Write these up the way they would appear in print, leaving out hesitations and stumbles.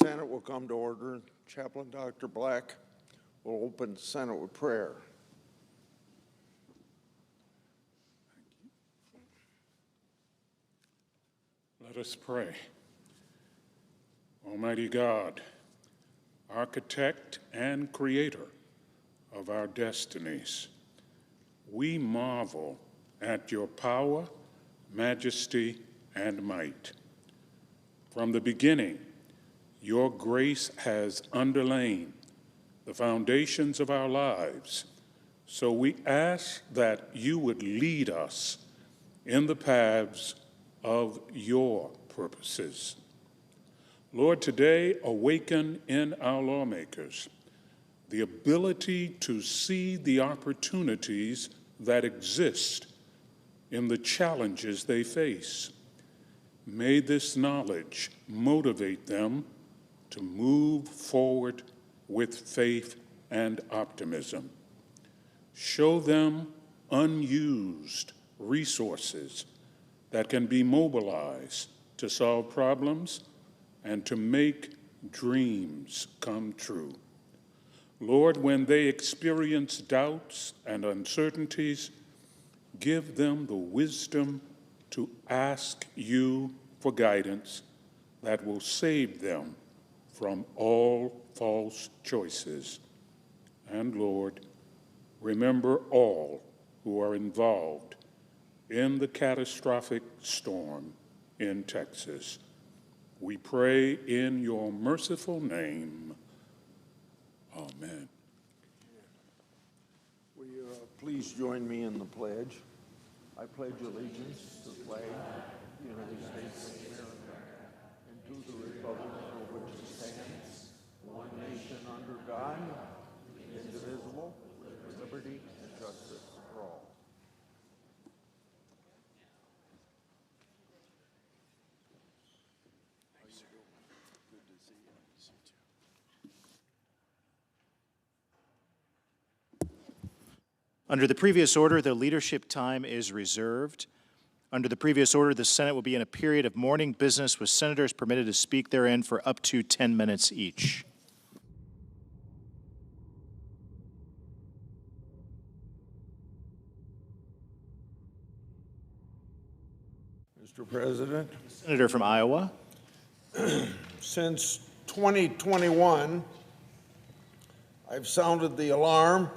Senate will come to order. Chaplain Dr. Black will open the Senate with prayer. Let us pray. Almighty God, architect and creator of our destinies, we marvel at your power, majesty, and might. From the beginning, your grace has underlain the foundations of our lives, so we ask that you would lead us in the paths of your purposes. Lord, today awaken in our lawmakers the ability to see the opportunities that exist in the challenges they face. May this knowledge motivate them to move forward with faith and optimism. Show them unused resources that can be mobilized to solve problems and to make dreams come true. Lord, when they experience doubts and uncertainties, give them the wisdom to ask you for guidance that will save them from all false choices. And Lord, remember all who are involved in the catastrophic storm in Texas. We pray in your merciful name. Amen. Will you please join me in the pledge? I pledge allegiance to the flag of the United States of America and to the republic for which it stands, one nation under God, indivisible, with liberty and justice for all. Under the previous order, the leadership time is reserved. Under the previous order, the Senate will be in a period of morning business with senators permitted to speak therein for up to 10 minutes each. Mr. President, Senator from Iowa. since 2021, I've sounded the alarm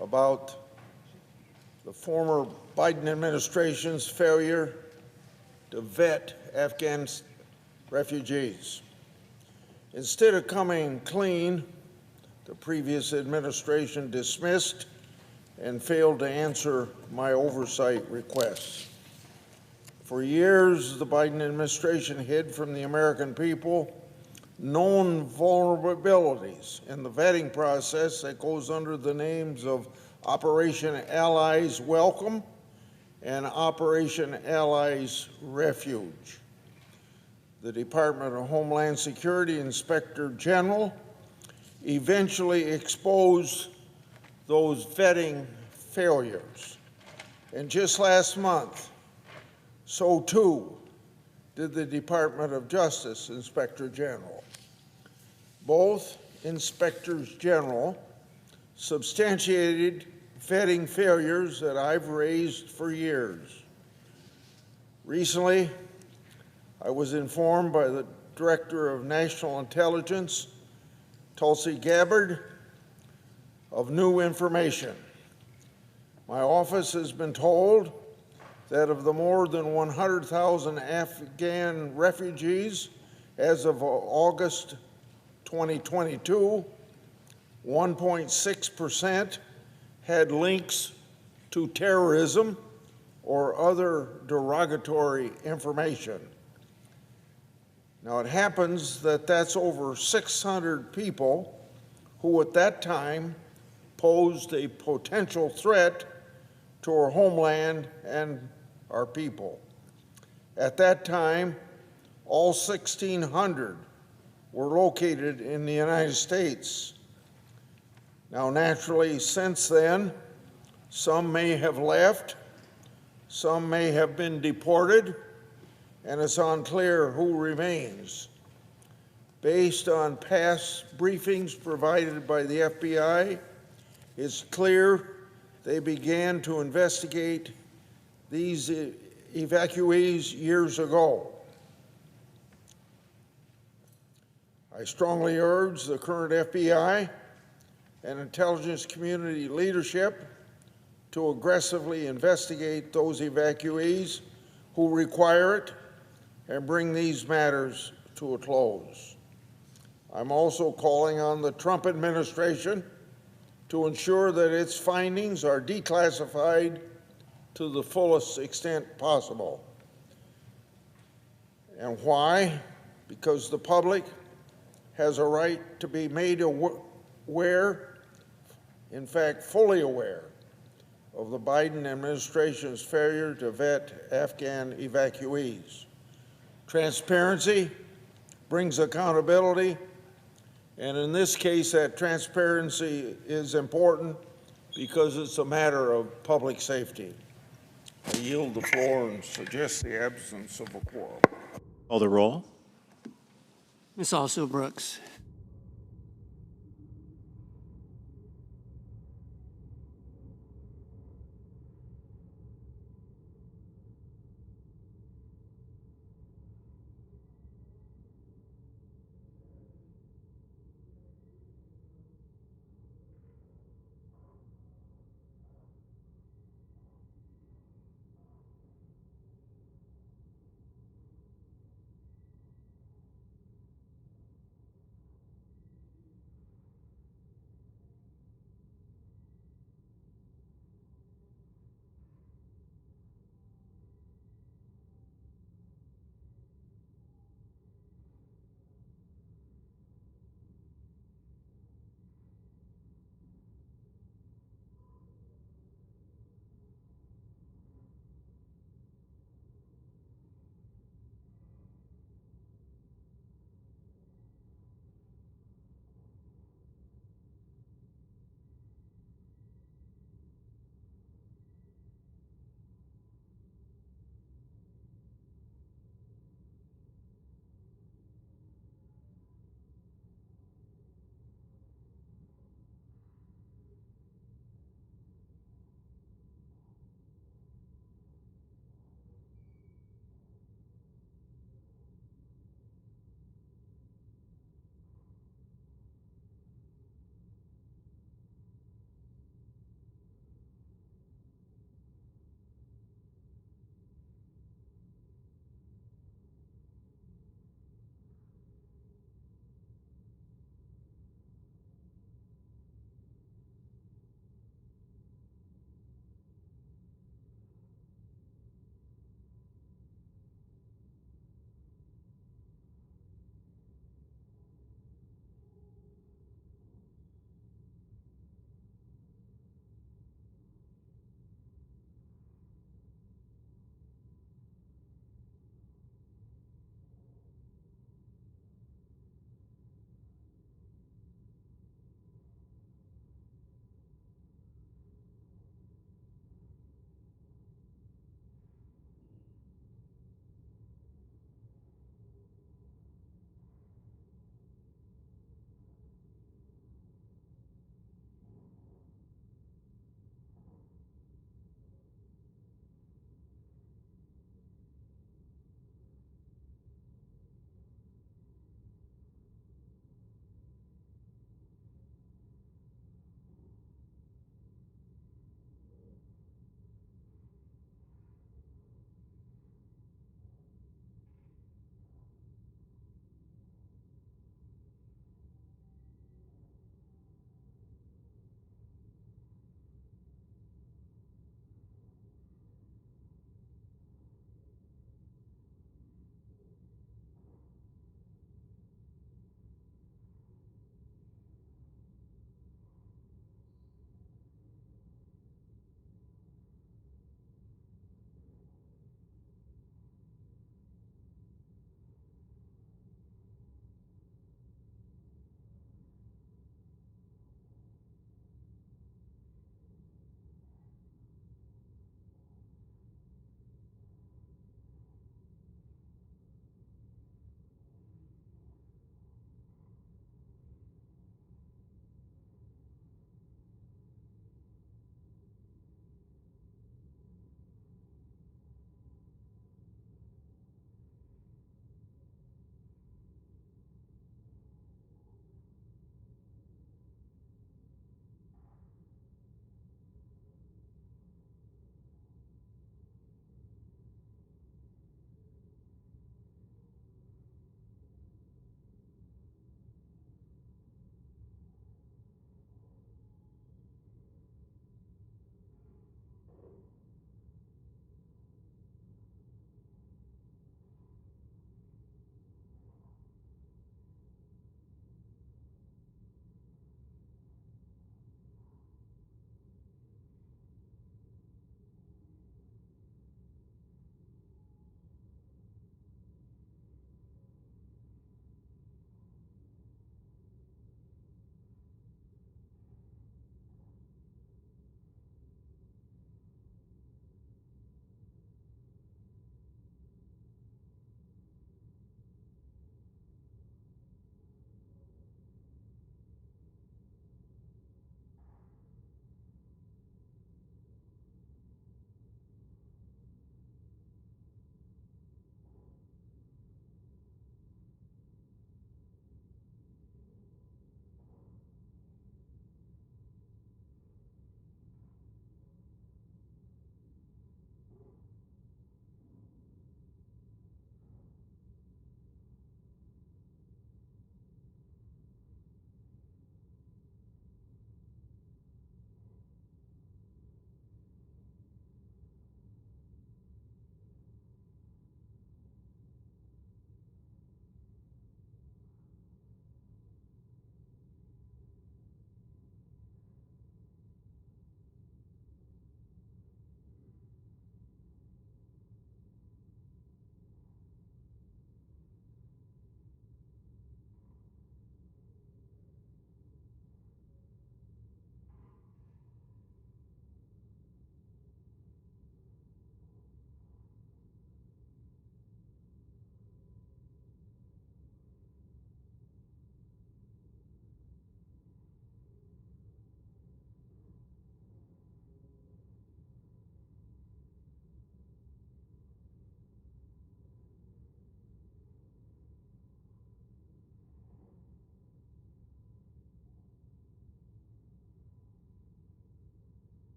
about the former Biden administration's failure to vet Afghan refugees. Instead of coming clean, the previous administration dismissed and failed to answer my oversight requests. For years, the Biden administration hid from the American people known vulnerabilities in the vetting process that goes under the names of Operation Allies Welcome and Operation Allies Refuge. The Department of Homeland Security Inspector General eventually exposed those vetting failures. And just last month, so too did the Department of Justice Inspector General. Both inspectors general substantiated vetting failures that I've raised for years. Recently, I was informed by the Director of National Intelligence Tulsi Gabbard of New Information. My office has been told that of the more than 100,000 Afghan refugees as of August 2022, 1.6% had links to terrorism or other derogatory information. Now, it happens that that's over 600 people who at that time posed a potential threat to our homeland and our people. At that time, all 1,600 were located in the United States. Now, naturally, since then, some may have left, some may have been deported, and it's unclear who remains. Based on past briefings provided by the FBI, it's clear they began to investigate these evacuees years ago. I strongly urge the current FBI and intelligence community leadership to aggressively investigate those evacuees who require it and bring these matters to a close. I'm also calling on the Trump administration to ensure that its findings are declassified to the fullest extent possible. And why? Because the public has a right to be made aware, in fact, fully aware, of the Biden administration's failure to vet Afghan evacuees. Transparency brings accountability, and in this case, that transparency is important because it's a matter of public safety. I yield the floor and suggest the absence of a quorum. Call the roll. Ms. Also Brooks.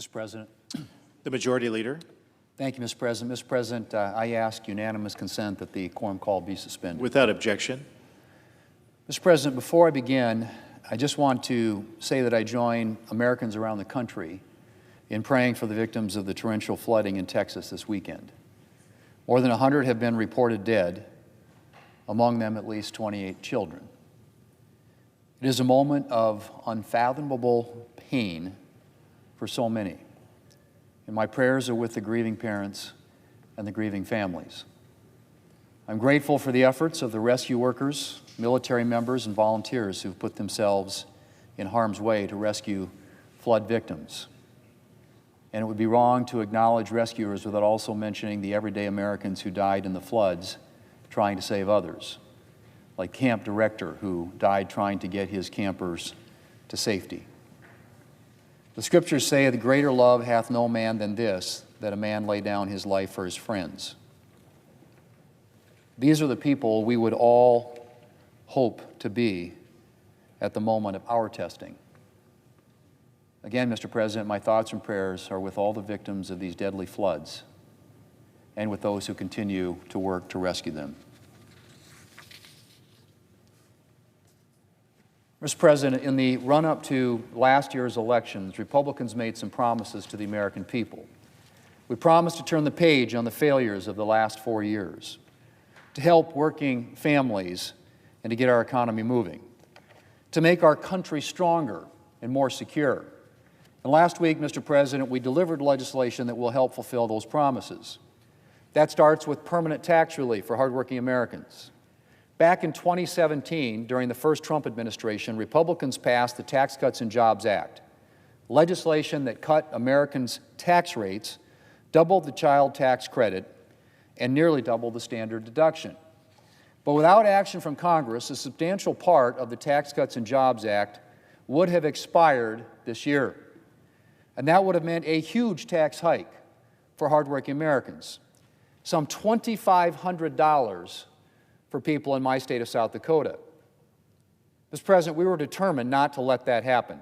Mr. President. The Majority Leader. Thank you, Mr. President. Mr. President, I ask unanimous consent that the quorum call be suspended. Without objection. Mr. President, before I begin, I just want to say that I join Americans around the country in praying for the victims of the torrential flooding in Texas this weekend. More than 100 have been reported dead, among them at least 28 children. It is a moment of unfathomable pain for so many. And my prayers are with the grieving parents and the grieving families. I'm grateful for the efforts of the rescue workers, military members, and volunteers who've put themselves in harm's way to rescue flood victims. And it would be wrong to acknowledge rescuers without also mentioning the everyday Americans who died in the floods trying to save others, like camp director who died trying to get his campers to safety. The scriptures say, "The greater love hath no man than this, that a man lay down his life for his friends." These are the people we would all hope to be at the moment of our testing. Again, Mr. President, my thoughts and prayers are with all the victims of these deadly floods and with those who continue to work to rescue them. Mr. President, in the run-up to last year's elections, Republicans made some promises to the American people. We promised to turn the page on the failures of the last 4 years, to help working families and to get our economy moving, to make our country stronger and more secure. And last week, Mr. President, we delivered legislation that will help fulfill those promises. That starts with permanent tax relief for hardworking Americans. Back in 2017, during the first Trump administration, Republicans passed the Tax Cuts and Jobs Act, legislation that cut Americans' tax rates, doubled the child tax credit, and nearly doubled the standard deduction. But without action from Congress, a substantial part of the Tax Cuts and Jobs Act would have expired this year. And that would have meant a huge tax hike for hardworking Americans, some $2,500 for people in my state of South Dakota. Mr. President, we were determined not to let that happen.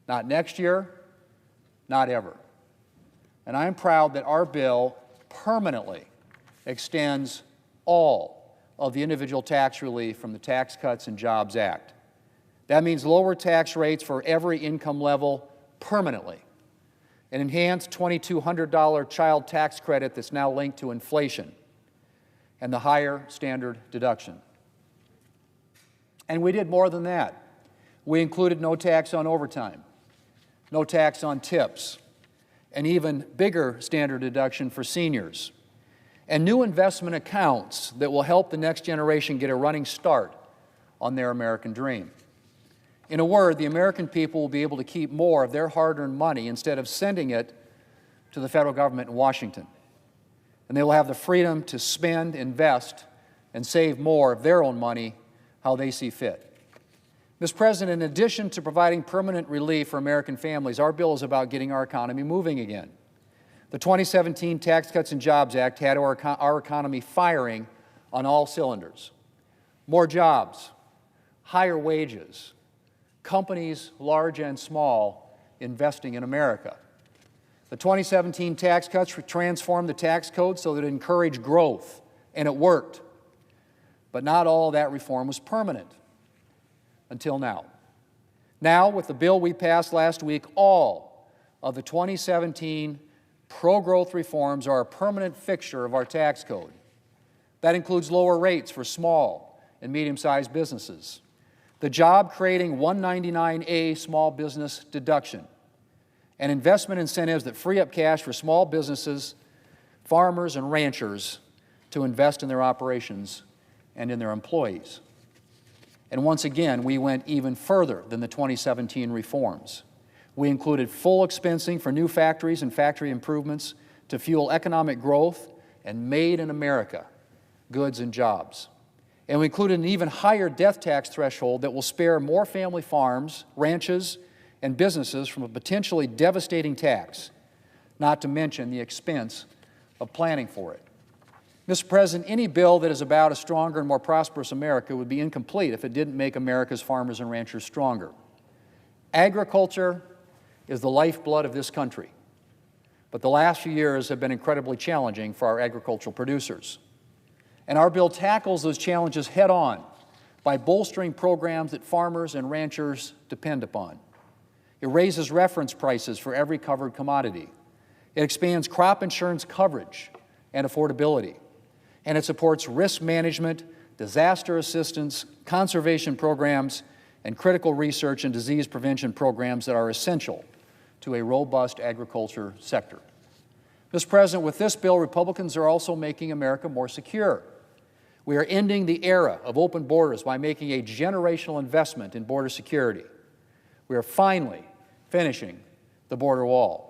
Not next year, not ever. And I'm proud that our bill permanently extends all of the individual tax relief from the Tax Cuts and Jobs Act. That means lower tax rates for every income level permanently, an enhanced $2,200 child tax credit that's now linked to inflation, and the higher standard deduction. And we did more than that. We included no tax on overtime, no tax on tips, an even bigger standard deduction for seniors, and new investment accounts that will help the next generation get a running start on their American dream. In a word, the American people will be able to keep more of their hard-earned money instead of sending it to the federal government in Washington. And they will have the freedom to spend, invest, and save more of their own money how they see fit. Mr. President, in addition to providing permanent relief for American families, our bill is about getting our economy moving again. The 2017 Tax Cuts and Jobs Act had our economy firing on all cylinders. More jobs, higher wages, companies large and small investing in America. The 2017 tax cuts transformed the tax code so that it encouraged growth, and it worked. But not all that reform was permanent until now. Now, with the bill we passed last week, all of the 2017 pro-growth reforms are a permanent fixture of our tax code. That includes lower rates for small and medium-sized businesses, the job-creating 199A small business deduction, and investment incentives that free up cash for small businesses, farmers, and ranchers to invest in their operations and in their employees. And once again, we went even further than the 2017 reforms. We included full expensing for new factories and factory improvements to fuel economic growth and made in America goods and jobs. And we included an even higher death tax threshold that will spare more family farms, ranches, and businesses from a potentially devastating tax, not to mention the expense of planning for it. Mr. President, any bill that is about a stronger and more prosperous America would be incomplete if it didn't make America's farmers and ranchers stronger. Agriculture is the lifeblood of this country. But the last few years have been incredibly challenging for our agricultural producers. And our bill tackles those challenges head on by bolstering programs that farmers and ranchers depend upon. It raises reference prices for every covered commodity. It expands crop insurance coverage and affordability. And it supports risk management, disaster assistance, conservation programs, and critical research and disease prevention programs that are essential to a robust agriculture sector. Mr. President, with this bill, Republicans are also making America more secure. We are ending the era of open borders by making a generational investment in border security. We are finally finishing the border wall.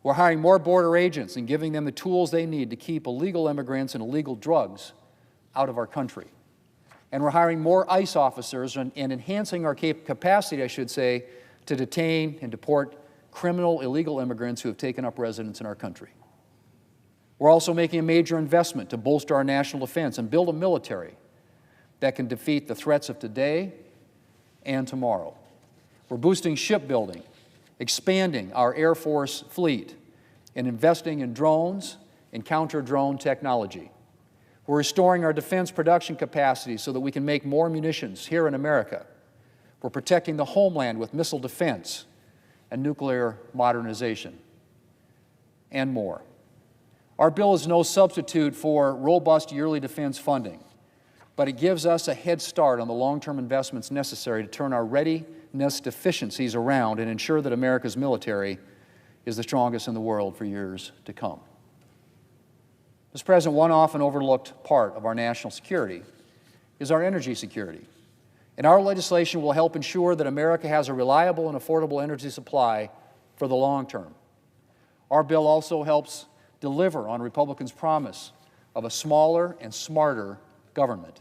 We're hiring more border agents and giving them the tools they need to keep illegal immigrants and illegal drugs out of our country. And we're hiring more ICE officers and enhancing our capacity, I should say, to detain and deport criminal illegal immigrants who have taken up residence in our country. We're also making a major investment to bolster our national defense and build a military that can defeat the threats of today and tomorrow. We're boosting shipbuilding, expanding our Air Force fleet, and investing in drones and counter-drone technology. We're restoring our defense production capacity so that we can make more munitions here in America. We're protecting the homeland with missile defense and nuclear modernization, and more. Our bill is no substitute for robust yearly defense funding, but it gives us a head start on the long-term investments necessary to turn our readiness deficiencies around and ensure that America's military is the strongest in the world for years to come. Mr. President, one often overlooked part of our national security is our energy security. And our legislation will help ensure that America has a reliable and affordable energy supply for the long term. Our bill also helps deliver on Republicans' promise of a smaller and smarter government.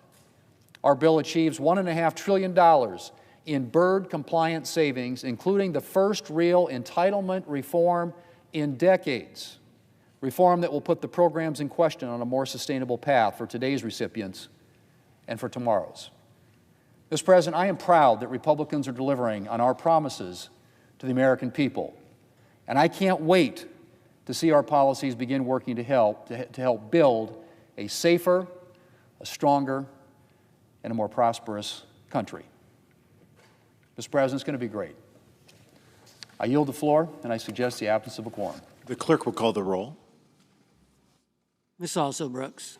Our bill achieves $1.5 trillion in bird-compliant savings, including the first real entitlement reform in decades, reform that will put the programs in question on a more sustainable path for today's recipients and for tomorrow's. Mr. President, I am proud that Republicans are delivering on our promises to the American people, and I can't wait to see our policies begin working to help build a safer, a stronger, and a more prosperous country. Mr. President, it's going to be great. I yield the floor, and I suggest the absence of a quorum. The clerk will call the roll. Ms. Also Brooks.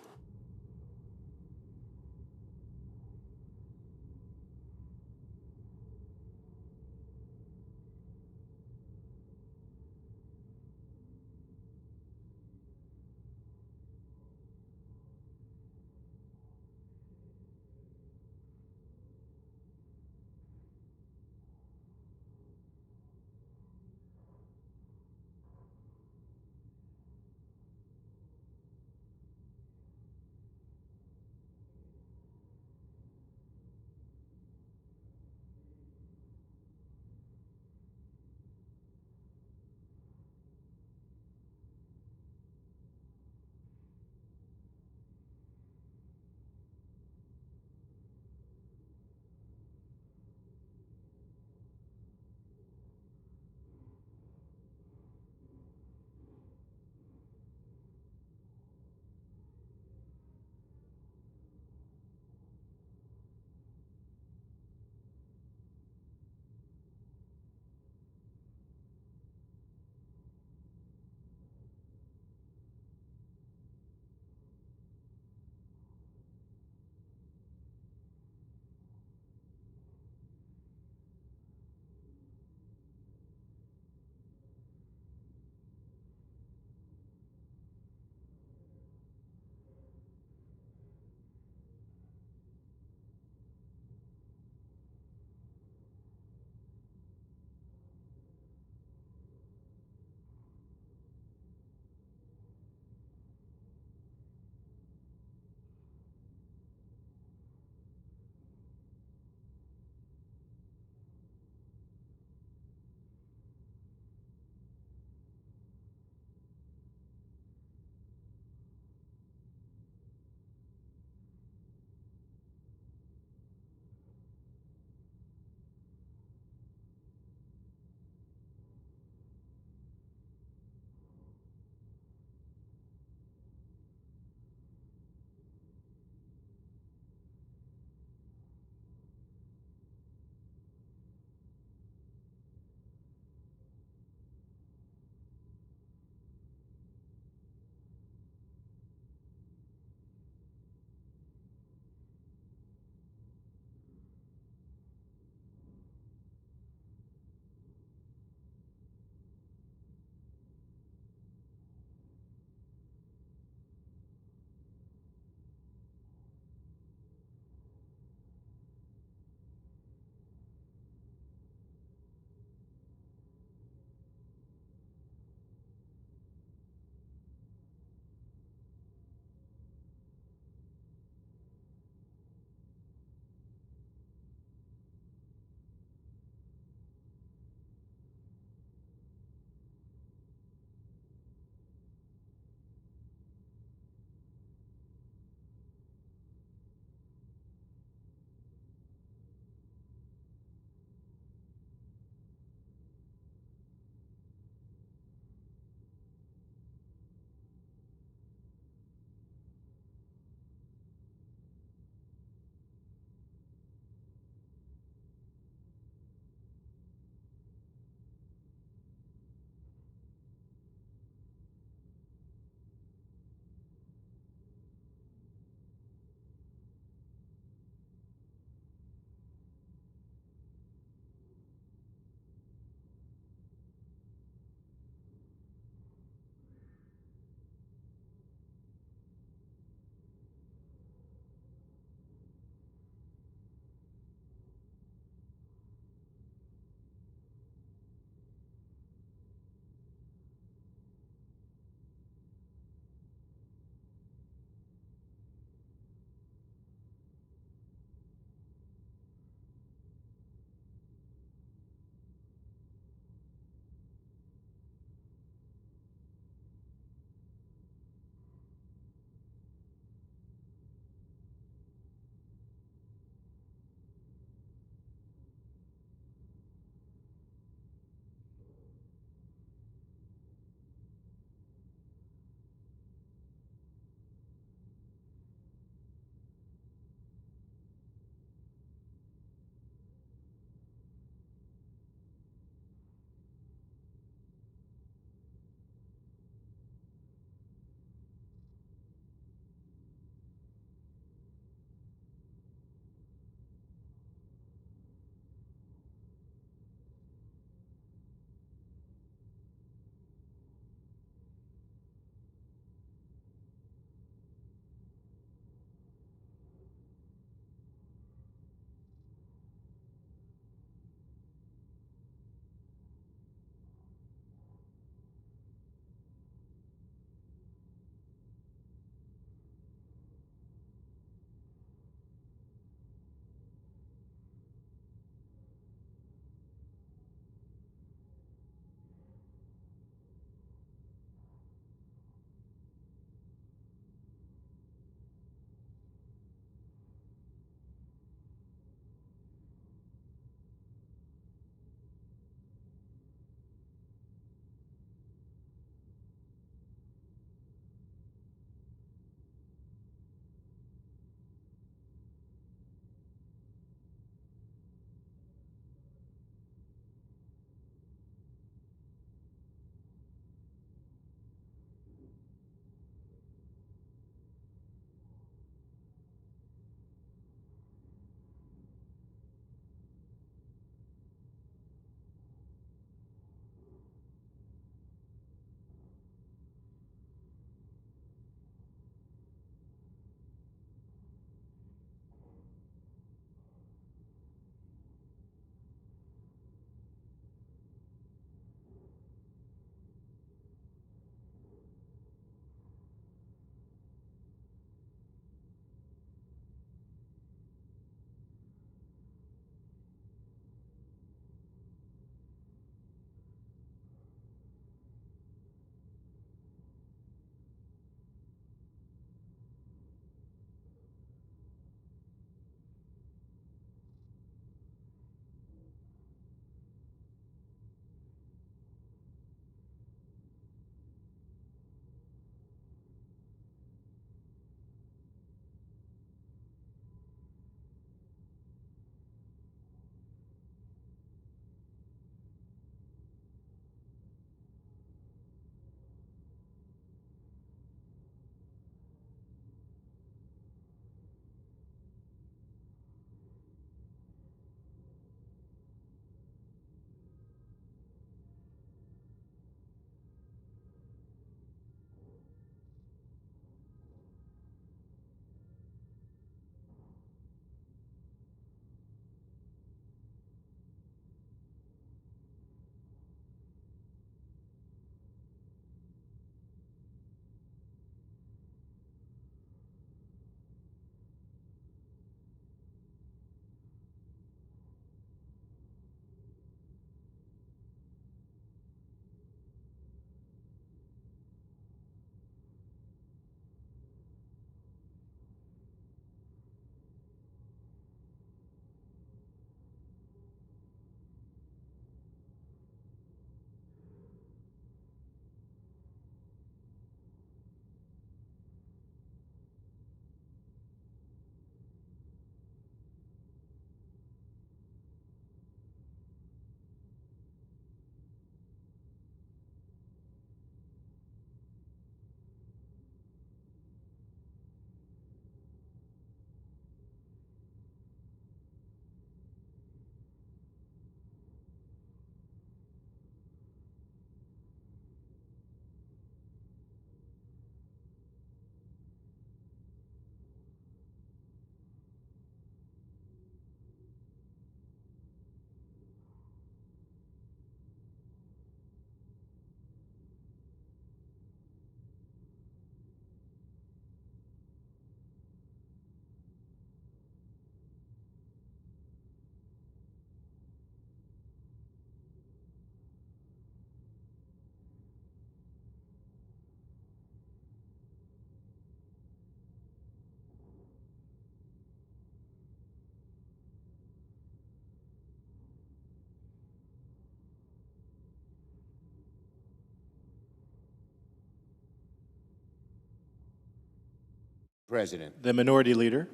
President. The Minority Leader.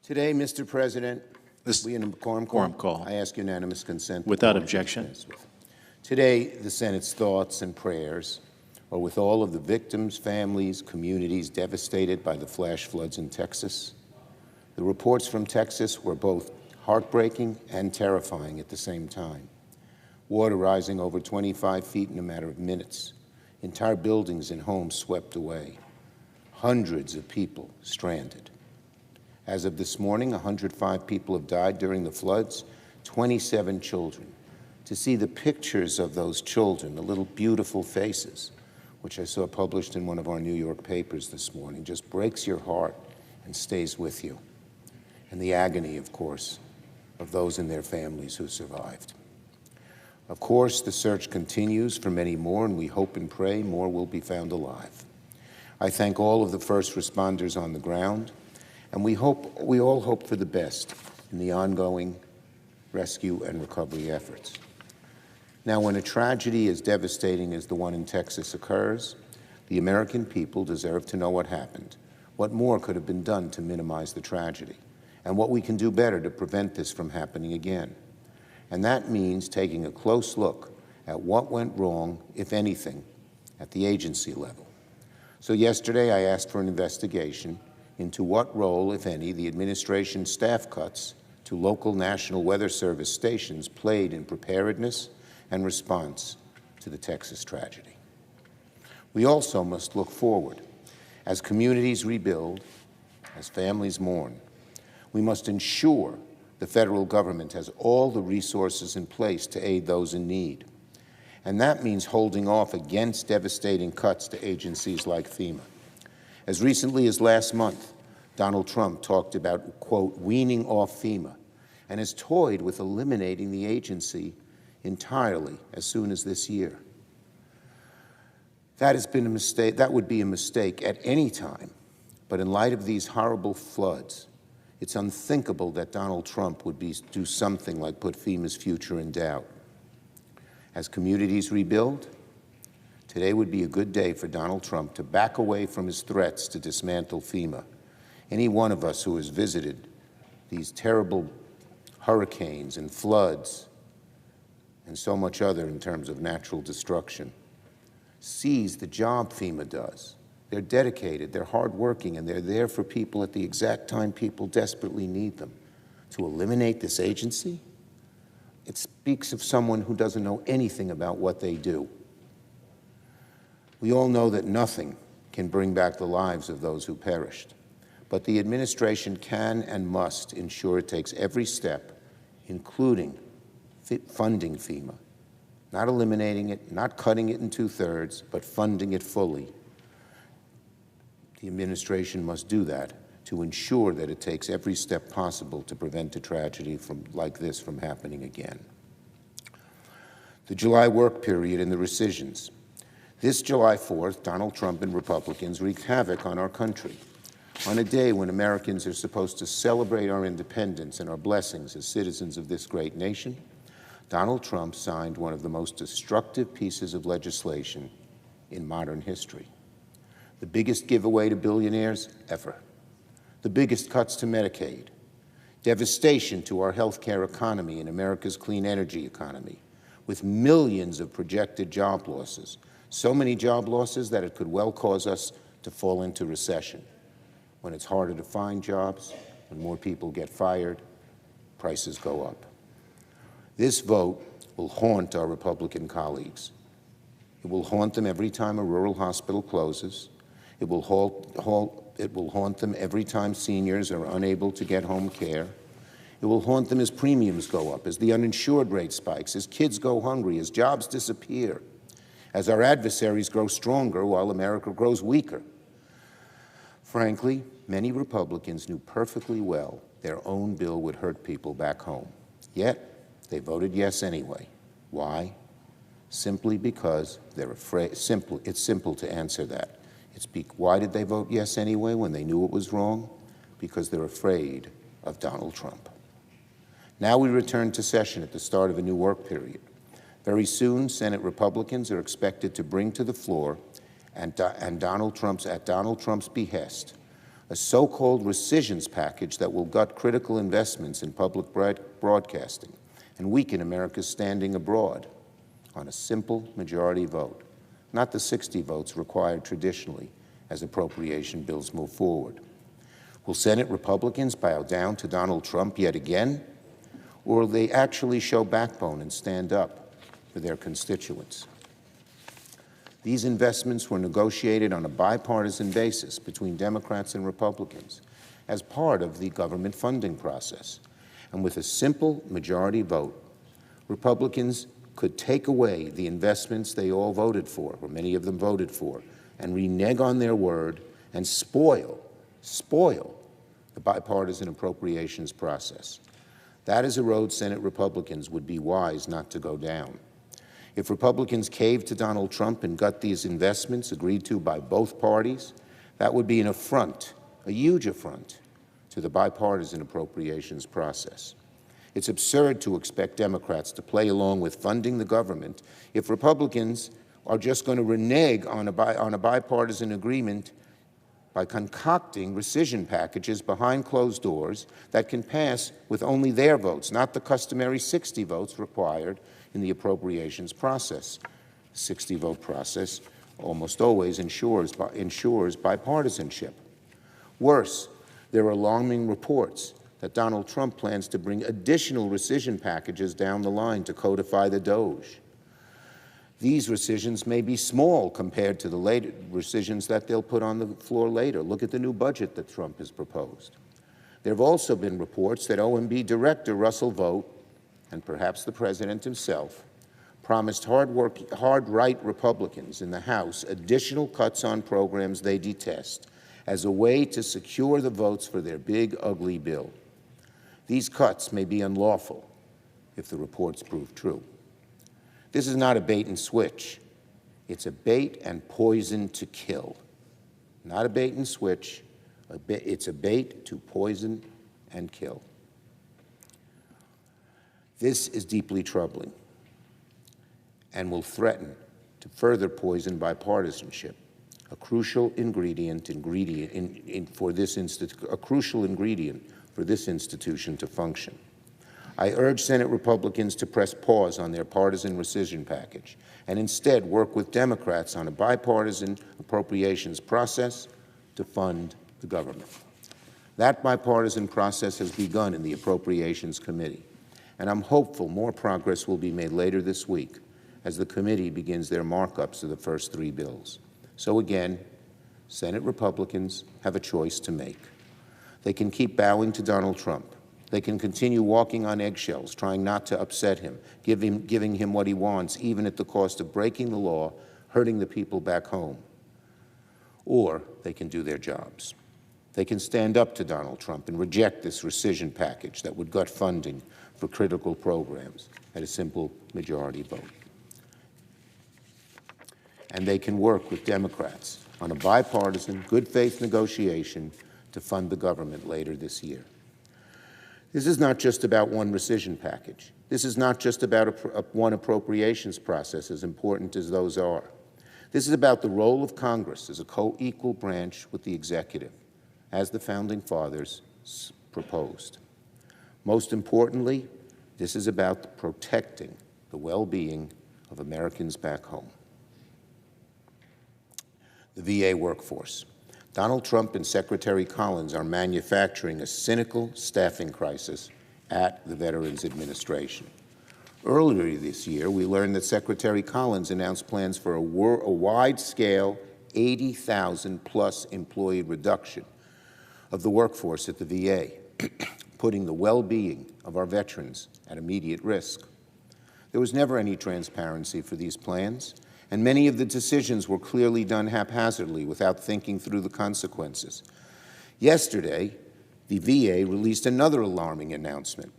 Today, Mr. President, we in a quorum call. I ask unanimous consent. Without objection. Today, the Senate's thoughts and prayers are with all of the victims, families, communities devastated by the flash floods in Texas. The reports from Texas were both heartbreaking and terrifying at the same time. Water rising over 25 feet in a matter of minutes. Entire buildings and homes swept away. Hundreds of people stranded. As of this morning, 105 people have died during the floods, 27 children. To see the pictures of those children, the little beautiful faces, which I saw published in one of our New York papers this morning, just breaks your heart and stays with you. And the agony, of course, of those and their families who survived. Of course, the search continues for many more, and we hope and pray more will be found alive. I thank all of the first responders on the ground, and we all hope for the best in the ongoing rescue and recovery efforts. Now, when a tragedy as devastating as the one in Texas occurs, the American people deserve to know what happened, what more could have been done to minimize the tragedy, and what we can do better to prevent this from happening again. And that means taking a close look at what went wrong, if anything, at the agency level. So yesterday I asked for an investigation into what role, if any, the administration's staff cuts to local National Weather Service stations played in preparedness and response to the Texas tragedy. We also must look forward. As communities rebuild, as families mourn, we must ensure the federal government has all the resources in place to aid those in need. And that means holding off against devastating cuts to agencies like FEMA. As recently as last month, Donald Trump talked about, quote, weaning off FEMA, and has toyed with eliminating the agency entirely as soon as this year. That has been a mistake. That would be a mistake at any time. But in light of these horrible floods, it's unthinkable that Donald Trump would do something like put FEMA's future in doubt. As communities rebuild, today would be a good day for Donald Trump to back away from his threats to dismantle FEMA. Any one of us who has visited these terrible hurricanes and floods and so much other in terms of natural destruction sees the job FEMA does. They're dedicated, they're hardworking, and they're there for people at the exact time people desperately need them. To eliminate this agency, it speaks of someone who doesn't know anything about what they do. We all know that nothing can bring back the lives of those who perished, but the administration can and must ensure it takes every step, including funding FEMA, not eliminating it, not cutting it in 2/3, but funding it fully. The administration must do that to ensure that it takes every step possible to prevent a tragedy like this from happening again. The July work period and the rescissions. This July 4th, Donald Trump and Republicans wreaked havoc on our country. On a day when Americans are supposed to celebrate our independence and our blessings as citizens of this great nation, Donald Trump signed one of the most destructive pieces of legislation in modern history. The biggest giveaway to billionaires ever. The biggest cuts to Medicaid. Devastation to our healthcare economy and America's clean energy economy, with millions of projected job losses. So many job losses that it could well cause us to fall into recession. When it's harder to find jobs, when more people get fired, prices go up. This vote will haunt our Republican colleagues. It will haunt them every time a rural hospital closes. It will haunt them every time seniors are unable to get home care. It will haunt them as premiums go up, as the uninsured rate spikes, as kids go hungry, as jobs disappear, as our adversaries grow stronger while America grows weaker. Frankly, many Republicans knew perfectly well their own bill would hurt people back home. Yet, they voted yes anyway. Why? Simply because they're afraid. It's simple to answer that. Why did they vote yes anyway when they knew it was wrong? Because they're afraid of Donald Trump. Now we return to session at the start of a new work period. Very soon, Senate Republicans are expected to bring to the floor, at Donald Trump's behest, a so-called rescissions package that will gut critical investments in public broadcasting and weaken America's standing abroad on a simple majority vote, not the 60 votes required traditionally as appropriation bills move forward. Will Senate Republicans bow down to Donald Trump yet again, or will they actually show backbone and stand up for their constituents? These investments were negotiated on a bipartisan basis between Democrats and Republicans as part of the government funding process. And with a simple majority vote, Republicans could take away the investments they all voted for, or many of them voted for, and renege on their word and spoil the bipartisan appropriations process. That is a road Senate Republicans would be wise not to go down. If Republicans cave to Donald Trump and gut these investments agreed to by both parties, that would be an affront, a huge affront, to the bipartisan appropriations process. It's absurd to expect Democrats to play along with funding the government if Republicans are just going to renege on a bipartisan agreement by concocting rescission packages behind closed doors that can pass with only their votes, not the customary 60 votes required in the appropriations process. The 60-vote process almost always ensures bipartisanship. Worse, there are alarming reports that Donald Trump plans to bring additional rescission packages down the line to codify the DOGE. These rescissions may be small compared to the later rescissions that they'll put on the floor later. Look at the new budget that Trump has proposed. There have also been reports that OMB Director Russell Vought, and perhaps the President himself, promised hard-right Republicans in the House additional cuts on programs they detest as a way to secure the votes for their big, ugly bill. These cuts may be unlawful if the reports prove true. This is not a bait and switch. It's a bait and poison to kill. Not a bait and switch. It's a bait to poison and kill. This is deeply troubling and will threaten to further poison bipartisanship, a crucial ingredient for this institution to function. I urge Senate Republicans to press pause on their partisan rescission package and instead work with Democrats on a bipartisan appropriations process to fund the government. That bipartisan process has begun in the Appropriations Committee, and I'm hopeful more progress will be made later this week as the committee begins their markups of the first 3 bills. So again, Senate Republicans have a choice to make. They can keep bowing to Donald Trump. They can continue walking on eggshells, trying not to upset him, giving him what he wants, even at the cost of breaking the law, hurting the people back home. Or they can do their jobs. They can stand up to Donald Trump and reject this rescission package that would gut funding for critical programs at a simple majority vote. And they can work with Democrats on a bipartisan, good-faith negotiation to fund the government later this year. This is not just about one rescission package. This is not just about one appropriations process, as important as those are. This is about the role of Congress as a co-equal branch with the executive, as the Founding Fathers proposed. Most importantly, this is about protecting the well-being of Americans back home. The VA workforce. Donald Trump and Secretary Collins are manufacturing a cynical staffing crisis at the Veterans Administration. Earlier this year, we learned that Secretary Collins announced plans for a wide-scale 80,000-plus employee reduction of the workforce at the VA, putting the well-being of our veterans at immediate risk. There was never any transparency for these plans, and many of the decisions were clearly done haphazardly without thinking through the consequences. Yesterday, the VA released another alarming announcement,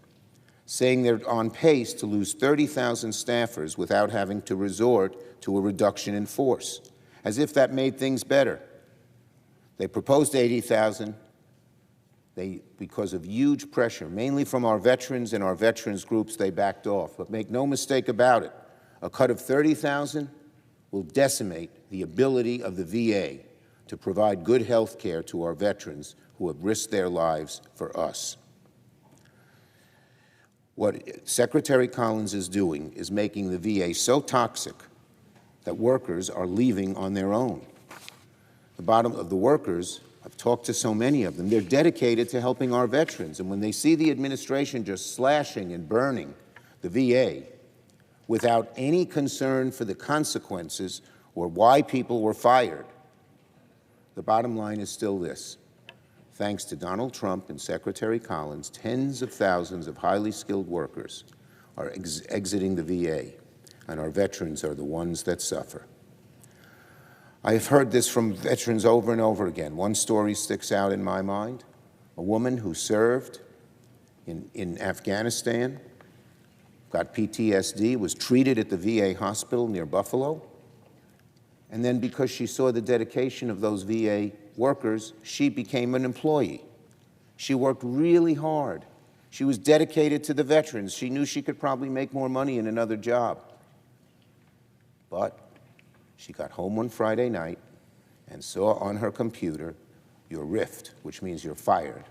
saying they're on pace to lose 30,000 staffers without having to resort to a reduction in force, as if that made things better. They proposed 80,000. Because of huge pressure, mainly from our veterans and our veterans groups, they backed off. But make no mistake about it, a cut of 30,000 will decimate the ability of the VA to provide good health care to our veterans who have risked their lives for us. What Secretary Collins is doing is making the VA so toxic that workers are leaving on their own. The bottom of the workers, I've talked to so many of them, they're dedicated to helping our veterans. And when they see the administration just slashing and burning the VA without any concern for the consequences or why people were fired, the bottom line is still this. Thanks to Donald Trump and Secretary Collins, tens of thousands of highly skilled workers are exiting the VA, and our veterans are the ones that suffer. I have heard this from veterans over and over again. One story sticks out in my mind. A woman who served in Afghanistan, got PTSD, was treated at the VA hospital near Buffalo, and then because she saw the dedication of those VA workers, she became an employee. She worked really hard. She was dedicated to the veterans. She knew she could probably make more money in another job. But she got home one Friday night and saw on her computer, "You're riffed," which means you're fired,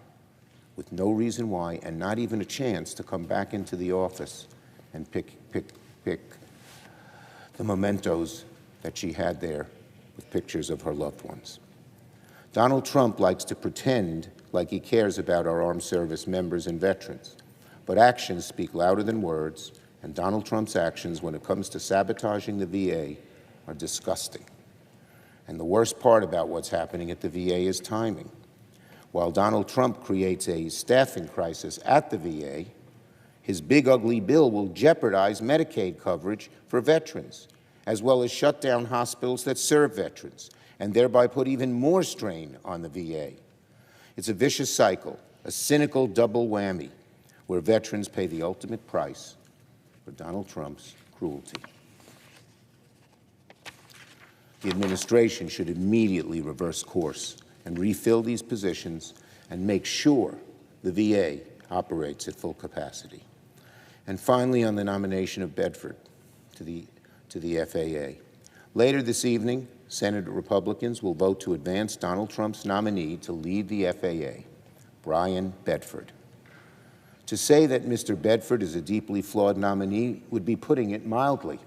with no reason why and not even a chance to come back into the office and pick the mementos that she had there with pictures of her loved ones. Donald Trump likes to pretend like he cares about our armed service members and veterans, but actions speak louder than words, and Donald Trump's actions when it comes to sabotaging the VA are disgusting. And the worst part about what's happening at the VA is timing. While Donald Trump creates a staffing crisis at the VA, his big ugly bill will jeopardize Medicaid coverage for veterans, as well as shut down hospitals that serve veterans, and thereby put even more strain on the VA. It's a vicious cycle, a cynical double whammy, where veterans pay the ultimate price for Donald Trump's cruelty. The administration should immediately reverse course and refill these positions and make sure the VA operates at full capacity. And finally, on the nomination of Bedford to the FAA. Later this evening, Senate Republicans will vote to advance Donald Trump's nominee to lead the FAA, Brian Bedford. To say that Mr. Bedford is a deeply flawed nominee would be putting it mildly.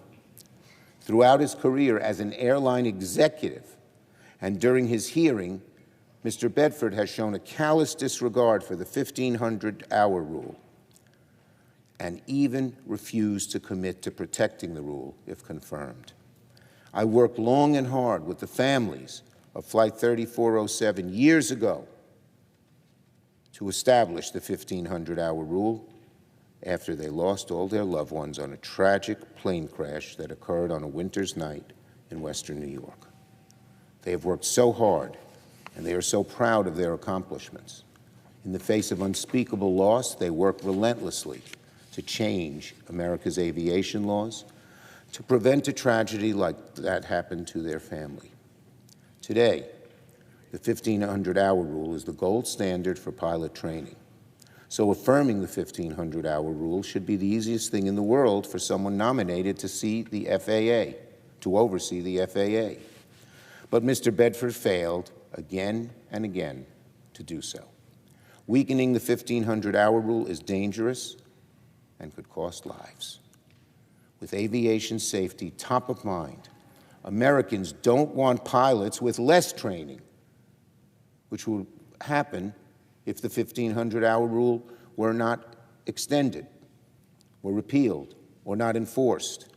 Throughout his career as an airline executive and during his hearing, Mr. Bedford has shown a callous disregard for the 1,500-hour rule and even refused to commit to protecting the rule if confirmed. I worked long and hard with the families of Flight 3407 years ago to establish the 1,500-hour rule after they lost all their loved ones on a tragic plane crash that occurred on a winter's night in Western New York. They have worked so hard, and they are so proud of their accomplishments. In the face of unspeakable loss, they work relentlessly to change America's aviation laws, to prevent a tragedy like that happened to their family. Today, the 1,500-hour rule is the gold standard for pilot training. So affirming the 1,500-hour rule should be the easiest thing in the world for someone nominated to see the FAA, to oversee the FAA. But Mr. Bedford failed again and again to do so. Weakening the 1,500-hour rule is dangerous and could cost lives. With aviation safety top of mind, Americans don't want pilots with less training, which will happen if the 1,500-hour rule were not extended, or repealed, or not enforced.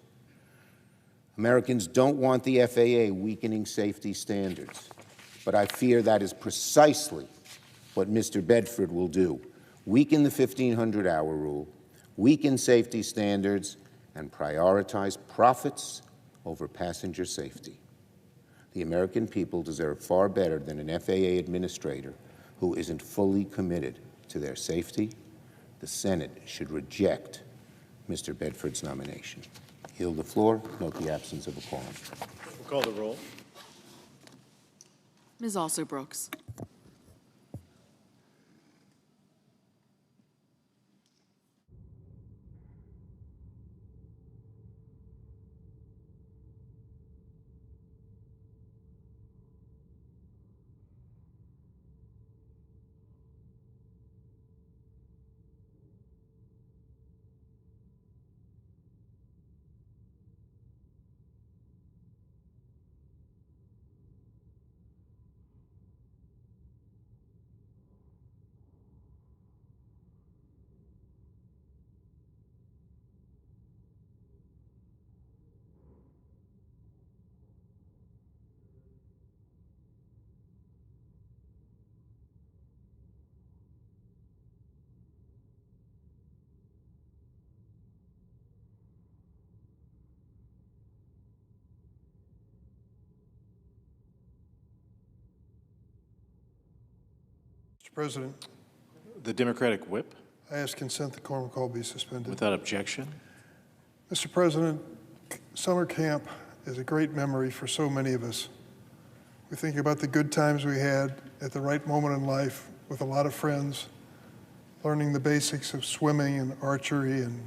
Americans don't want the FAA weakening safety standards, but I fear that is precisely what Mr. Bedford will do. Weaken the 1,500-hour rule, weaken safety standards, and prioritize profits over passenger safety. The American people deserve far better than an FAA administrator who isn't fully committed to their safety. The Senate should reject Mr. Bedford's nomination. Yield the floor. Note the absence of a quorum. We'll call the roll. Ms. Also Brooks. Mr. President, The Democratic whip, I ask consent the quorum call be suspended. without objection. Mr. President, summer camp is a great memory for so many of us. We think about the good times we had at the right moment in life with a lot of friends, learning the basics of swimming and archery and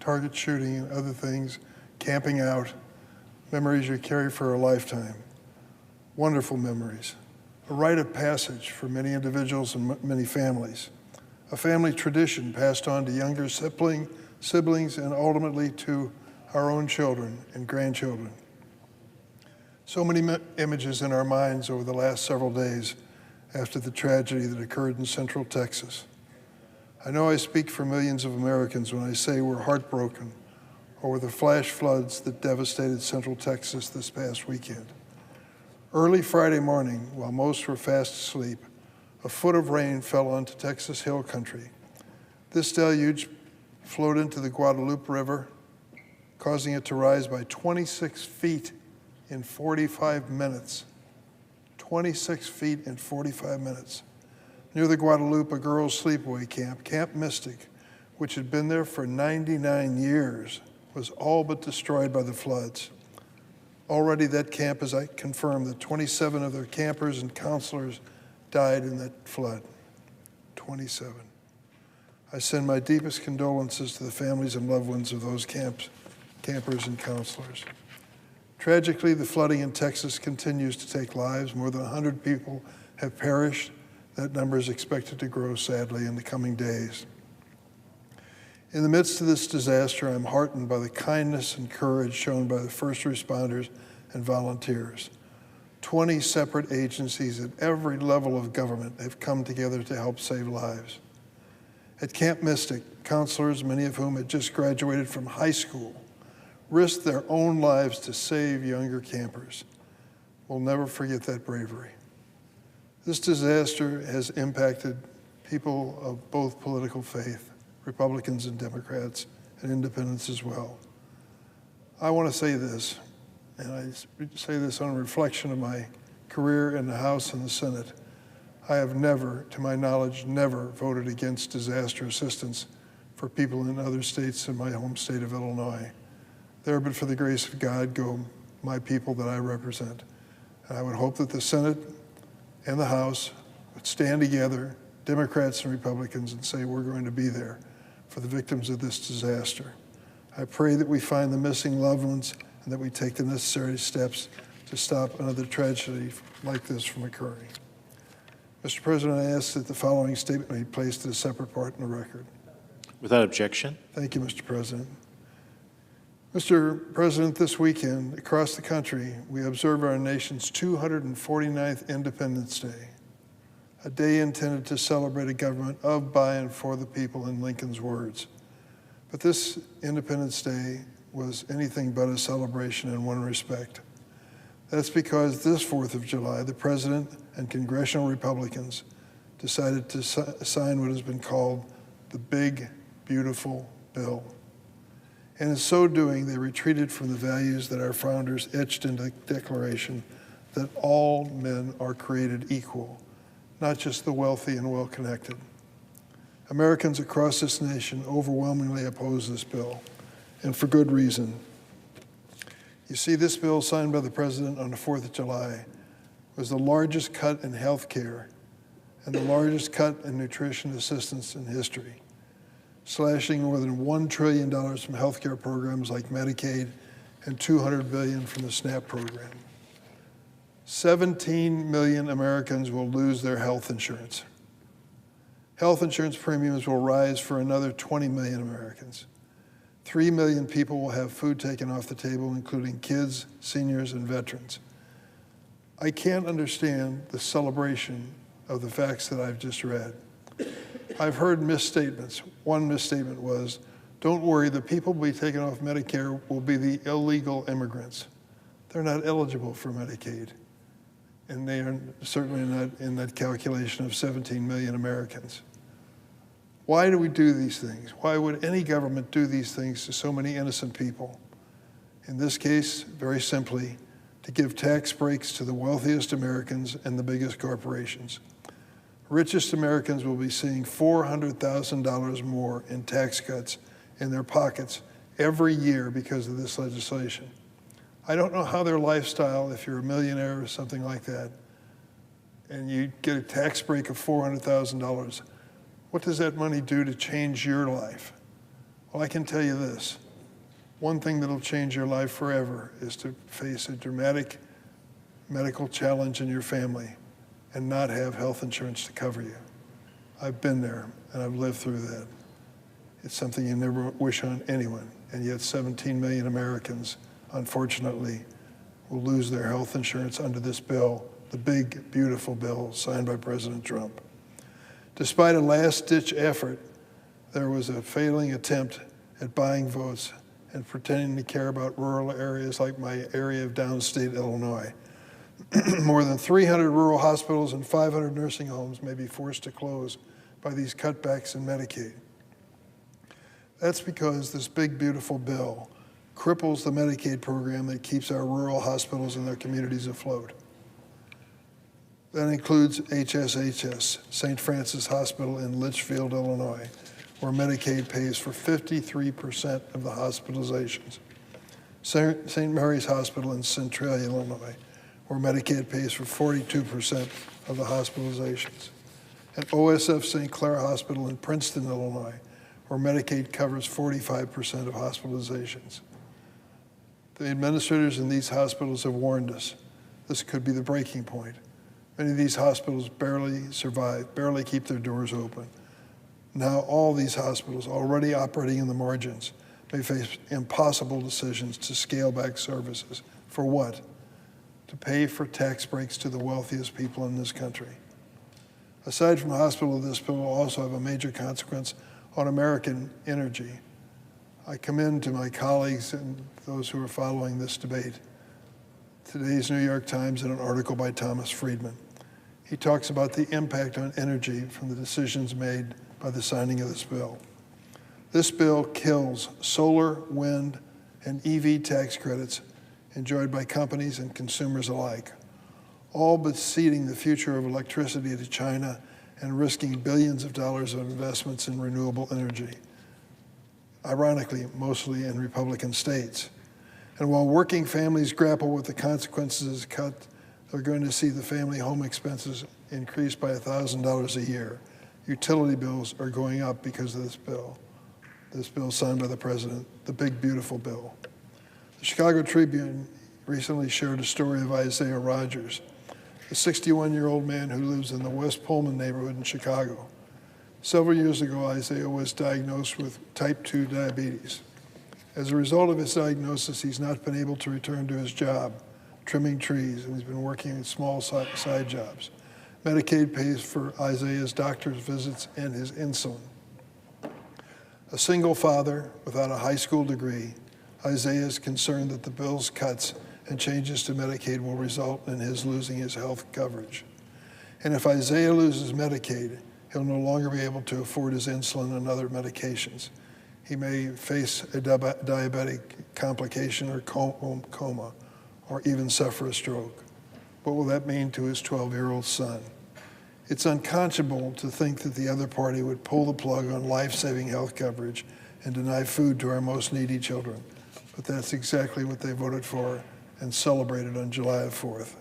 target shooting and other things, camping out, memories you carry for a lifetime. Wonderful memories. A rite of passage for many individuals and many families. A family tradition passed on to younger siblings and ultimately to our own children and grandchildren. So many images in our minds over the last several days after the tragedy that occurred in Central Texas. I know I speak for millions of Americans when I say we're heartbroken over the flash floods that devastated Central Texas this past weekend. Early Friday morning, while most were fast asleep, a foot of rain fell onto Texas Hill Country. This deluge flowed into the Guadalupe River, causing it to rise by 26 feet in 45 minutes. 26 feet in 45 minutes. Near the Guadalupe, a girls' sleepaway camp, Camp Mystic, which had been there for 99 years, was all but destroyed by the floods. Already that camp has confirmed that 27 of their campers and counselors died in that flood. 27. I send my deepest condolences to the families and loved ones of those campers and counselors. Tragically, the flooding in Texas continues to take lives. More than 100 people have perished. That number is expected to grow, sadly, in the coming days. In the midst of this disaster, I'm heartened by the kindness and courage shown by the first responders and volunteers. 20 separate agencies at every level of government have come together to help save lives. At Camp Mystic, counselors, many of whom had just graduated from high school, risked their own lives to save younger campers. We'll never forget that bravery. This disaster has impacted people of both political faith, Republicans and Democrats, and independents as well. I want to say this, and I say this on reflection of my career in the House and the Senate. I have never, to my knowledge, never voted against disaster assistance for people in other states in my home state of Illinois. There, but for the grace of God, go my people that I represent. And I would hope that the Senate and the House would stand together, Democrats and Republicans, and say we're going to be there for the victims of this disaster. I pray that we find the missing loved ones and that we take the necessary steps to stop another tragedy like this from occurring. Mr. President, I ask that the following statement be placed as a separate part in the record. Without objection. Thank you, Mr. President. Mr. President, this weekend, across the country, we observe our nation's 249th Independence Day, a day intended to celebrate a government of, by, and for the people, in Lincoln's words. But this Independence Day was anything but a celebration in one respect. That's because this 4th of July, the President and congressional Republicans decided to sign what has been called the Big, Beautiful Bill. And in so doing, they retreated from the values that our founders etched into the Declaration that all men are created equal, not just the wealthy and well-connected. Americans across this nation overwhelmingly oppose this bill, and for good reason. You see, this bill signed by the President on the 4th of July was the largest cut in health care and the largest cut in nutrition assistance in history, slashing more than $1 trillion from health care programs like Medicaid and $200 billion from the SNAP program. 17 million Americans will lose their health insurance. Health insurance premiums will rise for another 20 million Americans. 3 million people will have food taken off the table, including kids, seniors, and veterans. I can't understand the celebration of the facts that I've just read. I've heard misstatements. One misstatement was, don't worry, the people will be taken off Medicare will be the illegal immigrants. They're not eligible for Medicaid. And they are certainly not in that calculation of 17 million Americans. Why do we do these things? Why would any government do these things to so many innocent people? In this case, very simply, to give tax breaks to the wealthiest Americans and the biggest corporations. richest Americans will be seeing $400,000 more in tax cuts in their pockets every year because of this legislation. I don't know how their lifestyle, if you're a millionaire or something like that, and you get a tax break of $400,000, what does that money do to change your life? Well, I can tell you this. One thing that'll change your life forever is to face a dramatic medical challenge in your family and not have health insurance to cover you. I've been there and I've lived through that. It's something you never wish on anyone, and yet 17 million Americans, unfortunately, will lose their health insurance under this bill, the big, beautiful bill signed by President Trump. Despite a last-ditch effort, there was a failing attempt at buying votes and pretending to care about rural areas like my area of downstate Illinois. More than 300 rural hospitals and 500 nursing homes may be forced to close by these cutbacks in Medicaid. That's because this big, beautiful bill cripples the Medicaid program that keeps our rural hospitals and their communities afloat. That includes HSHS, St. Francis Hospital in Litchfield, Illinois, where Medicaid pays for 53% of the hospitalizations. St. Mary's Hospital in Centralia, Illinois, where Medicaid pays for 42% of the hospitalizations. And OSF St. Clair Hospital in Princeton, Illinois, where Medicaid covers 45% of hospitalizations. The administrators in these hospitals have warned us this could be the breaking point. Many of these hospitals barely survive, barely keep their doors open. Now all these hospitals, already operating in the margins, may face impossible decisions to scale back services. For what? To pay for tax breaks to the wealthiest people in this country. Aside from the hospital, this bill will also have a major consequence on American energy. I commend to my colleagues and those who are following this debate today's New York Times and an article by Thomas Friedman. He talks about the impact on energy from the decisions made by the signing of this bill. This bill kills solar, wind, and EV tax credits enjoyed by companies and consumers alike, all but ceding the future of electricity to China and risking billions of dollars of investments in renewable energy, ironically, mostly in Republican states. And while working families grapple with the consequences of this cut, they're going to see the family home expenses increase by $1,000 a year. Utility bills are going up because of this bill signed by the president, the big, beautiful bill. The Chicago Tribune recently shared a story of Isaiah Rogers, a 61-year-old man who lives in the West Pullman neighborhood in Chicago. Several years ago, Isaiah was diagnosed with type 2 diabetes. As a result of his diagnosis, he's not been able to return to his job, trimming trees, and he's been working in small side jobs. Medicaid pays for Isaiah's doctor's visits and his insulin. A single father without a high school degree, Isaiah is concerned that the bill's cuts and changes to Medicaid will result in his losing his health coverage. And if Isaiah loses Medicaid, he'll no longer be able to afford his insulin and other medications. He may face a diabetic complication or coma, or even suffer a stroke. What will that mean to his 12-year-old son? It's unconscionable to think that the other party would pull the plug on life-saving health coverage and deny food to our most needy children. But that's exactly what they voted for and celebrated on July 4th.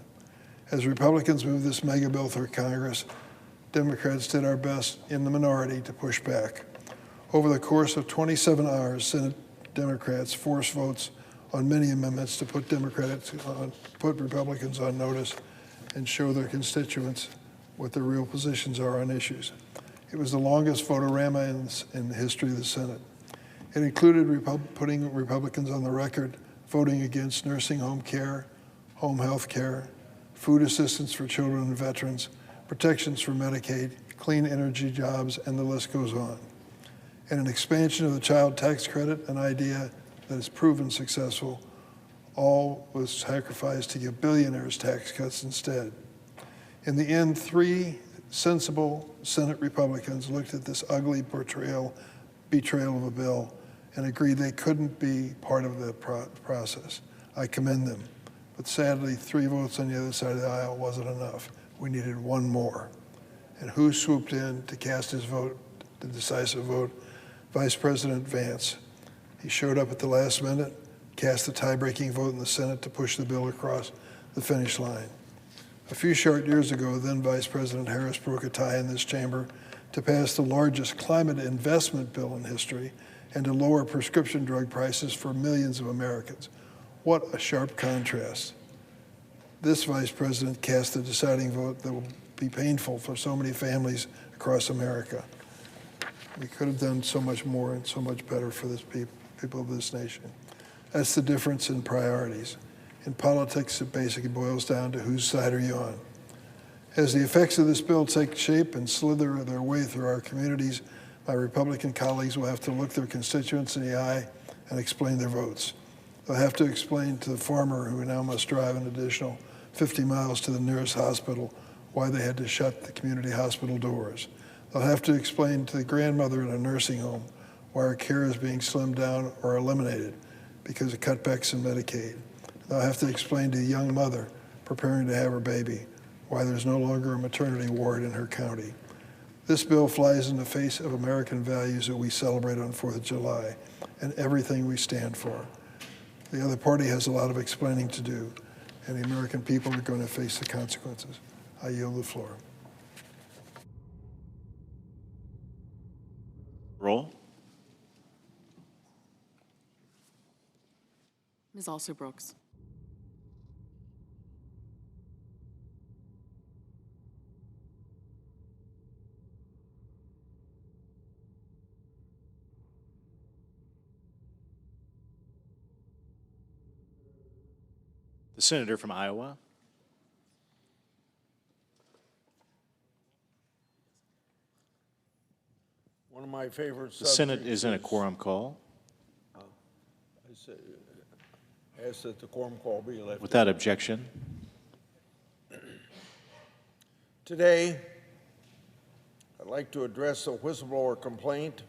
As Republicans moved this mega bill through Congress, Democrats did our best in the minority to push back. Over the course of 27 hours, Senate Democrats forced votes on many amendments to put Republicans on notice and show their constituents what their real positions are on issues. It was the longest votorama in the history of the Senate. It included putting Republicans on the record voting against nursing home care, home health care, food assistance for children and veterans, protections for Medicaid, clean energy jobs, and the list goes on. And an expansion of the child tax credit, an idea that has proven successful, all was sacrificed to give billionaires tax cuts instead. In the end, 3 sensible Senate Republicans looked at this ugly betrayal of a bill and agreed they couldn't be part of the process. I commend them. But sadly, 3 votes on the other side of the aisle wasn't enough. We needed 1 more. And who swooped in to cast his vote, the decisive vote? Vice President Vance. He showed up at the last minute, cast the tie-breaking vote in the Senate to push the bill across the finish line. A few short years ago, then Vice President Harris broke a tie in this chamber to pass the largest climate investment bill in history and to lower prescription drug prices for millions of Americans. What a sharp contrast. This vice president cast the deciding vote that will be painful for so many families across America. We could have done so much more and so much better for this people of this nation. That's the difference in priorities. In politics, it basically boils down to whose side are you on. As the effects of this bill take shape and slither their way through our communities, my Republican colleagues will have to look their constituents in the eye and explain their votes. They'll have to explain to the farmer who now must drive an additional 50 miles to the nearest hospital why they had to shut the community hospital doors. They'll have to explain to the grandmother in a nursing home why her care is being slimmed down or eliminated because of cutbacks in Medicaid. They'll have to explain to the young mother preparing to have her baby why there's no longer a maternity ward in her county. This bill flies in the face of American values that we celebrate on 4th of July and everything we stand for. The other party has a lot of explaining to do, and the American people are going to face the consequences. I yield the floor. Roll. Ms. Also-Brooks. The senator from Iowa. One of my favorite The Senate is in a quorum call. I ask that the quorum call be lifted. Without objection. Today, I'd like to address a whistleblower complaint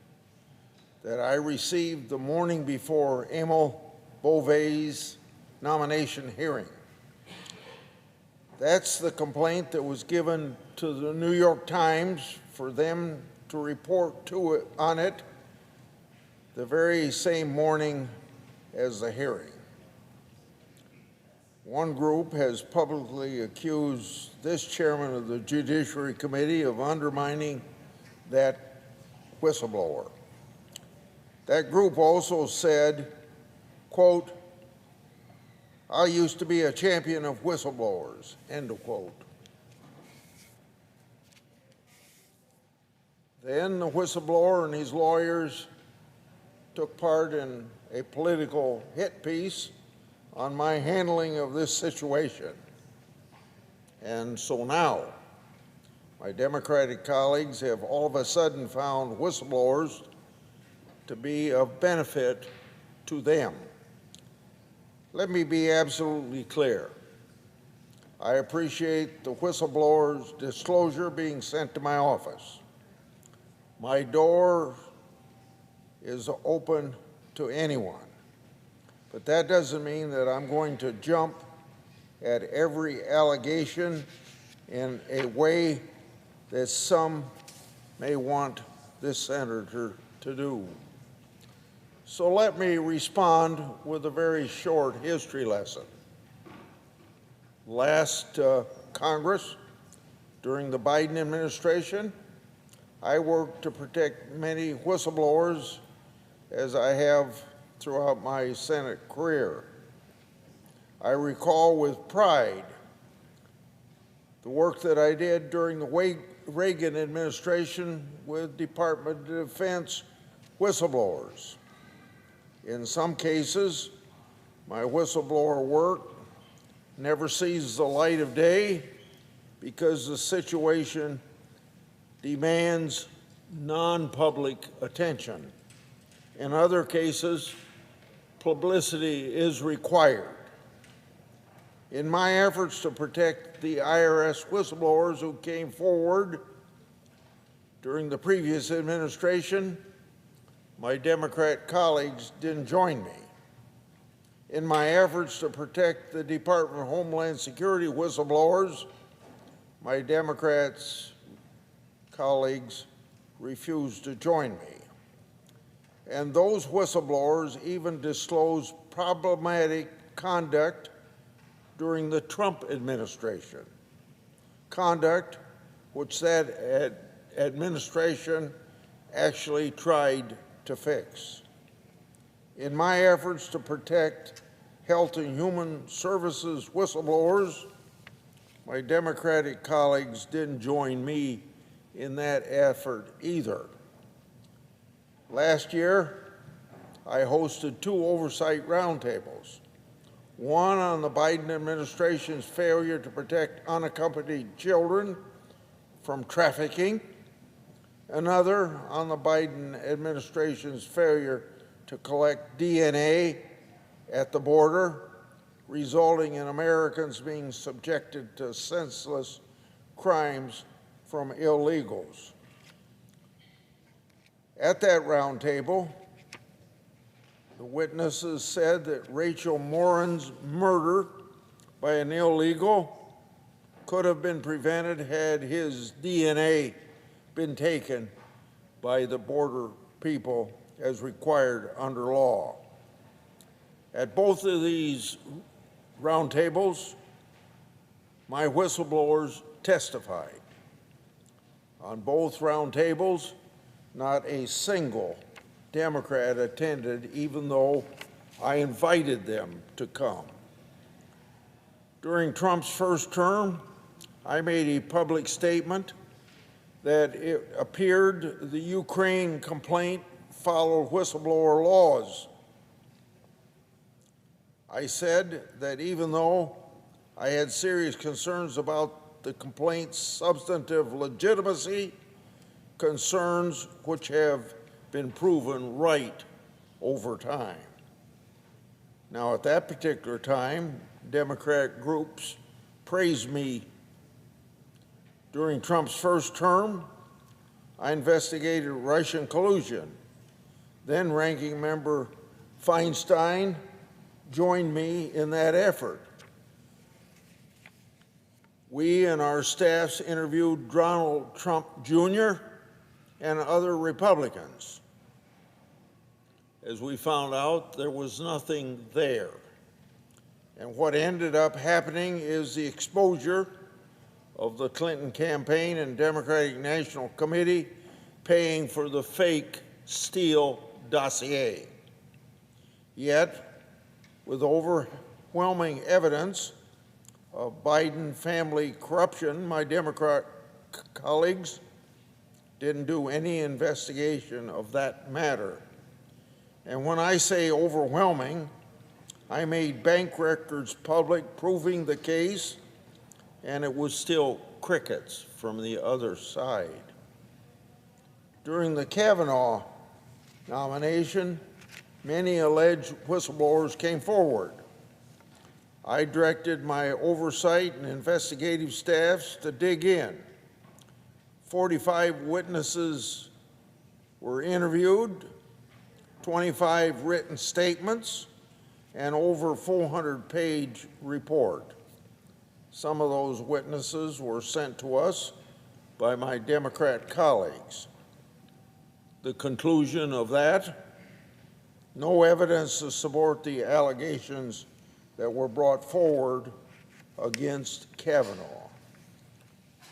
that I received the morning before Emil Beauvais' nomination hearing. That's the complaint that was given to the New York Times for them to report on it the very same morning as the hearing. One group has publicly accused this chairman of the Judiciary Committee of undermining that whistleblower. That group also said, quote, "I used to be a champion of whistleblowers," end of quote. Then the whistleblower and his lawyers took part in a political hit piece on my handling of this situation. And so now, my Democratic colleagues have all of a sudden found whistleblowers to be of benefit to them. Let me be absolutely clear. I appreciate the whistleblower's disclosure being sent to my office. My door is open to anyone, but that doesn't mean that I'm going to jump at every allegation in a way that some may want this senator to do. So let me respond with a very short history lesson. Last Congress, during the Biden administration, I worked to protect many whistleblowers, as I have throughout my Senate career. I recall with pride the work that I did during the Reagan administration with Department of Defense whistleblowers. In some cases, my whistleblower work never sees the light of day because the situation demands non-public attention. In other cases, publicity is required. In my efforts to protect the IRS whistleblowers who came forward during the previous administration, my Democrat colleagues didn't join me. In my efforts to protect the Department of Homeland Security whistleblowers, my Democrats colleagues refused to join me. And those whistleblowers even disclosed problematic conduct during the Trump administration, conduct which that administration actually tried to fix. In my efforts to protect Health and Human Services whistleblowers, my Democratic colleagues didn't join me in that effort either. Last year, I hosted 2 oversight roundtables, one on the Biden administration's failure to protect unaccompanied children from trafficking, another on the Biden administration's failure to collect DNA at the border, resulting in Americans being subjected to senseless crimes from illegals. At that roundtable, the witnesses said that Rachel Morin's murder by an illegal could have been prevented had his DNA been taken by the border people as required under law. At both of these roundtables, my whistleblowers testified. On both roundtables, not a single Democrat attended, even though I invited them to come. During Trump's first term, I made a public statement that it appeared the Ukraine complaint followed whistleblower laws. I said that even though I had serious concerns about the complaint's substantive legitimacy, concerns which have been proven right over time. Now, at that particular time, Democrat groups praised me. During Trump's first term, I investigated Russian collusion. Then Ranking Member Feinstein joined me in that effort. We and our staffs interviewed Donald Trump Jr. and other Republicans. As we found out, there was nothing there. And what ended up happening is the exposure of the Clinton campaign and Democratic National Committee paying for the fake Steele dossier. Yet, with overwhelming evidence of Biden family corruption, my Democrat colleagues didn't do any investigation of that matter. And when I say overwhelming, I made bank records public proving the case, and it was still crickets from the other side. During the Kavanaugh nomination, many alleged whistleblowers came forward. I directed my oversight and investigative staffs to dig in. 45 witnesses were interviewed, 25 written statements, and over 400-page report. Some of those witnesses were sent to us by my Democrat colleagues. The conclusion of that: no evidence to support the allegations that were brought forward against Kavanaugh.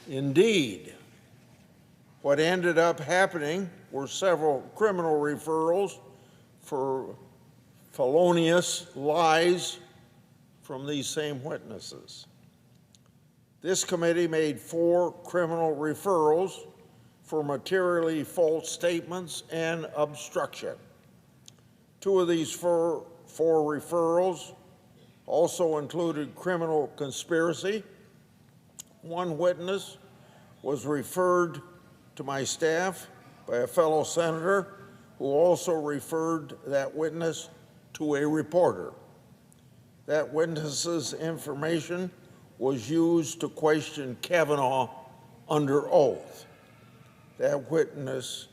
Indeed, what ended up happening were several criminal referrals for felonious lies from these same witnesses. This committee made 4 criminal referrals for materially false statements and obstruction. 2 of these 4 referrals also included criminal conspiracy. 1 witness was referred to my staff by a fellow senator who also referred that witness to a reporter. That witness's information was used to question Kavanaugh under oath. That witness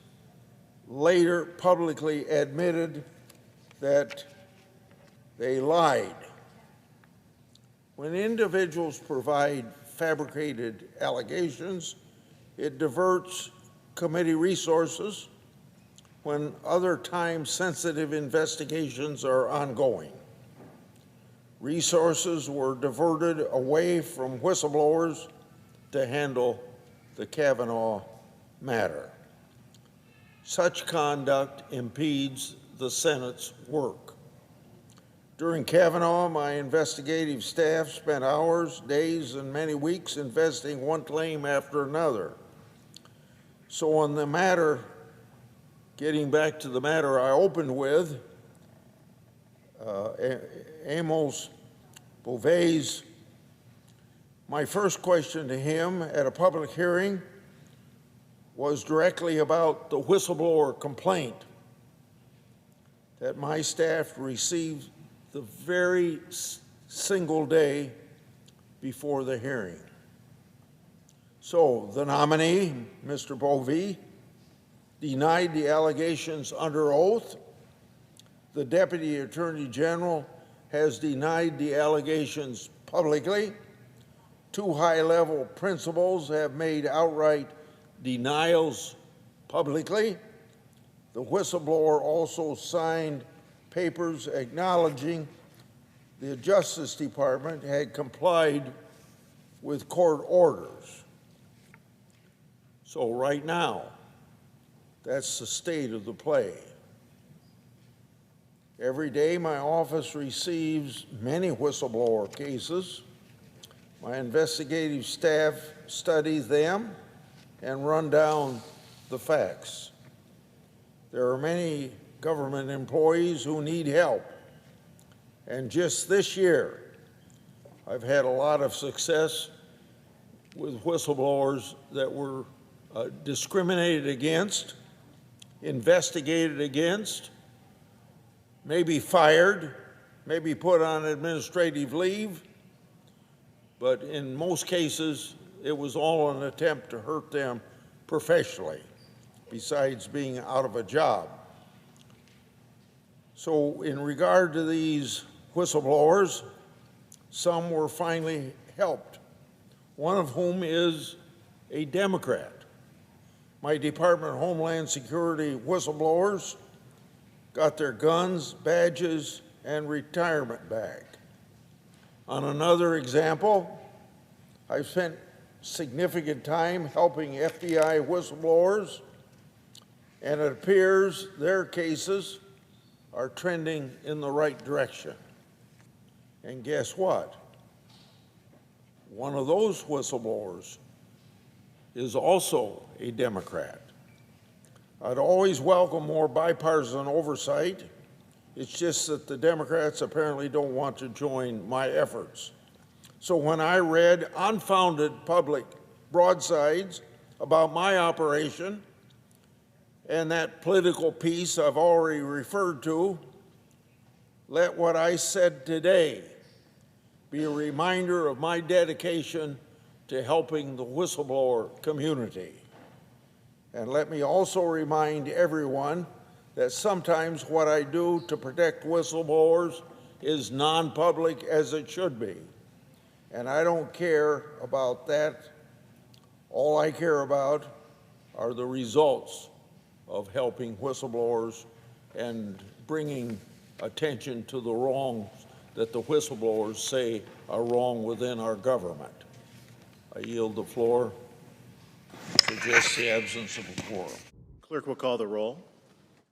later publicly admitted that they lied. When individuals provide fabricated allegations, it diverts committee resources when other time-sensitive investigations are ongoing. Resources were diverted away from whistleblowers to handle the Kavanaugh matter. Such conduct impedes the Senate's work. During Kavanaugh, my investigative staff spent hours, days, and many weeks investigating one claim after another. So on the matter, getting back to the matter I opened with, Amos Beauvais, my first question to him at a public hearing was directly about the whistleblower complaint that my staff received the very single day before the hearing. So the nominee, Mr. Beauvais, denied the allegations under oath. The Deputy Attorney General has denied the allegations publicly. Two high-level principals have made outright denials publicly. The whistleblower also signed papers acknowledging the Justice Department had complied with court orders. So right now, that's the state of the play. Every day, my office receives many whistleblower cases. My investigative staff studies them and run down the facts. There are many government employees who need help. And just this year, I've had a lot of success with whistleblowers that were discriminated against, investigated against, maybe fired, maybe put on administrative leave, but in most cases, it was all an attempt to hurt them professionally, besides being out of a job. So in regard to these whistleblowers, some were finally helped, one of whom is a Democrat. My Department of Homeland Security whistleblowers got their guns, badges, and retirement back. On another example, I've spent significant time helping FBI whistleblowers, and it appears their cases are trending in the right direction. And guess what? One of those whistleblowers is also a Democrat. I'd always welcome more bipartisan oversight. It's just that the Democrats apparently don't want to join my efforts. So when I read unfounded public broadsides about my operation and that political piece I've already referred to, let what I said today be a reminder of my dedication to helping the whistleblower community. And let me also remind everyone that sometimes what I do to protect whistleblowers is non-public, as it should be. And I don't care about that. All I care about are the results of helping whistleblowers and bringing attention to the wrongs that the whistleblowers say are wrong within our government. I yield the floor. Suggest the absence of a quorum. Clerk will call the roll.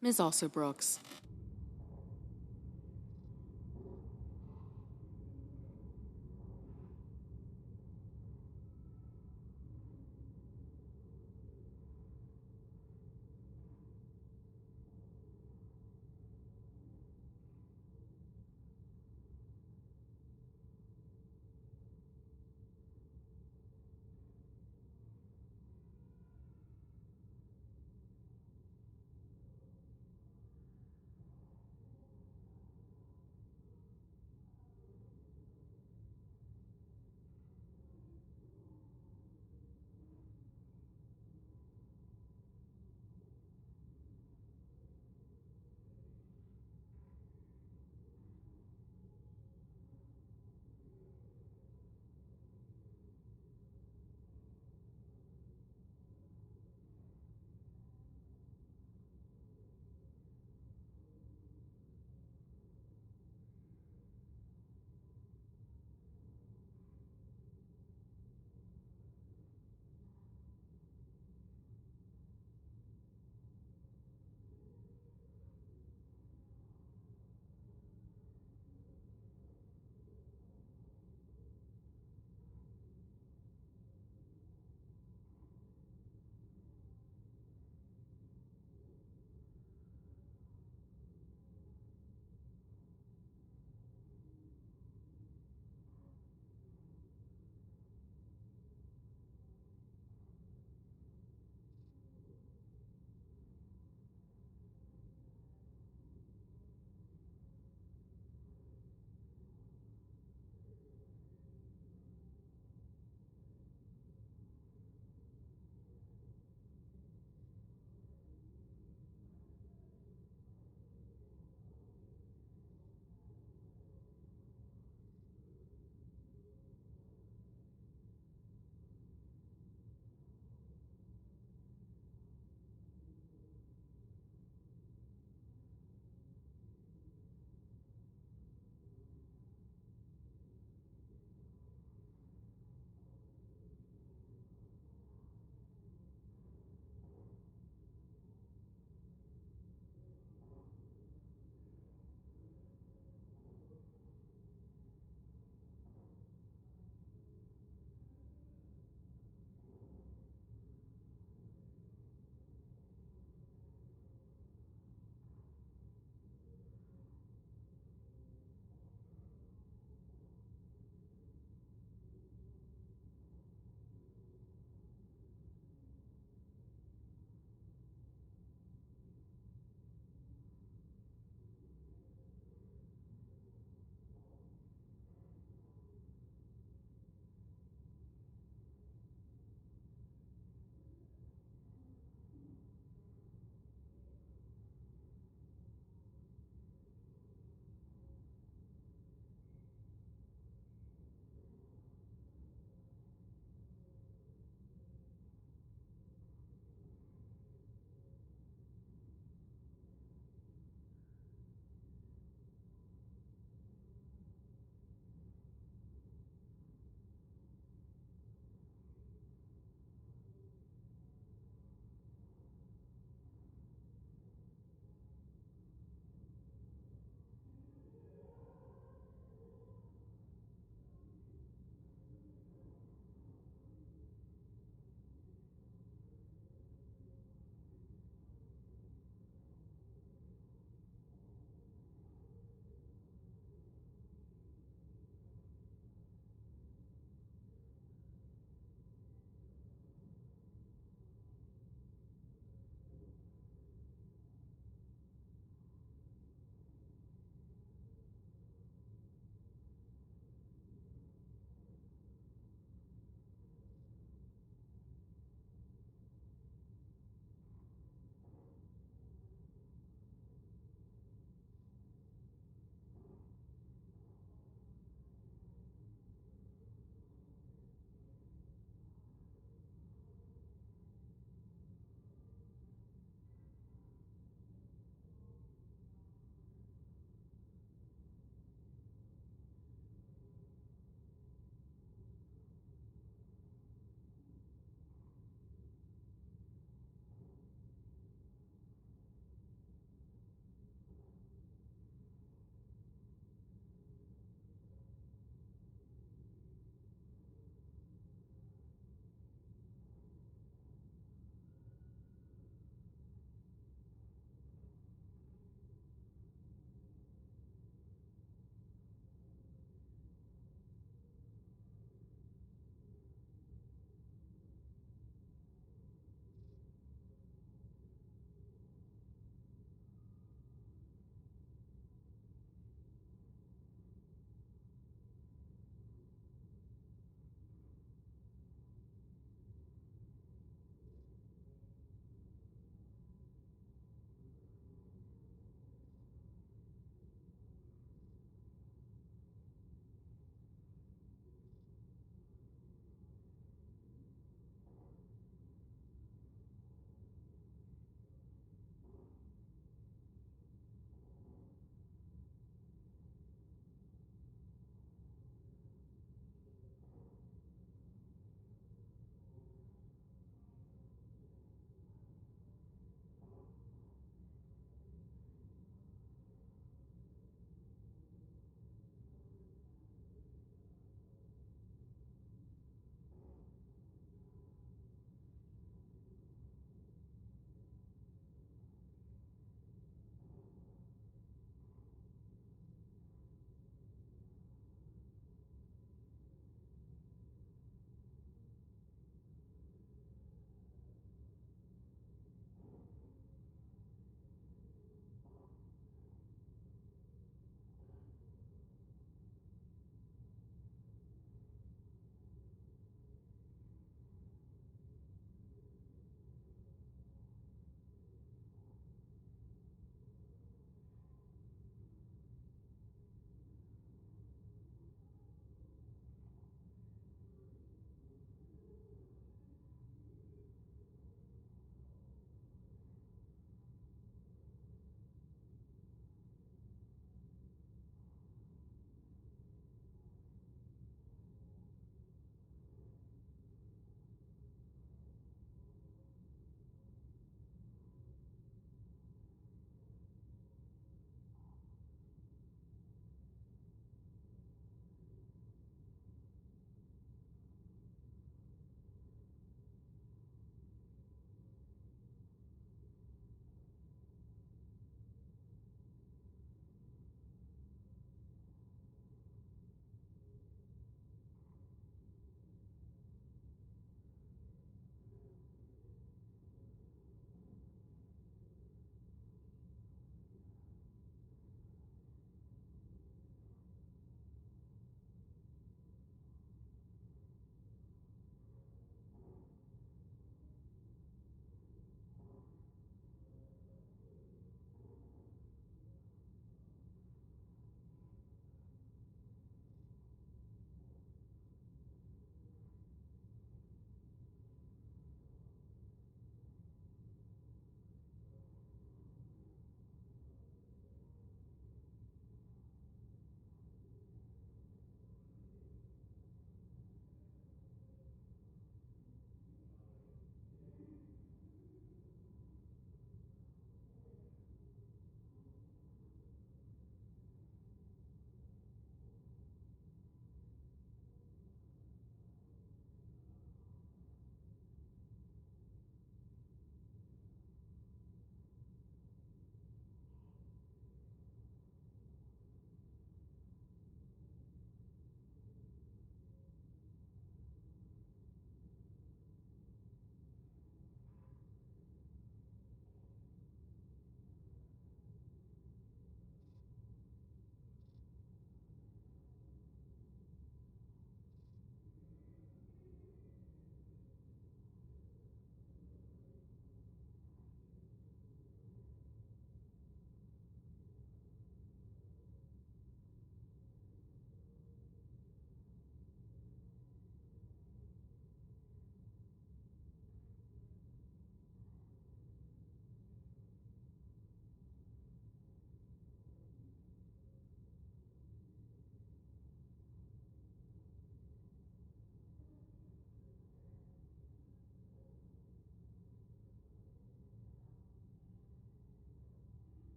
Ms. Also Brooks.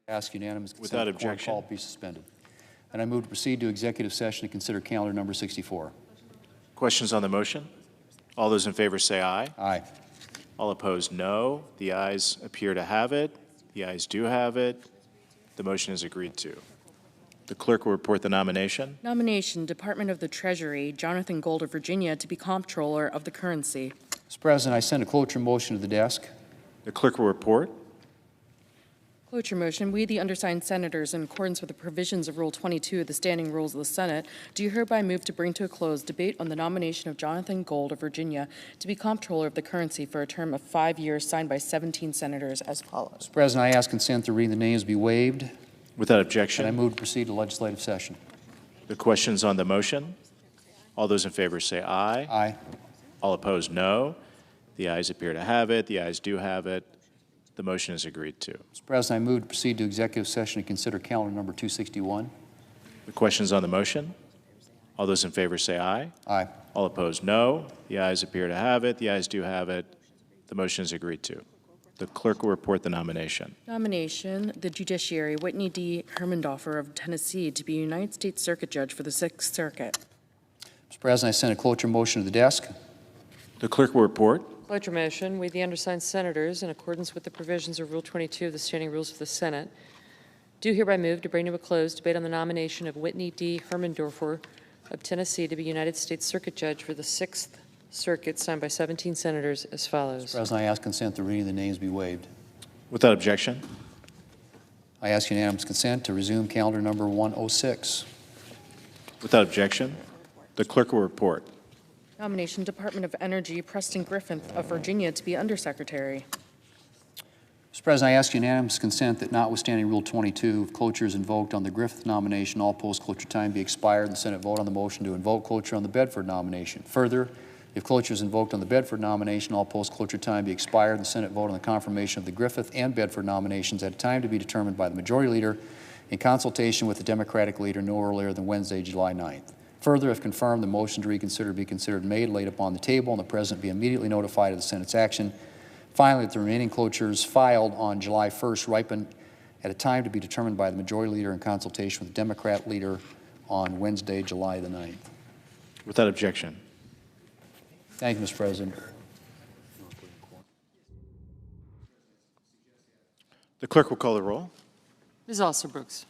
Ask unanimous consent Without the quorum objection. call be suspended. And I move to proceed to executive session to consider calendar number 64. Questions on the motion? All those in favor say aye. Aye. All opposed, no. The ayes appear to have it. The ayes do have it. The motion is agreed to. The clerk will report the nomination. Nomination, Department of the Treasury, Jonathan Gold of Virginia to be Comptroller of the Currency. Mr. President, I send a cloture motion to the desk. The clerk will report. Cloture motion, we, the undersigned senators, in accordance with the provisions of Rule 22 of the Standing Rules of the Senate, do hereby move to bring to a close debate on the nomination of Jonathan Gold of Virginia to be Comptroller of the Currency for a term of 5 years, signed by 17 senators as follows. Mr. President, I ask consent to read the names be waived, Without and I objection, move to proceed to legislative session. the questions on the motion. All those in favor say aye. Aye. All opposed, no. The ayes appear to have it. The ayes do have it. The motion is agreed to. Mr. President, I move to proceed to executive session to consider calendar number 261. The questions on the motion. All those in favor say aye. Aye. All opposed, no. The ayes appear to have it. The ayes do have it. The motion is agreed to. The clerk will report the nomination. Nomination, the Judiciary, Whitney D. Hermendorfer of Tennessee to be United States Circuit Judge for the Sixth Circuit. Mr. President, I send a cloture motion to the desk. The clerk will report. Cloture motion, we, the undersigned senators, in accordance with the provisions of Rule 22 of the Standing Rules of the Senate, do hereby move to bring to a close debate on the nomination of Whitney D. Hermendorfer of Tennessee to be United States Circuit Judge for the Sixth Circuit, signed by 17 senators as follows. Mr. President, I ask consent to reading the names be waived. Without objection, I ask unanimous consent to resume calendar number 106. without objection, the clerk will report. Nomination, Department of Energy, Preston Griffin of Virginia to be Undersecretary. Mr. President, I ask unanimous consent that notwithstanding Rule 22, if cloture is invoked on the Griffith nomination, all post-cloture time be expired, and the Senate vote on the motion to invoke cloture on the Bedford nomination. Further, if cloture is invoked on the Bedford nomination, all post-cloture time be expired, and the Senate vote on the confirmation of the Griffith and Bedford nominations at a time to be determined by the Majority Leader in consultation with the Democratic Leader no earlier than Wednesday, July 9th. Further, if confirmed, the motion to reconsider be considered made, laid upon the table, and the President be immediately notified of the Senate's action. Finally, that the remaining clotures filed on July 1st ripen at a time to be determined by the Majority Leader in consultation with the Democrat Leader on Wednesday, July the 9th. Without objection. Thank you, Mr. President. The clerk will call the roll. Ms. Alsobrooks.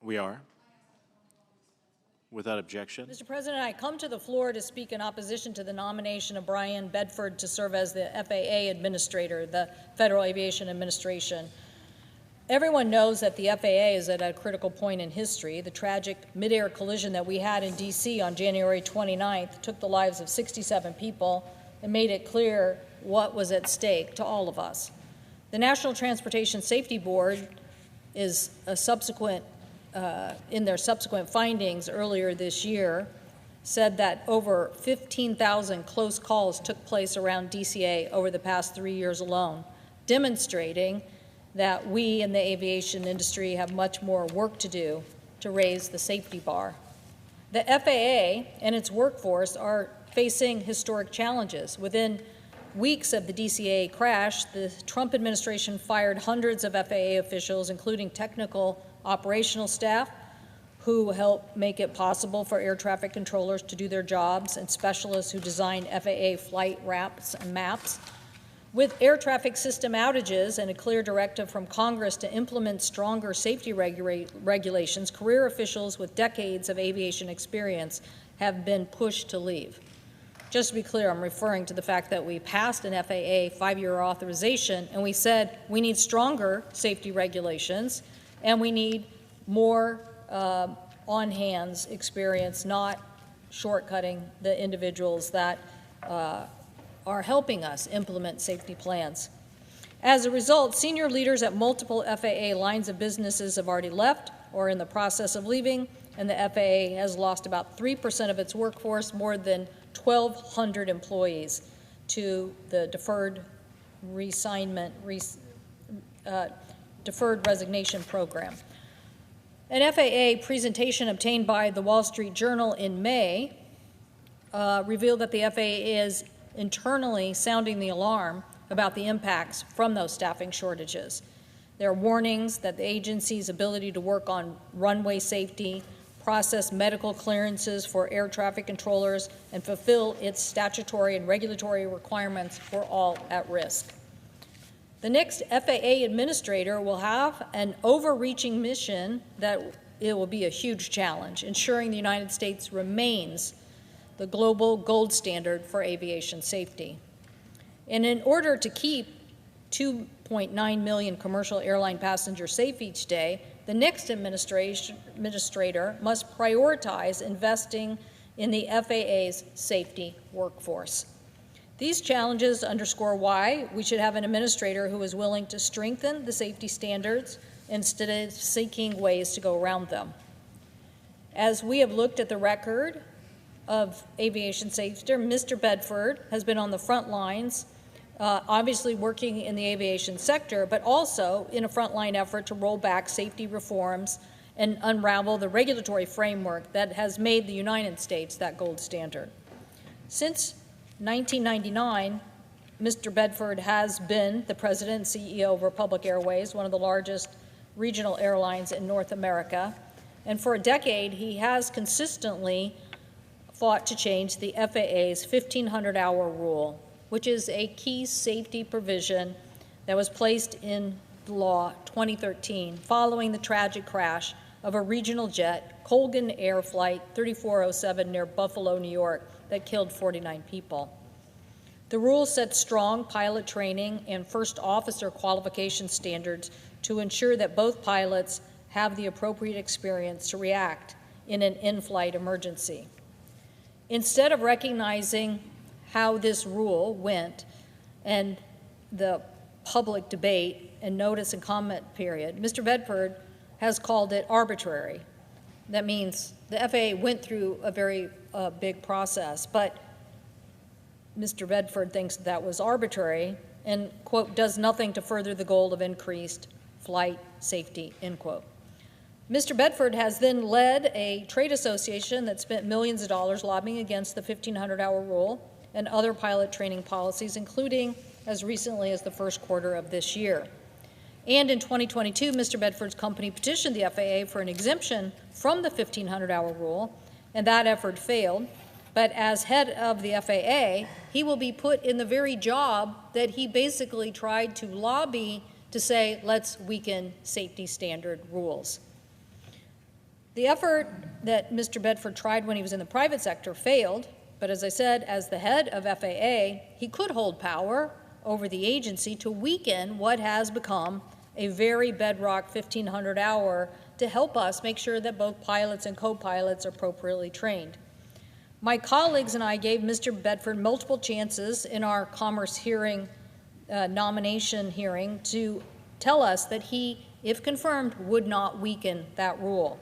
We are. Without objection. Mr. President, I come to the floor to speak in opposition to the nomination of Brian Bedford to serve as the FAA Administrator, the Federal Aviation Administration. Everyone knows that the FAA is at a critical point in history. The tragic mid-air collision that we had in D.C. on January 29th took the lives of 67 people and made it clear what was at stake to all of us. The National Transportation Safety Board is a subsequent in their subsequent findings earlier this year, said that over 15,000 close calls took place around DCA over the past 3 years alone, demonstrating that we in the aviation industry have much more work to do to raise the safety bar. The FAA and its workforce are facing historic challenges. Within weeks of the DCA crash, the Trump administration fired hundreds of FAA officials, including technical operational staff who help make it possible for air traffic controllers to do their jobs, and specialists who design FAA flight routes and maps. With air traffic system outages and a clear directive from Congress to implement stronger safety regulations, career officials with decades of aviation experience have been pushed to leave. Just to be clear, I'm referring to the fact that we passed an FAA 5-year authorization, and we said we need stronger safety regulations, and we need more on-hands experience, not shortcutting the individuals that are helping us implement safety plans. As a result, senior leaders at multiple FAA lines of businesses have already left or are in the process of leaving, and the FAA has lost about 3% of its workforce, more than 1,200 employees, to the deferred resignation program. An FAA presentation obtained by the Wall Street Journal in May revealed that the FAA is internally sounding the alarm about the impacts from those staffing shortages. There are warnings that the agency's ability to work on runway safety, process medical clearances for air traffic controllers, and fulfill its statutory and regulatory requirements were all at risk. The next FAA administrator will have an overreaching mission that it will be a huge challenge, ensuring the United States remains the global gold standard for aviation safety. And in order to keep 2.9 million commercial airline passengers safe each day, the next administrator must prioritize investing in the FAA's safety workforce. These challenges underscore why we should have an administrator who is willing to strengthen the safety standards instead of seeking ways to go around them. As we have looked at the record of aviation safety, Mr. Bedford has been on the front lines, obviously working in the aviation sector, but also in a frontline effort to roll back safety reforms and unravel the regulatory framework that has made the United States that gold standard. Since 1999, Mr. Bedford has been the president and CEO of Republic Airways, one of the largest regional airlines in North America. And for a decade, he has consistently fought to change the FAA's 1,500-hour rule, which is a key safety provision that was placed in law 2013 following the tragic crash of a regional jet, Colgan Air Flight 3407 near Buffalo, New York, that killed 49 people. The rule sets strong pilot training and first officer qualification standards to ensure that both pilots have the appropriate experience to react in an in-flight emergency. Instead of recognizing how this rule went and the public debate and notice and comment period, Mr. Bedford has called it arbitrary. That means the FAA went through a very big process, but Mr. Bedford thinks that was arbitrary and, quote, does nothing to further the goal of increased flight safety, end quote. Mr. Bedford has then led a trade association that spent millions of dollars lobbying against the 1,500-hour rule and other pilot training policies, including as recently as the first quarter of this year. And in 2022, Mr. Bedford's company petitioned the FAA for an exemption from the 1,500-hour rule, and that effort failed. But as head of the FAA, he will be put in the very job that he basically tried to lobby to say, let's weaken safety standard rules. The effort that Mr. Bedford tried when he was in the private sector failed, but as I said, as the head of FAA, he could hold power over the agency to weaken what has become a very bedrock 1,500-hour to help us make sure that both pilots and co-pilots are appropriately trained. My colleagues and I gave Mr. Bedford multiple chances in our Commerce hearing, nomination hearing, to tell us that he, if confirmed, would not weaken that rule.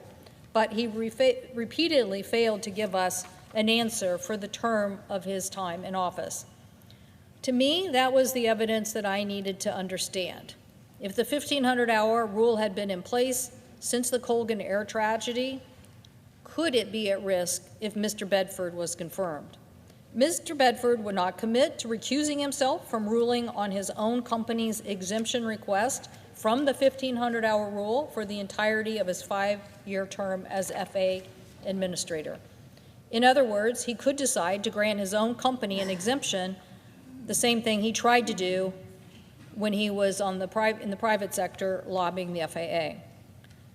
But he repeatedly failed to give us an answer for the term of his time in office. To me, that was the evidence that I needed to understand. If the 1,500-hour rule had been in place since the Colgan Air tragedy, could it be at risk if Mr. Bedford was confirmed? Mr. Bedford would not commit to recusing himself from ruling on his own company's exemption request from the 1,500-hour rule for the entirety of his 5-year term as FAA administrator. In other words, he could decide to grant his own company an exemption, the same thing he tried to do when he was in the private sector lobbying the FAA.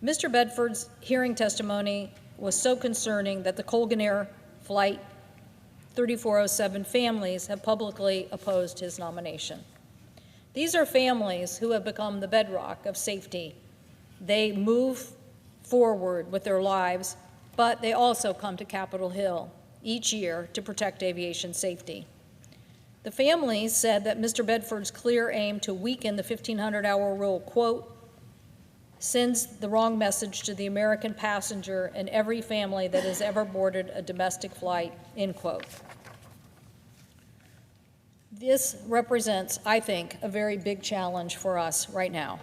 Mr. Bedford's hearing testimony was so concerning that the Colgan Air Flight 3407 families have publicly opposed his nomination. These are families who have become the bedrock of safety. They move forward with their lives, but they also come to Capitol Hill each year to protect aviation safety. The families said that Mr. Bedford's clear aim to weaken the 1,500-hour rule, quote, sends the wrong message to the American passenger and every family that has ever boarded a domestic flight, end quote. This represents, I think, a very big challenge for us right now.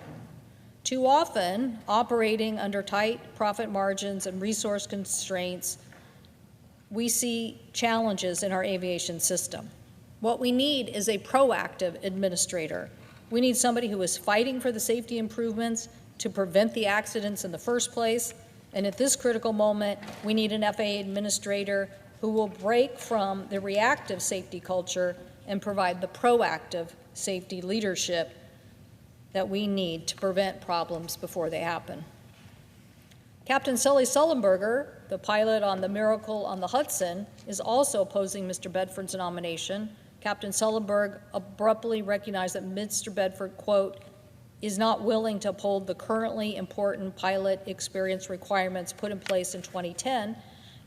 Too often, operating under tight profit margins and resource constraints, we see challenges in our aviation system. What we need is a proactive administrator. We need somebody who is fighting for the safety improvements to prevent the accidents in the first place. And at this critical moment, we need an FAA administrator who will break from the reactive safety culture and provide the proactive safety leadership that we need to prevent problems before they happen. Captain Sully Sullenberger, the pilot on the Miracle on the Hudson, is also opposing Mr. Bedford's nomination. Captain Sullenberger abruptly recognized that Mr. Bedford, quote, is not willing to uphold the currently important pilot experience requirements put in place in 2010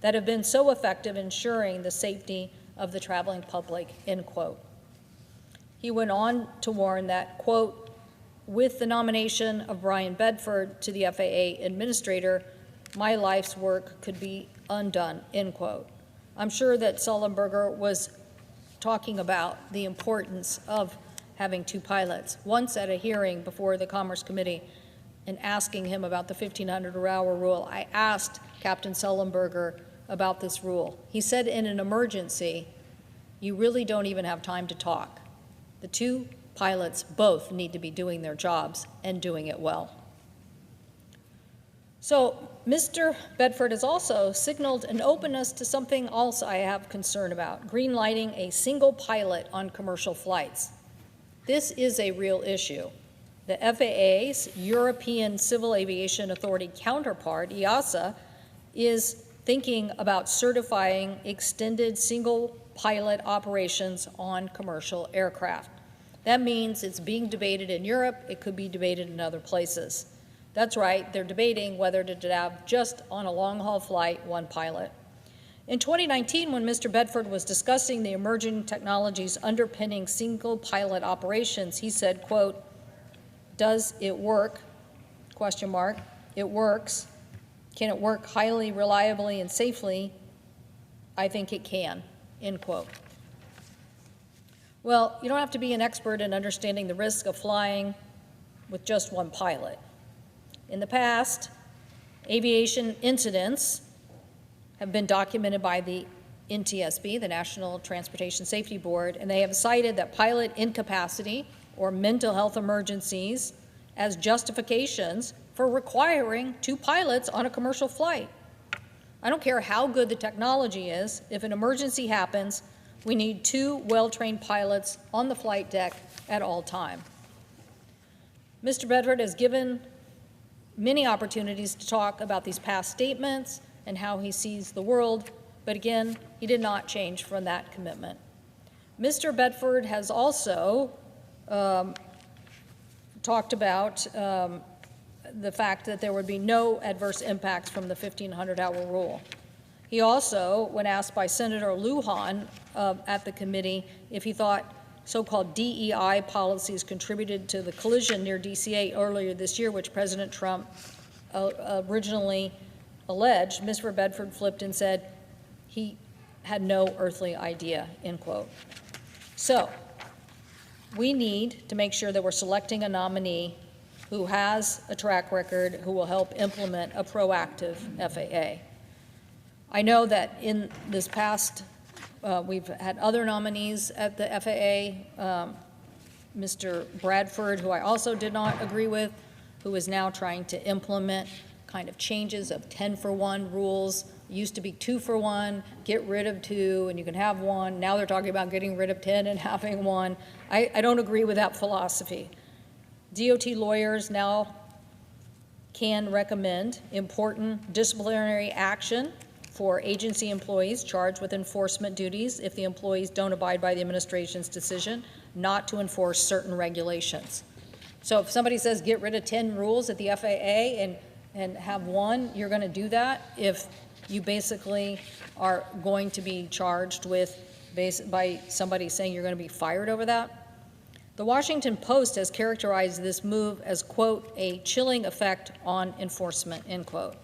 that have been so effective in ensuring the safety of the traveling public, end quote. He went on to warn that, quote, with the nomination of Brian Bedford to the FAA administrator, my life's work could be undone, end quote. I'm sure that Sullenberger was talking about the importance of having two pilots. Once at a hearing before the Commerce Committee and asking him about the 1,500-hour rule, I asked Captain Sullenberger about this rule. He said in an emergency, you really don't even have time to talk. The two pilots both need to be doing their jobs and doing it well. So Mr. Bedford has also signaled an openness to something else I have concern about, green-lighting a single pilot on commercial flights. This is a real issue. The FAA's European Civil Aviation Authority counterpart, EASA, is thinking about certifying extended single pilot operations on commercial aircraft. That means it's being debated in Europe. It could be debated in other places. That's right, they're debating whether to have just on a long-haul flight one pilot. In 2019, when Mr. Bedford was discussing the emerging technologies underpinning single pilot operations, he said, quote, does it work? Question mark. It works. Can it work highly reliably and safely? I think it can, end quote. Well, you don't have to be an expert in understanding the risk of flying with just one pilot. In the past, aviation incidents have been documented by the NTSB, the National Transportation Safety Board, and they have cited that pilot incapacity or mental health emergencies as justifications for requiring two pilots on a commercial flight. I don't care how good the technology is, if an emergency happens, we need two well-trained pilots on the flight deck at all time. Mr. Bedford has given many opportunities to talk about these past statements and how he sees the world, but again, he did not change from that commitment. Mr. Bedford has also talked about the fact that there would be no adverse impacts from the 1,500-hour rule. He also, when asked by Senator Lujan at the committee if he thought so-called DEI policies contributed to the collision near DCA earlier this year, which President Trump originally alleged, Mr. Bedford flipped and said he had no earthly idea, end quote. So we need to make sure that we're selecting a nominee who has a track record, who will help implement a proactive FAA. I know that in this past, we've had other nominees at the FAA, Mr. Bradford, who I also did not agree with, who is now trying to implement kind of changes of 10-for-1 rules. Used to be 2-for-1, get rid of 2, and you can have 1. Now they're talking about getting rid of 10 and having 1. I don't agree with that philosophy. DOT lawyers now can recommend important disciplinary action for agency employees charged with enforcement duties if the employees don't abide by the administration's decision not to enforce certain regulations. So if somebody says get rid of 10 rules at the FAA and have 1, you're going to do that if you basically are going to be charged with by somebody saying you're going to be fired over that. The Washington Post has characterized this move as, quote, a chilling effect on enforcement, end quote.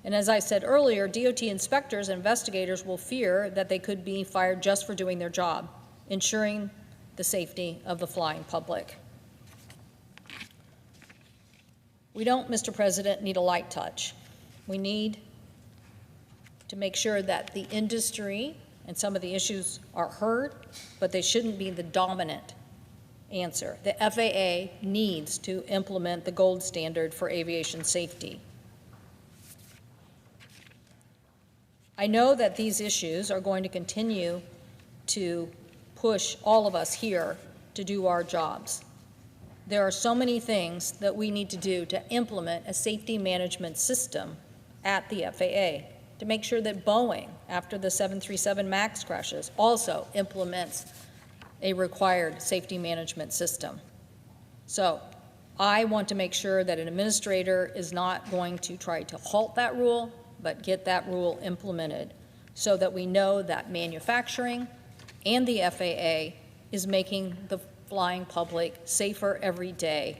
And as I said earlier, DOT inspectors and investigators will fear that they could be fired just for doing their job, ensuring the safety of the flying public. We don't, Mr. President, need a light touch. We need to make sure that the industry and some of the issues are heard, but they shouldn't be the dominant answer. The FAA needs to implement the gold standard for aviation safety. I know that these issues are going to continue to push all of us here to do our jobs. There are so many things that we need to do to implement a safety management system at the FAA to make sure that Boeing, after the 737 MAX crashes, also implements a required safety management system. So I want to make sure that an administrator is not going to try to halt that rule, but get that rule implemented so that we know that manufacturing and the FAA is making the flying public safer every day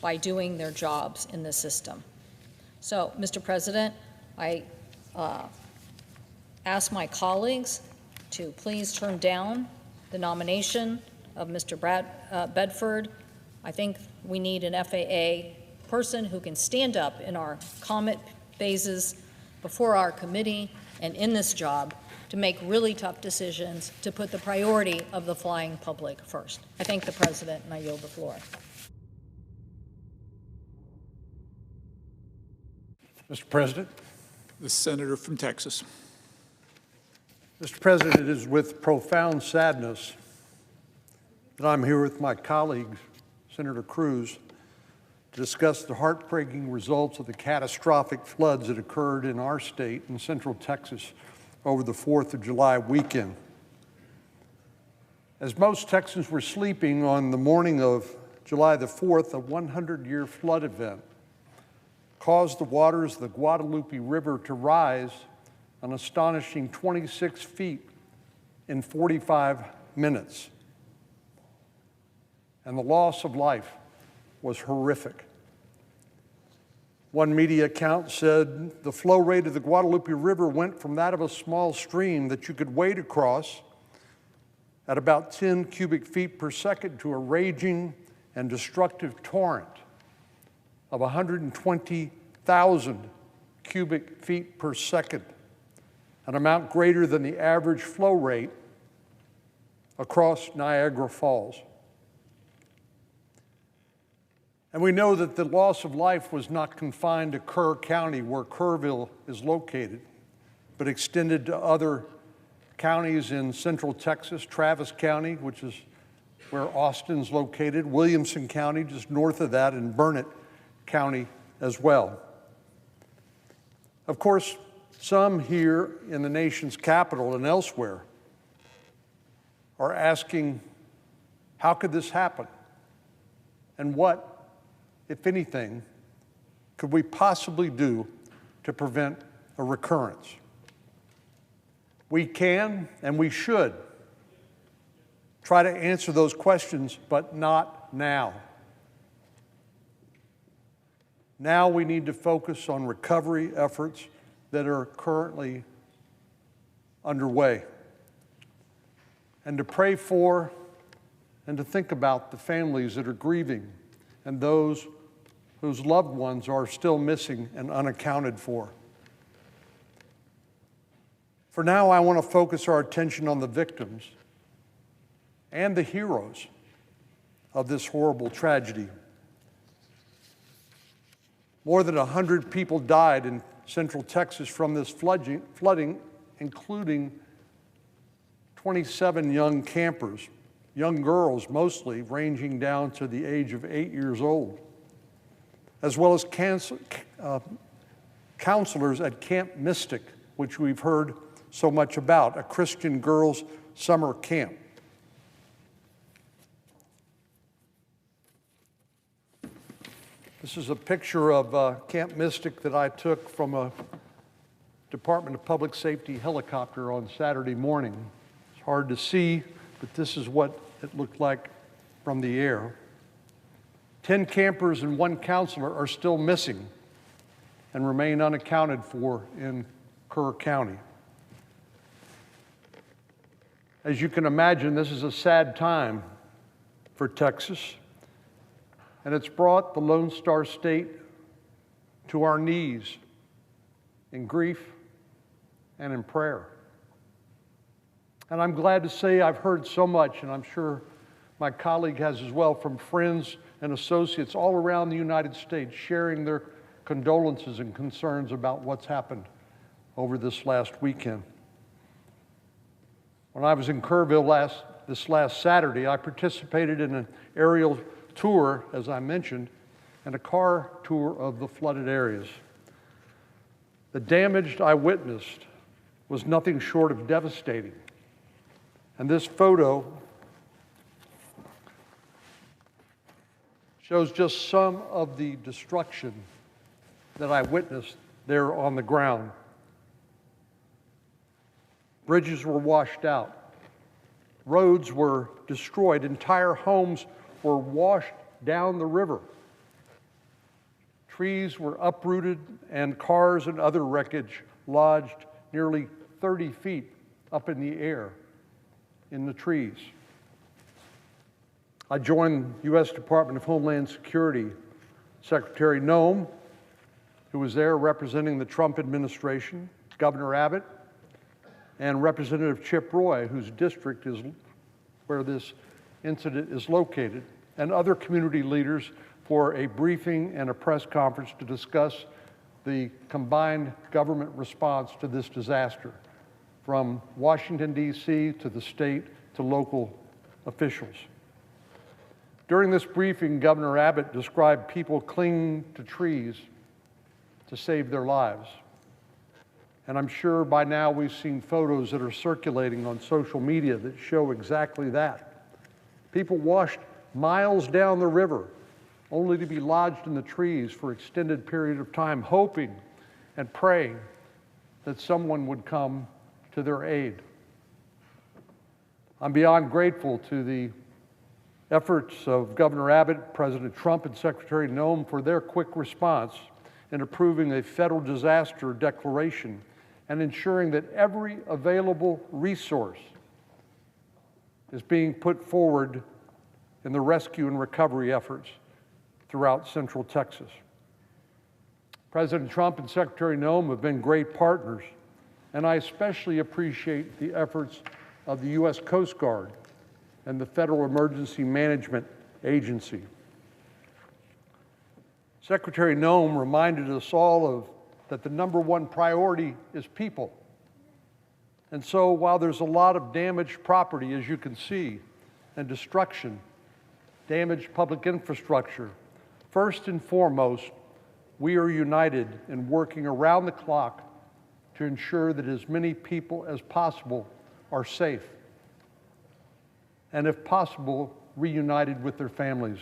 by doing their jobs in the system. So, Mr. President, I ask my colleagues to please turn down the nomination of Mr. Bedford. I think we need an FAA person who can stand up in our comment phases before our committee and in this job to make really tough decisions to put the priority of the flying public first. I thank the President, and I yield the floor. Mr. President. The senator from Texas. Mr. President, it is with profound sadness that I'm here with my colleague, Senator Cruz, to discuss the heartbreaking results of the catastrophic floods that occurred in our state in central Texas over the 4th of July weekend. As most Texans were sleeping on the morning of July the 4th, a 100-year flood event caused the waters of the Guadalupe River to rise an astonishing 26 feet in 45 minutes. And the loss of life was horrific. One media account said the flow rate of the Guadalupe River went from that of a small stream that you could wade across at about 10 cubic feet per second to a raging and destructive torrent of 120,000 cubic feet per second, an amount greater than the average flow rate across Niagara Falls. And we know that the loss of life was not confined to Kerr County, where Kerrville is located, but extended to other counties in central Texas, Travis County, which is where Austin's located, Williamson County, just north of that, and Burnett County as well. Of course, some here in the nation's capital and elsewhere are asking, how could this happen? And what, if anything, could we possibly do to prevent a recurrence? We can and we should try to answer those questions, but not now. Now we need to focus on recovery efforts that are currently underway, and to pray for and to think about the families that are grieving and those whose loved ones are still missing and unaccounted for. For now, I want to focus our attention on the victims and the heroes of this horrible tragedy. More than 100 people died in Central Texas from this flooding, including 27 young campers, young girls mostly, ranging down to the age of 8 years old, as well as counselors at Camp Mystic, which we've heard so much about, a Christian girls' summer camp. This is a picture of Camp Mystic that I took from a Department of Public Safety helicopter on Saturday morning. It's hard to see, but this is what it looked like from the air. 10 campers and 1 counselor are still missing and remain unaccounted for in Kerr County. As you can imagine, this is a sad time for Texas, and it's brought the Lone Star State to our knees in grief and in prayer. And I'm glad to say I've heard so much, and I'm sure my colleague has as well, from friends and associates all around the United States sharing their condolences and concerns about what's happened over this last weekend. When I was in Kerrville this last Saturday, I participated in an aerial tour, as I mentioned, and a car tour of the flooded areas. The damage I witnessed was nothing short of devastating. And this photo shows just some of the destruction that I witnessed there on the ground. Bridges were washed out. Roads were destroyed. Entire homes were washed down the river. Trees were uprooted, and cars and other wreckage lodged nearly 30 feet up in the air in the trees. I joined U.S. Department of Homeland Security Secretary Noem, who was there representing the Trump administration, Governor Abbott, and Representative Chip Roy, whose district is where this incident is located, and other community leaders for a briefing and a press conference to discuss the combined government response to this disaster, from Washington, D.C. to the state to local officials. During this briefing, Governor Abbott described people clinging to trees to save their lives. And I'm sure by now we've seen photos that are circulating on social media that show exactly that. People washed miles down the river only to be lodged in the trees for extended period of time, hoping and praying that someone would come to their aid. I'm beyond grateful to the efforts of Governor Abbott, President Trump, and Secretary Noem for their quick response in approving a federal disaster declaration and ensuring that every available resource is being put forward in the rescue and recovery efforts throughout Central Texas. President Trump and Secretary Noem have been great partners, and I especially appreciate the efforts of the U.S. Coast Guard and the Federal Emergency Management Agency. Secretary Noem reminded us all that the #1 priority is people. And so while there's a lot of damaged property, as you can see, and destruction, damaged public infrastructure, first and foremost, we are united in working around the clock to ensure that as many people as possible are safe, and if possible, reunited with their families.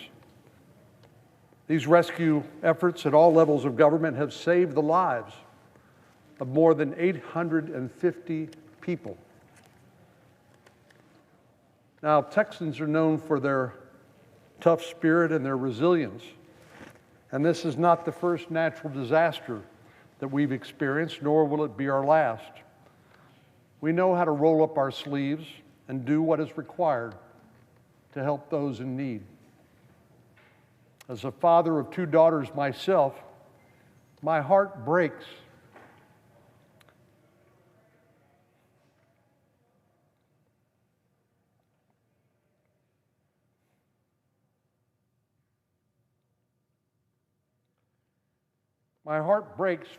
These rescue efforts at all levels of government have saved the lives of more than 850 people. Now, Texans are known for their tough spirit and their resilience, and this is not the first natural disaster that we've experienced, nor will it be our last. We know how to roll up our sleeves and do what is required to help those in need. As a father of 2 daughters myself, my heart breaks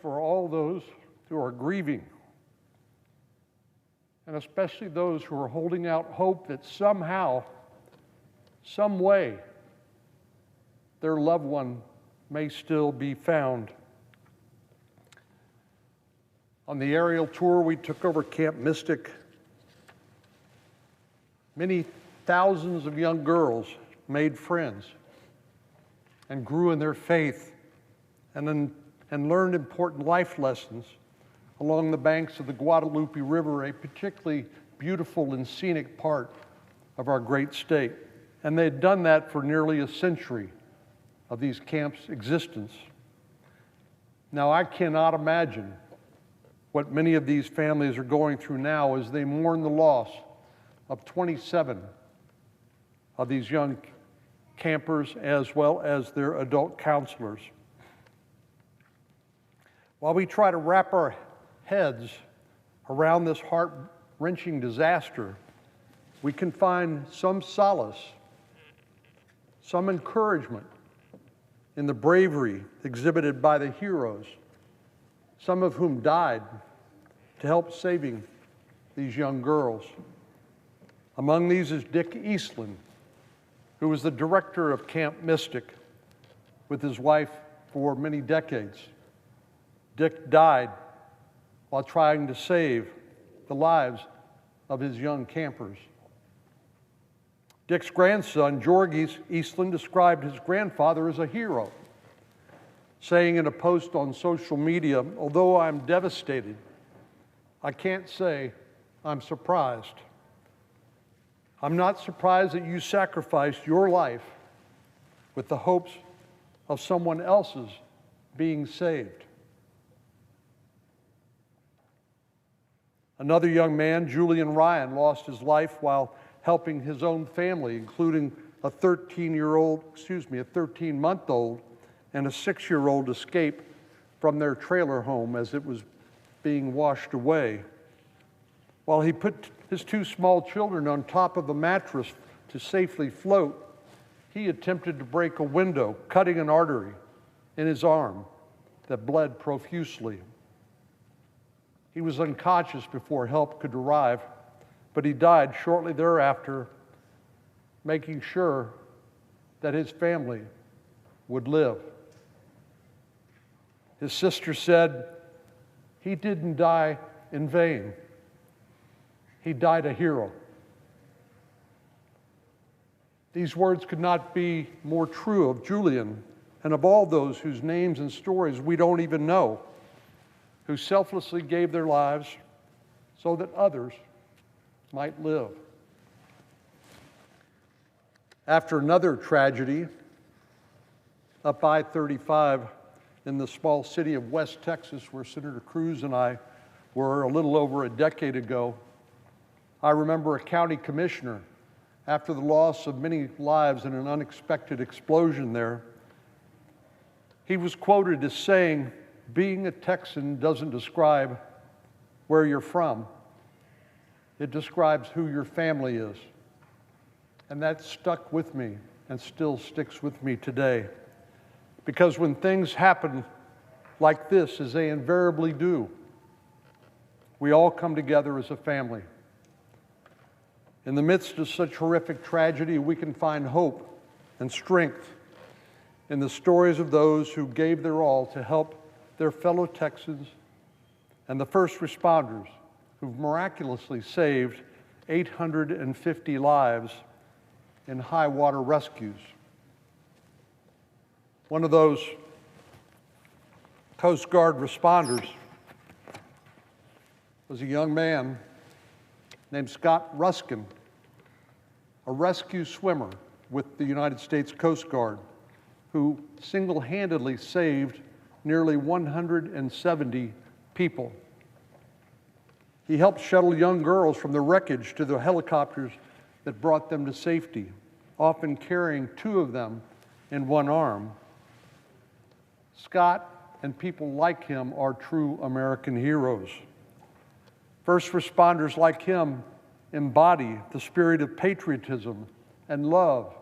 for all those who are grieving, and especially those who are holding out hope that somehow, some way, their loved one may still be found. On the aerial tour we took over Camp Mystic, many thousands of young girls made friends and grew in their faith and learned important life lessons along the banks of the Guadalupe River, a particularly beautiful and scenic part of our great state. And they had done that for nearly a century of these camps' existence. Now, I cannot imagine what many of these families are going through now as they mourn the loss of 27 of these young campers as well as their adult counselors. While we try to wrap our heads around this heart-wrenching disaster, we can find some solace, some encouragement in the bravery exhibited by the heroes, some of whom died to help saving these young girls. Among these is Dick Eastland, who was the director of Camp Mystic with his wife for many decades. Dick died while trying to save the lives of his young campers. Dick's grandson, George Eastland, described his grandfather as a hero, saying in a post on social media, "Although I'm devastated, I can't say I'm surprised. I'm not surprised that you sacrificed your life with the hopes of someone else's being saved." Another young man, Julian Ryan, lost his life while helping his own family, including a 13-month-old and a 6-year-old escape from their trailer home as it was being washed away. While he put his 2 small children on top of a mattress to safely float, he attempted to break a window, cutting an artery in his arm that bled profusely. He was unconscious before help could arrive, but he died shortly thereafter, making sure that his family would live. His sister said, "He didn't die in vain. He died a hero." These words could not be more true of Julian and of all those whose names and stories we don't even know, who selflessly gave their lives so that others might live. After another tragedy, up I-35 in the small city of West Texas, where Senator Cruz and I were a little over a decade ago, I remember a county commissioner, after the loss of many lives in an unexpected explosion there, he was quoted as saying, "Being a Texan doesn't describe where you're from. It describes who your family is." And that stuck with me and still sticks with me today. Because when things happen like this, as they invariably do, we all come together as a family. In the midst of such horrific tragedy, we can find hope and strength in the stories of those who gave their all to help their fellow Texans and the first responders who've miraculously saved 850 lives in high water rescues. One of those Coast Guard responders was a young man named Scott Ruskin, a rescue swimmer with the United States Coast Guard, who single-handedly saved nearly 170 people. He helped shuttle young girls from the wreckage to the helicopters that brought them to safety, often carrying two of them in one arm. Scott and people like him are true American heroes. First responders like him embody the spirit of patriotism and love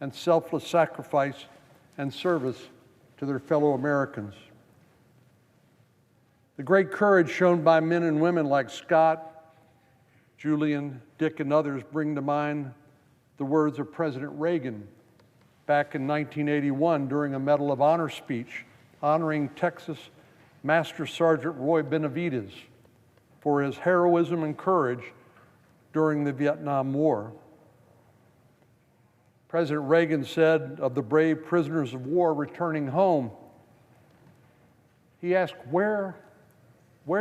and selfless sacrifice and service to their fellow Americans. The great courage shown by men and women like Scott, Julian, Dick, and others bring to mind the words of President Reagan back in 1981 during a Medal of Honor speech honoring Texas Master Sergeant Roy Benavidez for his heroism and courage during the Vietnam War. President Reagan said of the brave prisoners of war returning home, he asked, where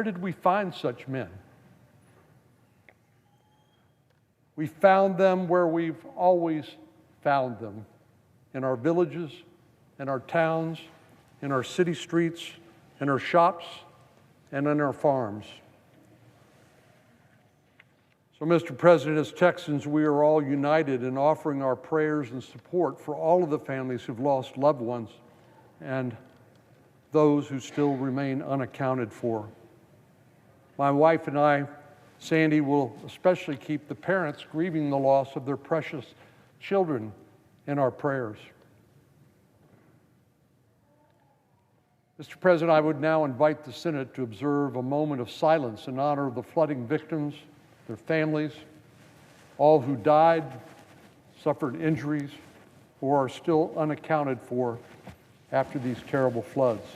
did we find such men? We found them where we've always found them, in our villages, in our towns, in our city streets, in our shops, and on our farms. So, Mr. President, as Texans, we are all united in offering our prayers and support for all of the families who've lost loved ones and those who still remain unaccounted for. My wife and I, Sandy, will especially keep the parents grieving the loss of their precious children in our prayers. Mr. President, I would now invite the Senate to observe a moment of silence in honor of the flooding victims, their families, all who died, suffered injuries, or are still unaccounted for after these terrible floods.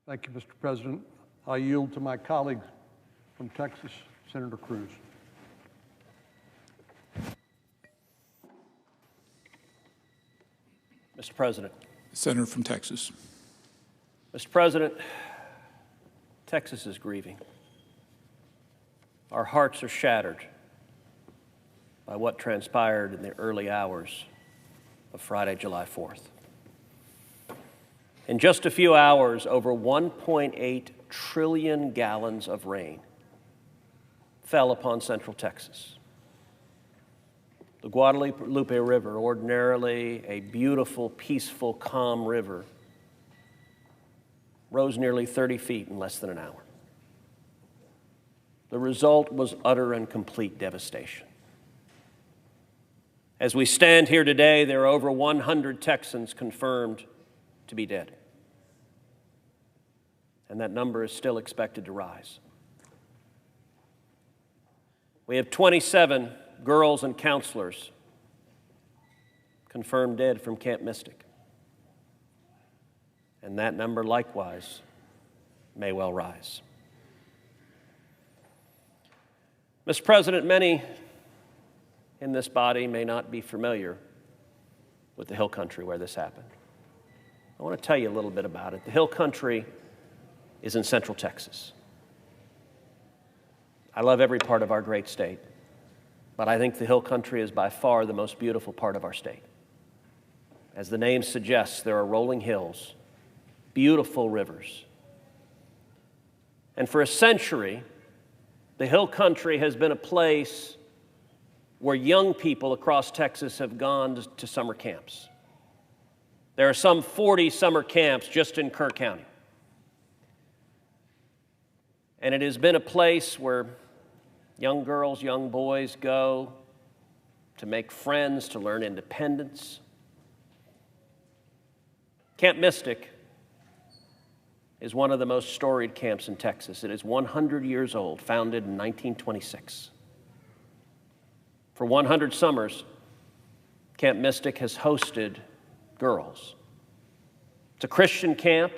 Thank you, Mr. President. I yield to my colleague from Texas, Senator Cruz. Mr. President. Senator from Texas. Mr. President, Texas is grieving. Our hearts are shattered by what transpired in the early hours of Friday, July 4th. In just a few hours, over 1.8 trillion gallons of rain fell upon Central Texas. The Guadalupe River, ordinarily a beautiful, peaceful, calm river, rose nearly 30 feet in less than an hour. The result was utter and complete devastation. As we stand here today, there are over 100 Texans confirmed to be dead. And that number is still expected to rise. We have 27 girls and counselors confirmed dead from Camp Mystic. And that number likewise may well rise. Mr. President, many in this body may not be familiar with the Hill Country where this happened. I want to tell you a little bit about it. The Hill Country is in Central Texas. I love every part of our great state, but I think the Hill Country is by far the most beautiful part of our state. As the name suggests, there are rolling hills, beautiful rivers. And for a century, the Hill Country has been a place where young people across Texas have gone to summer camps. There are some 40 summer camps just in Kerr County. And it has been a place where young girls, young boys go to make friends, to learn independence. Camp Mystic is one of the most storied camps in Texas. It is 100 years old, founded in 1926. For 100 summers, Camp Mystic has hosted girls. It's a Christian camp,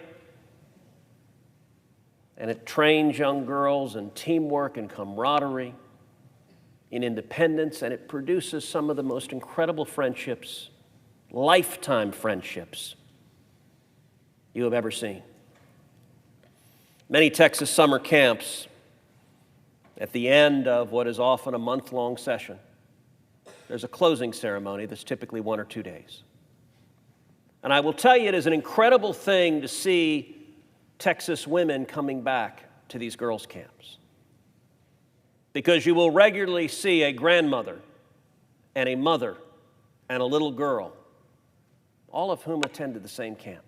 and it trains young girls in teamwork and camaraderie, in independence, and it produces some of the most incredible friendships, lifetime friendships you have ever seen. Many Texas summer camps, at the end of what is often a month-long session, there's a closing ceremony that's typically 1 or 2 days. And I will tell you, it is an incredible thing to see Texas women coming back to these girls' camps, because you will regularly see a grandmother and a mother and a little girl, all of whom attended the same camp.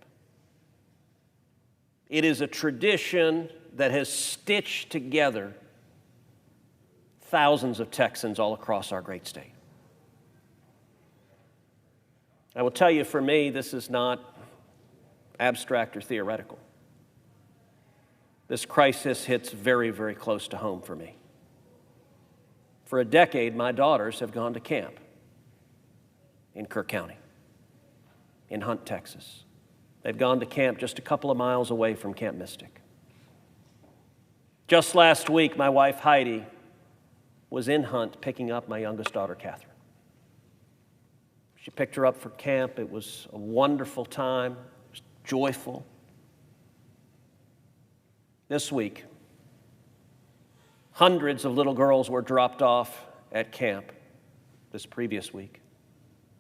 It is a tradition that has stitched together thousands of Texans all across our great state. I will tell you, for me, this is not abstract or theoretical. This crisis hits very, very close to home for me. For a decade, my daughters have gone to camp in Kirk County, in Hunt, Texas. They've gone to camp just a couple of miles away from Camp Mystic. Just last week, my wife Heidi was in Hunt picking up my youngest daughter, Catherine. She picked her up for camp. It was a wonderful time. It was joyful. This week, hundreds of little girls were dropped off at camp this previous week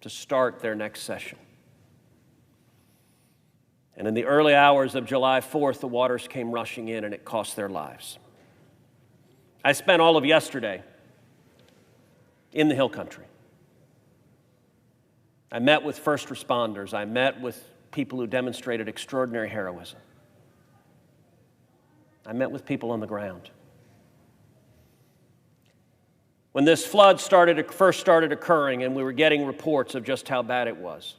to start their next session. And in the early hours of July 4th, the waters came rushing in and it cost their lives. I spent all of yesterday in the Hill Country. I met with first responders. I met with people who demonstrated extraordinary heroism. I met with people on the ground. When this flood first started occurring and we were getting reports of just how bad it was,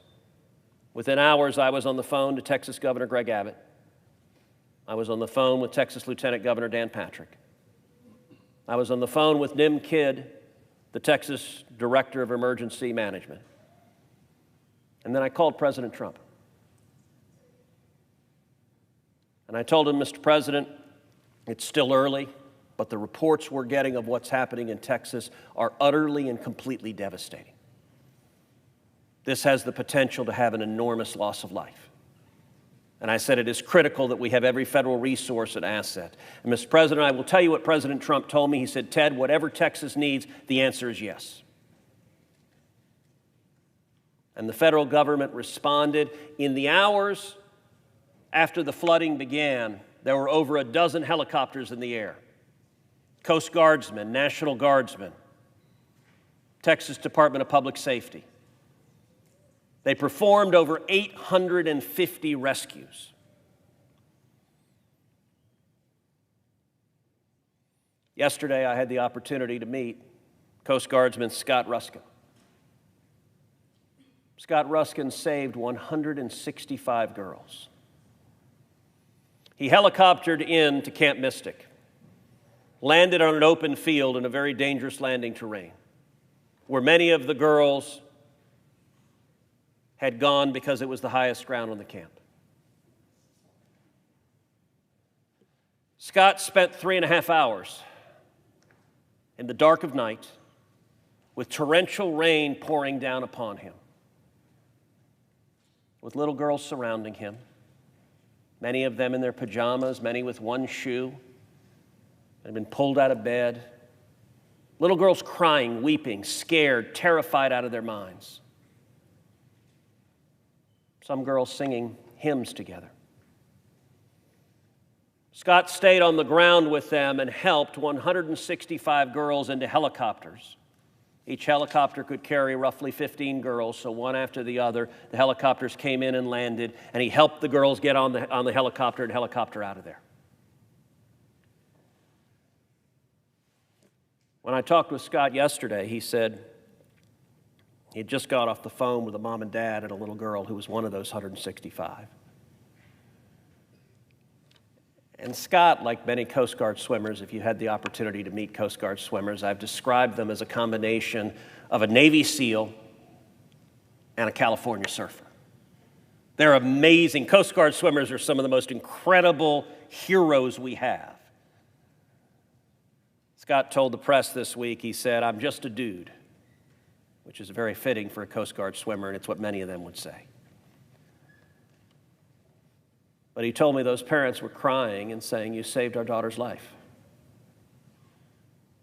within hours I was on the phone to Texas Governor Greg Abbott. I was on the phone with Texas Lieutenant Governor Dan Patrick. I was on the phone with Nim Kidd, the Texas Director of Emergency Management. And then I called President Trump. And I told him, Mr. President, it's still early, but the reports we're getting of what's happening in Texas are utterly and completely devastating. This has the potential to have an enormous loss of life. And I said it is critical that we have every federal resource and asset. And Mr. President, I will tell you what President Trump told me. He said, Ted, whatever Texas needs, the answer is yes. And the federal government responded. In the hours after the flooding began, there were over a dozen helicopters in the air. Coast Guardsmen, National Guardsmen, Texas Department of Public Safety. They performed over 850 rescues. Yesterday, I had the opportunity to meet Coast Guardsman Scott Ruskin. Scott Ruskin saved 165 girls. He helicoptered in to Camp Mystic, landed on an open field in a very dangerous landing terrain, where many of the girls had gone because it was the highest ground on the camp. Scott spent 3.5 hours in the dark of night with torrential rain pouring down upon him, with little girls surrounding him, many of them in their pajamas, many with one shoe, had been pulled out of bed. Little girls crying, weeping, scared, terrified out of their minds. Some girls singing hymns together. Scott stayed on the ground with them and helped 165 girls into helicopters. Each helicopter could carry roughly 15 girls, so one after the other. The helicopters came in and landed, and he helped the girls get on the helicopter and helicopter out of there. When I talked with Scott yesterday, he said, He had just got off the phone with a mom and dad and a little girl who was one of those 165. And Scott, like many Coast Guard swimmers, if you had the opportunity to meet Coast Guard swimmers, I've described them as a combination of a Navy SEAL and a California surfer. They're amazing. Coast Guard swimmers are some of the most incredible heroes we have. Scott told the press this week, he said, "I'm just a dude," which is very fitting for a Coast Guard swimmer, and it's what many of them would say. But he told me those parents were crying and saying, "You saved our daughter's life."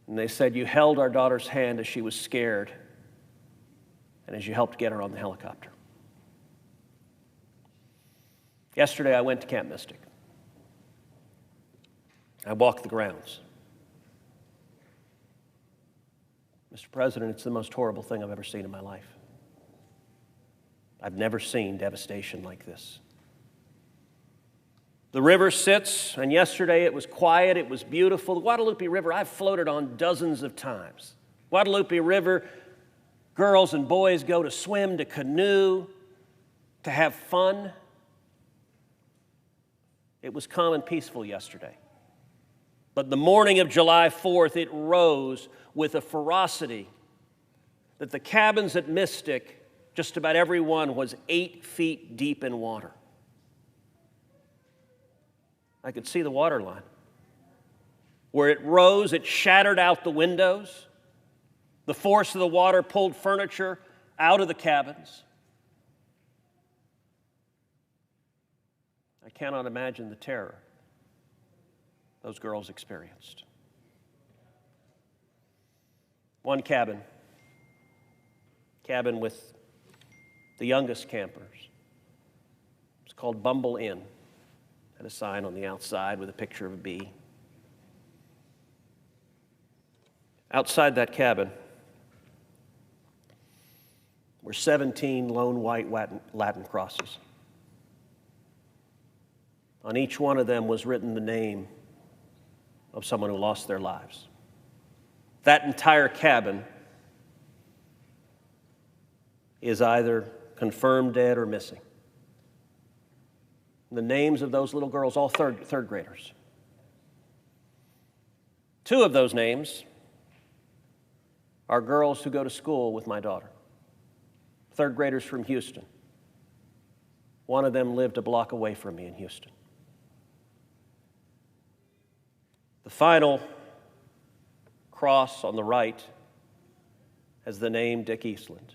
And they said, "You held our daughter's hand as she was scared and as you helped get her on the helicopter." Yesterday, I went to Camp Mystic. I walked the grounds. Mr. President, it's the most horrible thing I've ever seen in my life. I've never seen devastation like this. The river sits, and yesterday it was quiet, it was beautiful. The Guadalupe River, I've floated on dozens of times. Guadalupe River, girls and boys go to swim, to canoe, to have fun. It was calm and peaceful yesterday. But the morning of July 4th, it rose with a ferocity that the cabins at Mystic, just about every one was 8 feet deep in water. I could see the water line. Where it rose, it shattered out the windows. The force of the water pulled furniture out of the cabins. I cannot imagine the terror those girls experienced. One cabin with the youngest campers. It's called Bumble Inn. Had a sign on the outside with a picture of a bee. Outside that cabin were 17 lone white Latin crosses. On each one of them was written the name of someone who lost their lives. That entire cabin is either confirmed dead or missing. The names of those little girls, all third graders. 2 of those names are girls who go to school with my daughter, 3rd graders from Houston. One of them lived a block away from me in Houston. The final cross on the right has the name Dick Eastland,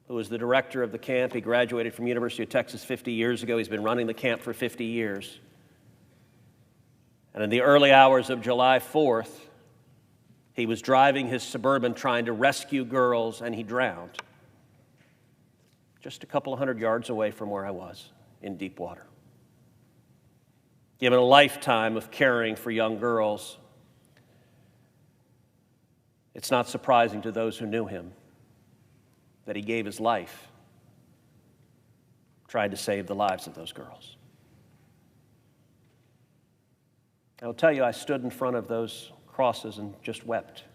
who was the director of the camp. He graduated from University of Texas 50 years ago. He's been running the camp for 50 years. And in the early hours of July 4th, he was driving his Suburban trying to rescue girls, and he drowned just a couple of 100 yards away from where I was in deep water. Given a lifetime of caring for young girls, it's not surprising to those who knew him that he gave his life trying to save the lives of those girls. I'll tell you, I stood in front of those crosses and just wept.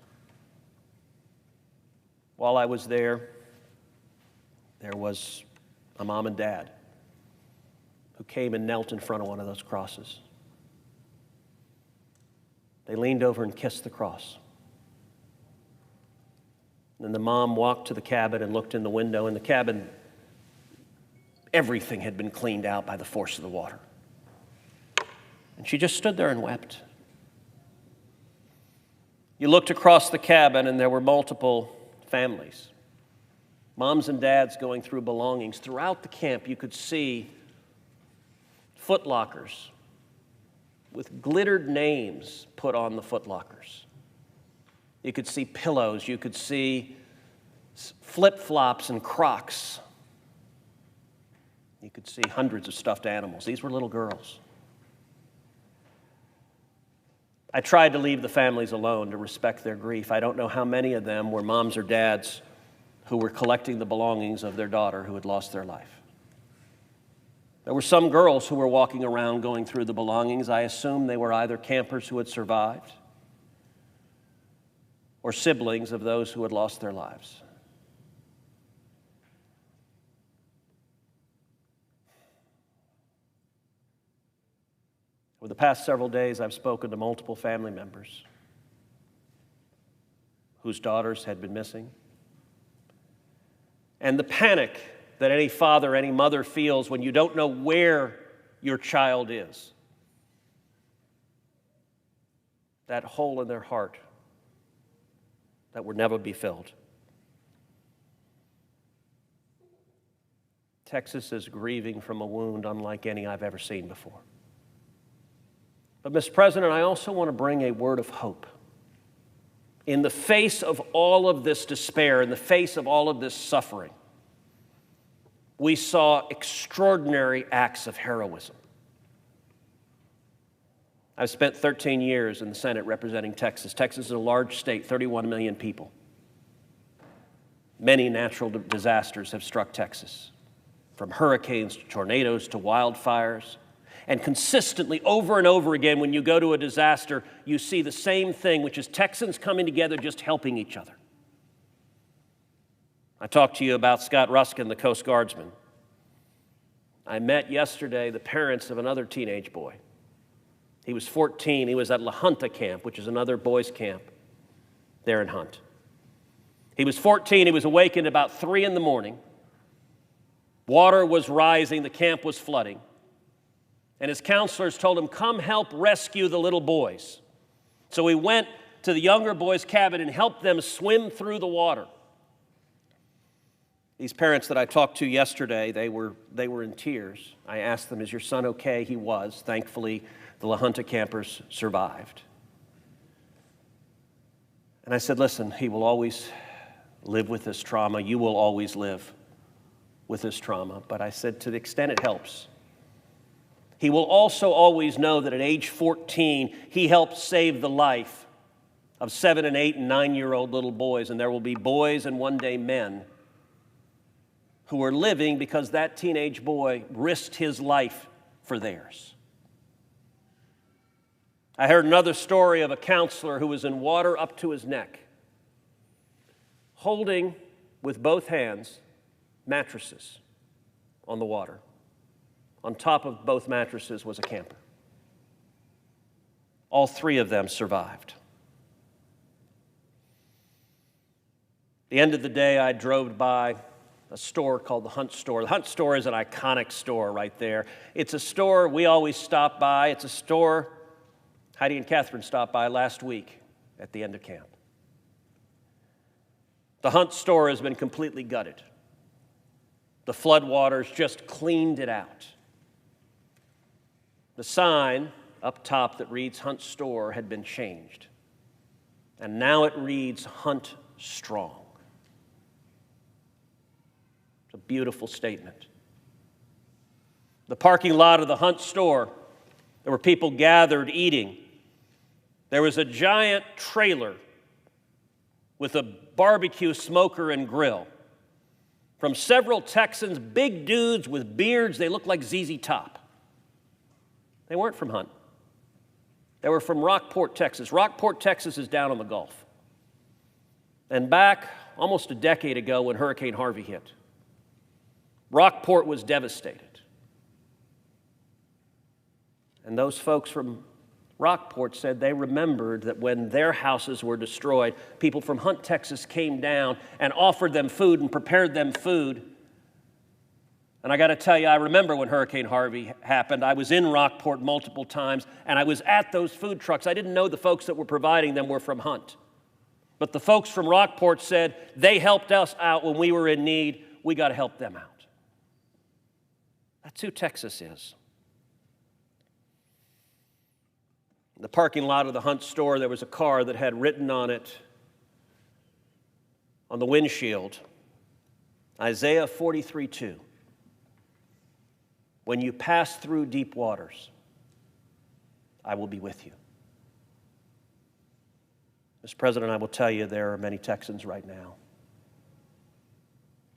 While I was there, there was a mom and dad who came and knelt in front of one of those crosses. They leaned over and kissed the cross. And the mom walked to the cabin and looked in the window. In the cabin, everything had been cleaned out by the force of the water. And she just stood there and wept. You looked across the cabin, and there were multiple families. Moms and dads going through belongings. Throughout the camp, you could see footlockers with glittered names put on the footlockers. You could see pillows. You could see flip-flops and Crocs. You could see hundreds of stuffed animals. These were little girls. I tried to leave the families alone to respect their grief. I don't know how many of them were moms or dads who were collecting the belongings of their daughter who had lost their life. There were some girls who were walking around going through the belongings. I assume they were either campers who had survived or siblings of those who had lost their lives. Over the past several days, I've spoken to multiple family members whose daughters had been missing. And the panic that any father, any mother feels when you don't know where your child is. That hole in their heart that will never be filled. Texas is grieving from a wound unlike any I've ever seen before. But, Mr. President, I also want to bring a word of hope. In the face of all of this despair, in the face of all of this suffering, we saw extraordinary acts of heroism. I've spent 13 years in the Senate representing Texas. Texas is a large state, 31 million people. Many natural disasters have struck Texas, from hurricanes to tornadoes to wildfires. And consistently, over and over again, when you go to a disaster, you see the same thing, which is Texans coming together, just helping each other. I talked to you about Scott Ruskin, the Coast Guardsman. I met yesterday the parents of another teenage boy. He was 14. He was at La Junta Camp, which is another boys' camp there in Hunt. He was 14. He was awakened about 3 in the morning. Water was rising. The camp was flooding. And his counselors told him, come help rescue the little boys. So he went to the younger boys' cabin and helped them swim through the water. These parents that I talked to yesterday, they were in tears. I asked them, is your son okay? He was. Thankfully, the La Junta campers survived. And I said, listen, he will always live with this trauma. You will always live with this trauma. But I said, to the extent it helps, he will also always know that at age 14, he helped save the life of 7 and 8 and 9-year-old little boys. And there will be boys and one day men who are living because that teenage boy risked his life for theirs. I heard another story of a counselor who was in water up to his neck, holding with both hands mattresses on the water. On top of both mattresses was a camper. All 3 of them survived. At the end of the day, I drove by a store called the Hunt Store. The Hunt Store is an iconic store right there. It's a store we always stop by. It's a store Heidi and Catherine stopped by last week at the end of camp. The Hunt Store has been completely gutted. The floodwaters just cleaned it out. The sign up top that reads Hunt Store had been changed. And now it reads Hunt Strong. It's a beautiful statement. The parking lot of the Hunt Store, there were people gathered eating. There was a giant trailer with a barbecue smoker and grill. From several Texans, big dudes with beards, they looked like ZZ Top. They weren't from Hunt. They were from Rockport, Texas. Rockport, Texas is down on the Gulf. And back almost a decade ago when Hurricane Harvey hit, Rockport was devastated. And those folks from Rockport said they remembered that when their houses were destroyed, people from Hunt, Texas came down and offered them food and prepared them food. And I got to tell you, I remember when Hurricane Harvey happened. I was in Rockport multiple times, and I was at those food trucks. I didn't know the folks that were providing them were from Hunt. But the folks from Rockport said, they helped us out when we were in need. We got to help them out. That's who Texas is. In the parking lot of the Hunt Store, there was a car that had written on it, on the windshield, Isaiah 43:2. When you pass through deep waters, I will be with you. Mr. President, I will tell you there are many Texans right now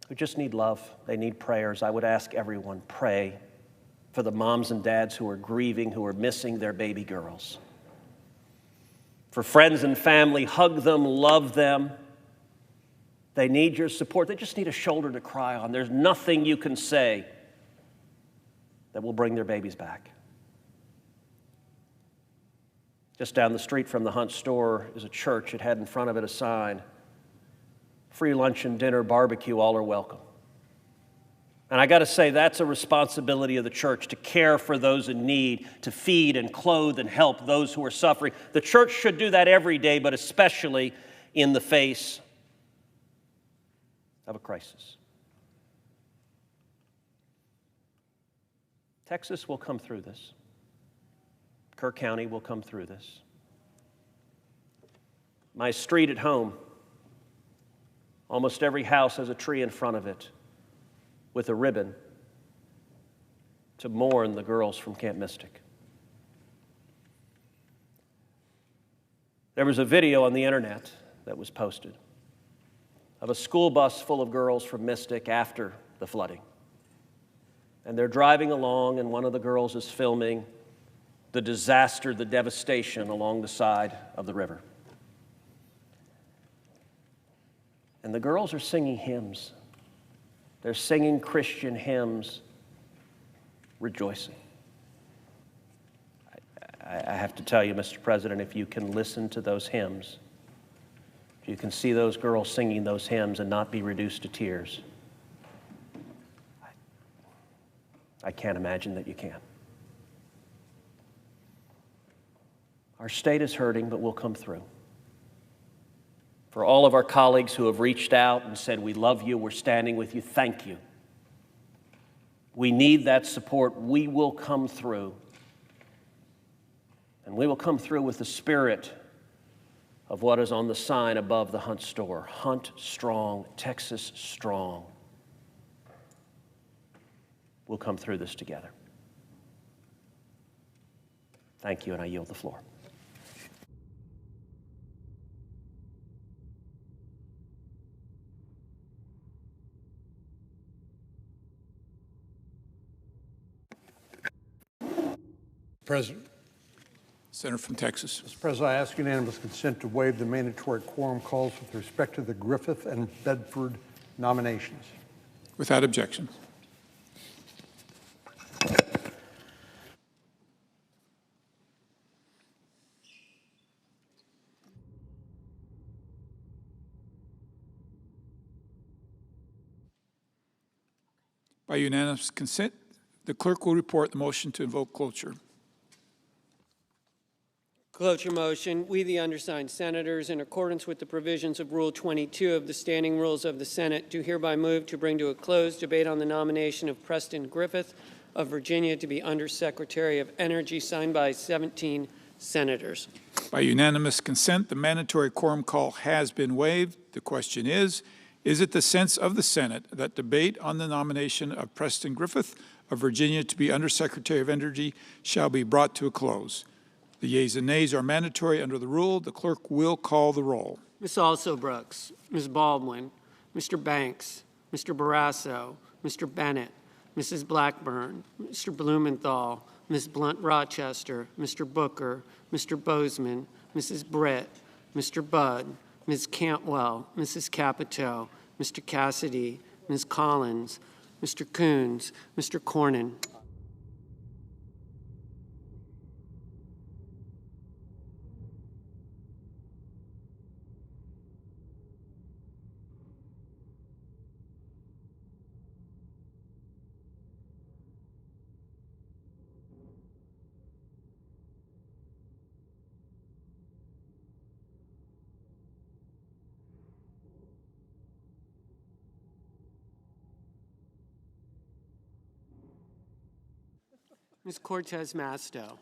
who just need love. They need prayers. I would ask everyone, pray for the moms and dads who are grieving, who are missing their baby girls. For friends and family, hug them, love them. They need your support. They just need a shoulder to cry on. There's nothing you can say that will bring their babies back. Just down the street from the Hunt store is a church. It had in front of it a sign, free lunch and dinner, barbecue, all are welcome. And I got to say, that's a responsibility of the church, to care for those in need, to feed and clothe and help those who are suffering. The church should do that every day, but especially in the face of a crisis. Texas will come through this. Kerr County will come through this. My street at home, almost every house has a tree in front of it with a ribbon to mourn the girls from Camp Mystic. There was a video on the internet that was posted of a school bus full of girls from Mystic after the flooding. And they're driving along, and one of the girls is filming the disaster, the devastation along the side of the river. And the girls are singing hymns. They're singing Christian hymns, rejoicing. I have to tell you, Mr. President, if you can listen to those hymns, if you can see those girls singing those hymns and not be reduced to tears, I can't imagine that you can. Our state is hurting, but we'll come through. For all of our colleagues who have reached out and said, we love you, we're standing with you, thank you. We need that support. We will come through. And we will come through with the spirit of what is on the sign above the Hunt store. Hunt strong, Texas strong. We'll come through this together. Thank you, and I yield the floor. President. Senator from Texas. Mr. President, I ask unanimous consent to waive the mandatory quorum calls with respect to the Griffith and Bedford nominations. Without objection. By unanimous consent, the clerk will report the motion to invoke cloture. Cloture motion. We, the undersigned senators, in accordance with the provisions of Rule 22 of the Standing Rules of the Senate, do hereby move to bring to a close debate on the nomination of Preston Griffith of Virginia to be Undersecretary of Energy, signed by 17 senators. By unanimous consent, the mandatory quorum call has been waived. The question is it the sense of the Senate that debate on the nomination of Preston Griffith of Virginia to be Undersecretary of Energy shall be brought to a close? The yeas and nays are mandatory under the rule. The clerk will call the roll. Ms. Also Brooks, Ms. Baldwin, Mr. Banks, Mr. Barrasso, Mr. Bennett, Mrs. Blackburn, Mr. Blumenthal, Ms. Blunt Rochester, Mr. Booker, Mr. Bozeman, Mrs. Britt, Mr. Budd, Ms. Cantwell, Mrs. Capito, Mr. Cassidy, Ms. Collins, Mr. Coons, Mr. Cornyn. Ms. Cortez Masto.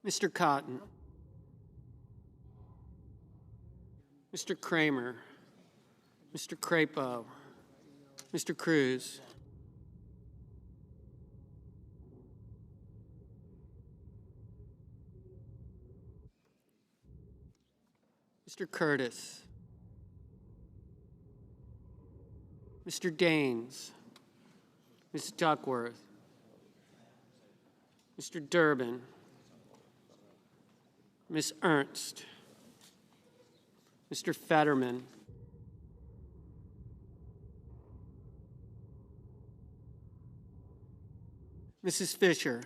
Mr. Cotton. Mr. Kramer. Mr. Crapo. Mr. Cruz. Mr. Curtis. Mr. Daines, Ms. Duckworth, Mr. Durbin, Ms. Ernst, Mr. Fetterman, Mrs. Fisher,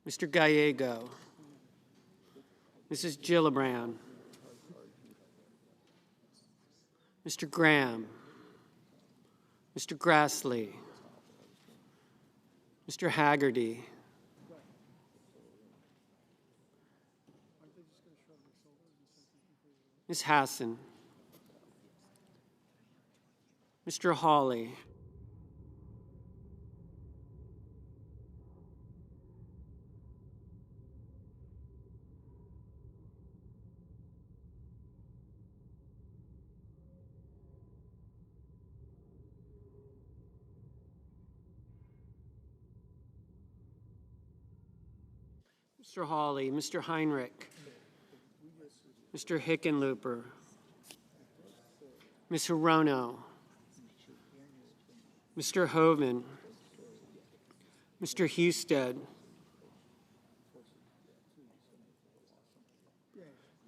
Mr. Gallego, Mrs. Gillibrand, Mr. Graham, Mr. Grassley, Mr. Haggerty, Ms. Hassan, Mr. Hawley, Mr. Hawley, Mr. Heinrich, Mr. Hickenlooper, Ms. Hirono, Mr. Hoven, Mr. Husted,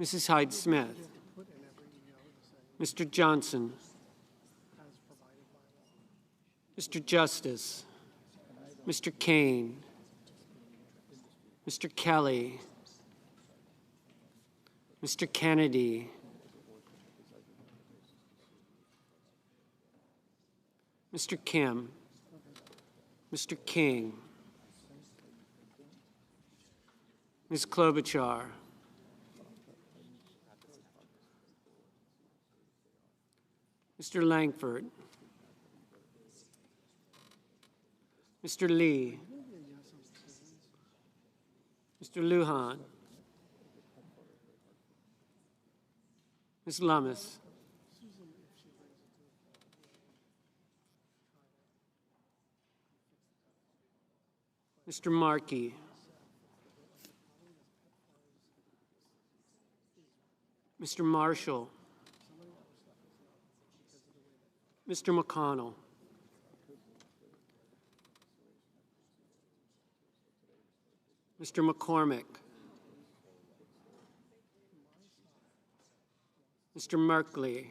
Mrs. Hyde-Smith, Mr. Johnson, Mr. Justice, Mr. Kane, Mr. Kelly, Mr. Kennedy, Mr. Kim, Mr. King, Ms. Klobuchar, Mr. Langford, Mr. Lee, Mr. Lujan, Ms. Lummis, Mr. Markey, Mr. Marshall, Mr. McConnell, Mr. McCormick, Mr. Merkley,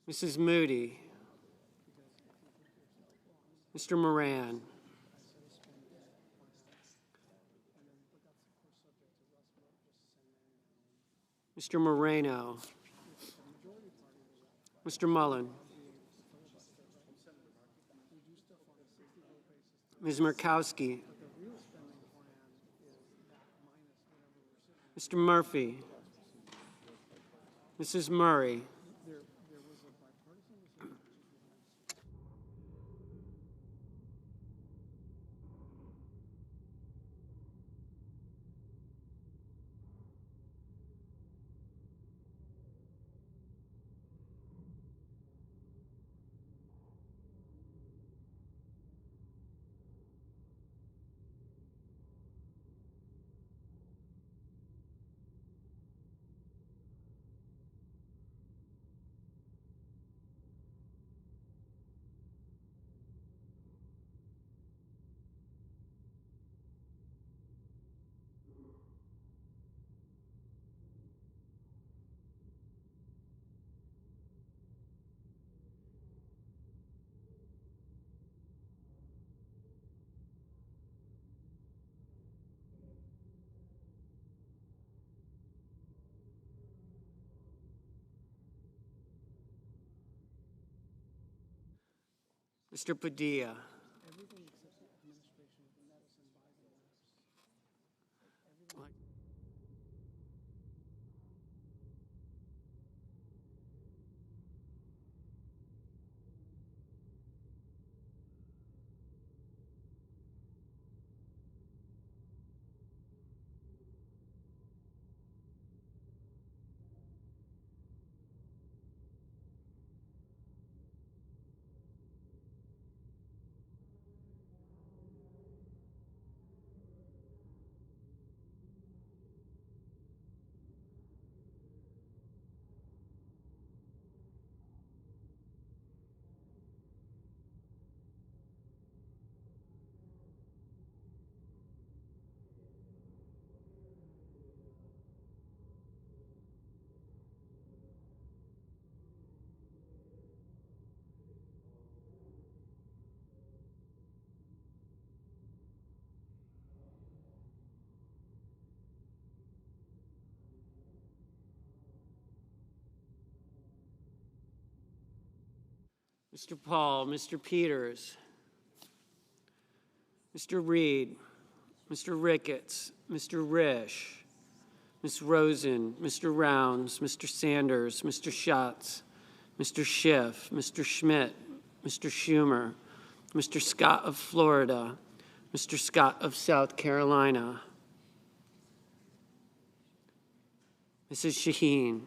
Mrs. Moody, Mr. Moran, Mr. Moreno, Mr. Mullen, Ms. Murkowski, Mr. Murphy, Mrs. Murray, Mr. Padilla, Mr. Paul, Mr. Peters, Mr. Reed, Mr. Ricketts, Mr. Risch, Ms. Rosen, Mr. Rounds, Mr. Sanders, Mr. Schatz, Mr. Schiff, Mr. Schmidt, Mr. Schumer, Mr. Scott of Florida, Mr. Scott of South Carolina, Mrs. Shaheen,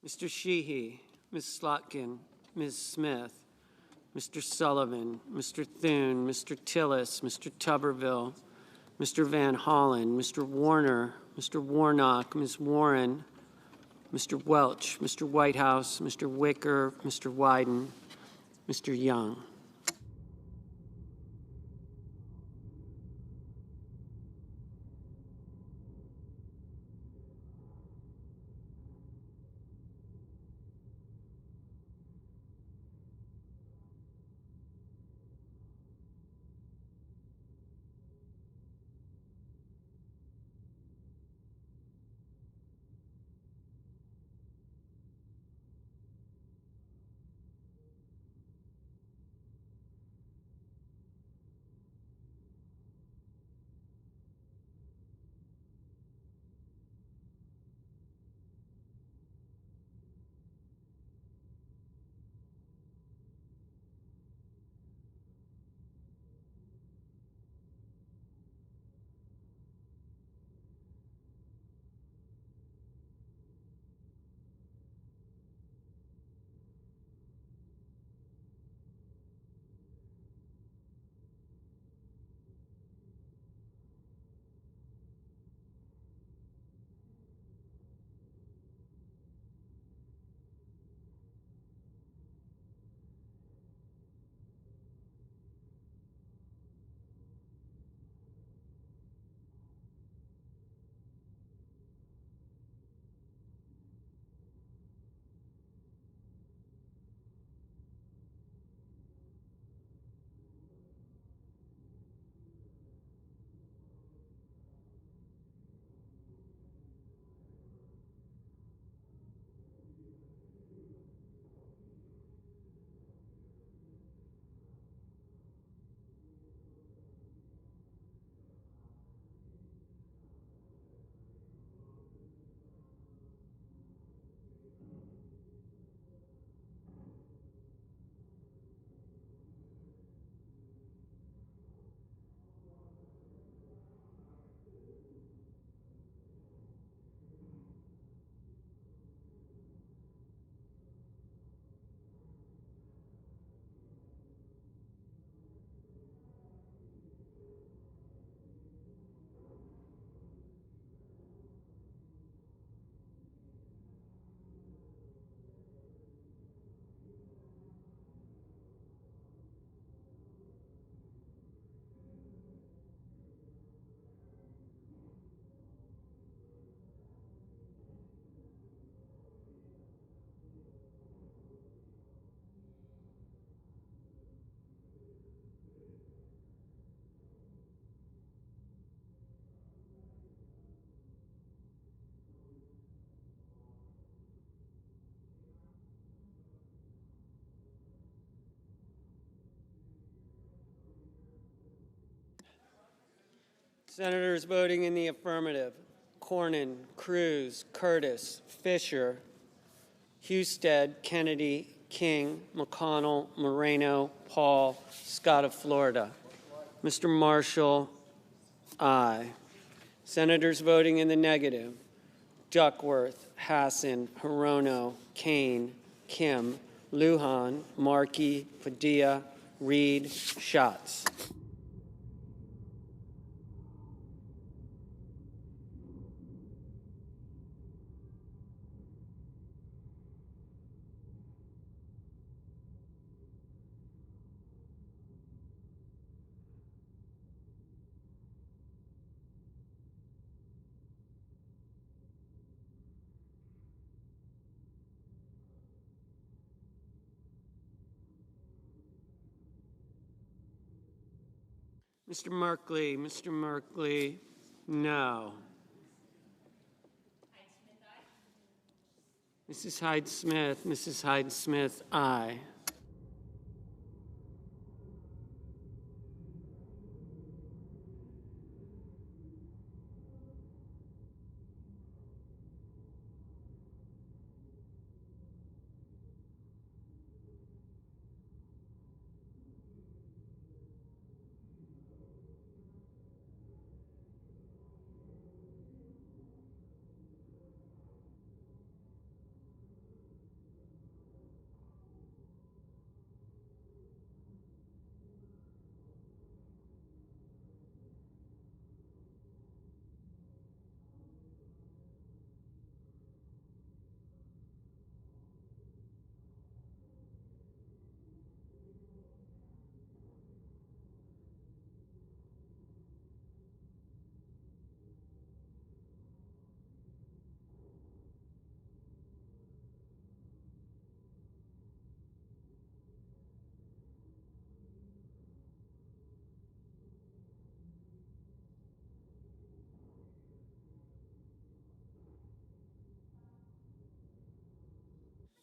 Mr. Sheehy, Ms. Slotkin, Ms. Smith, Mr. Sullivan, Mr. Thune, Mr. Tillis, Mr. Tuberville, Mr. Van Hollen, Mr. Warner, Mr. Warnock, Ms. Warren, Mr. Welch, Mr. Whitehouse, Mr. Wicker, Mr. Wyden, Mr. Young. Senators voting in the affirmative: Cornyn, Cruz, Curtis, Fisher, Husted, Kennedy, King, McConnell, Moreno, Paul, Scott of Florida. Mr. Marshall, aye. Senators voting in the negative: Duckworth, Hassan, Hirono, Kane, Kim, Lujan, Markey, Padilla, Reed, Schatz. Mr. Merkley, no. Mrs. Hyde-Smith, aye.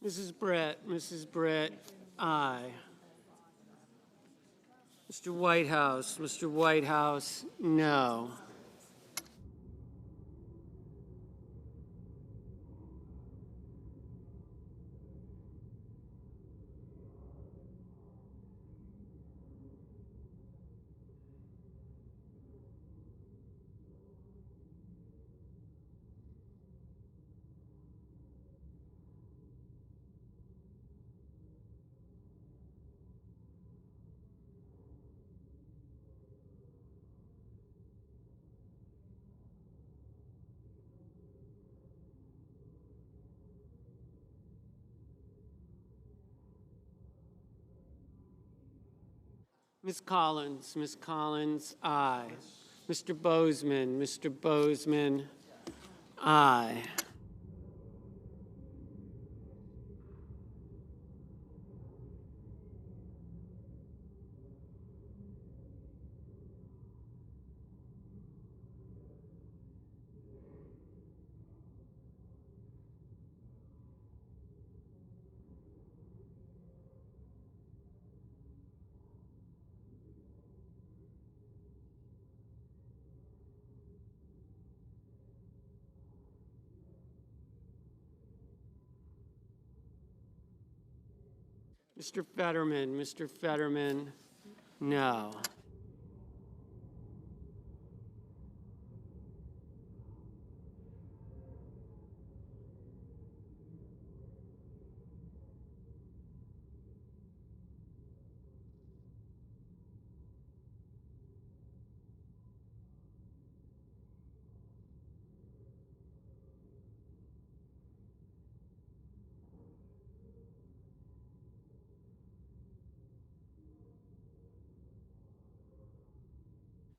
Mrs. Brett, aye. Mr. Whitehouse, no. Ms. Collins, aye. Mr. Bozeman, aye. Mr. Fetterman, no.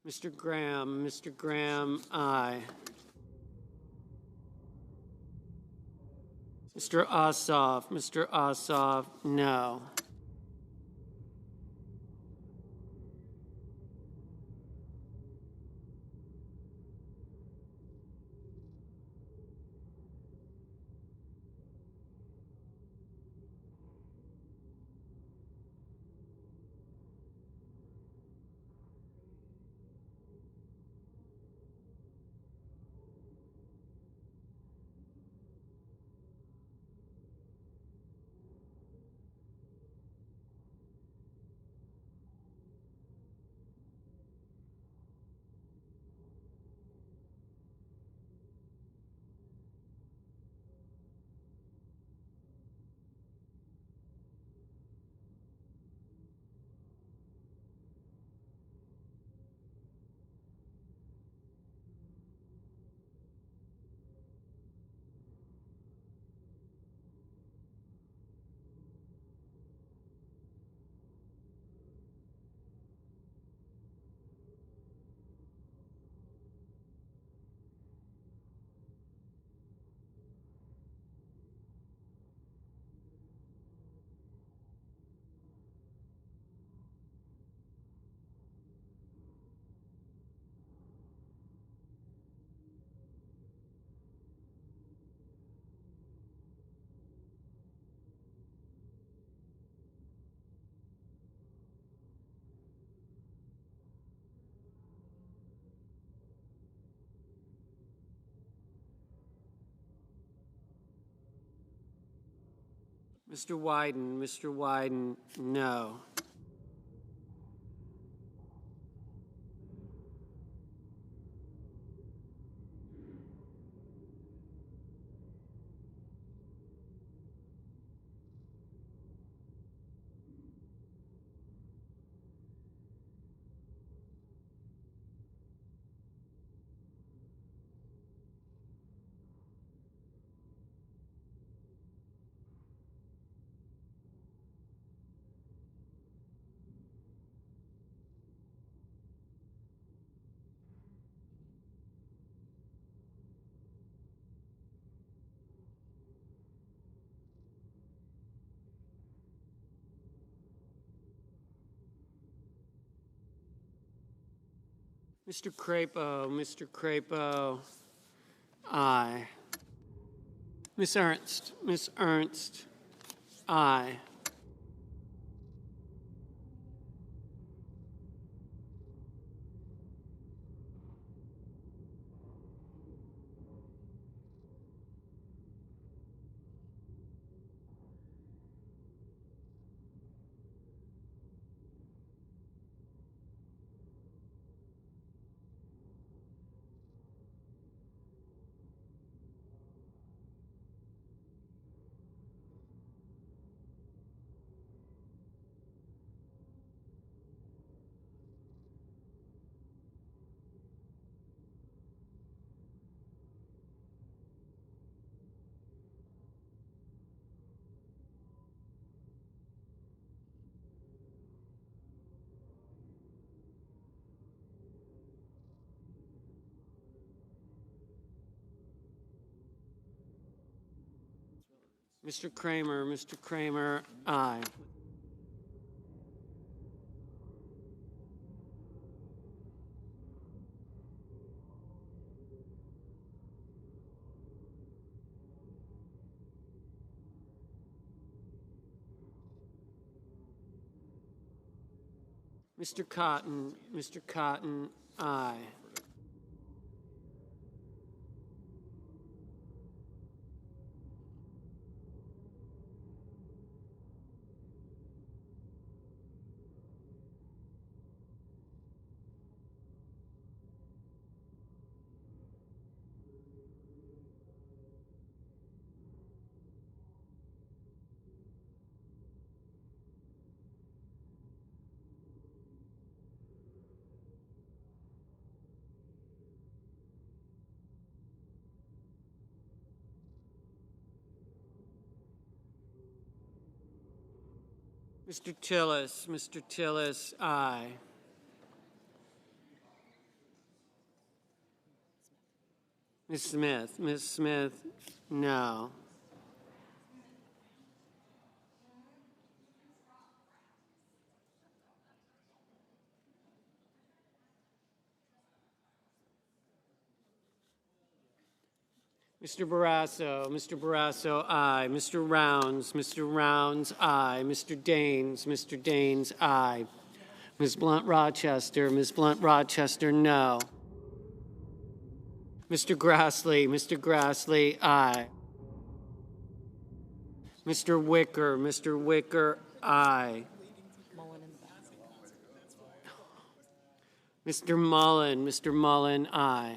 Mr. Graham, aye. Mr. Ossoff, no. Mr. Wyden, no. Mr. Crapo, aye. Miss Ernst, aye. Mr. Kramer, aye. Mr. Cotton, aye. Mr. Tillis, aye. Ms. Smith, no. Mr. Barrasso, aye. Mr. Rounds, aye. Mr. Daines, aye. Ms. Blunt Rochester, no. Mr. Grassley, aye. Mr. Wicker, aye. Mr. Mullen, aye.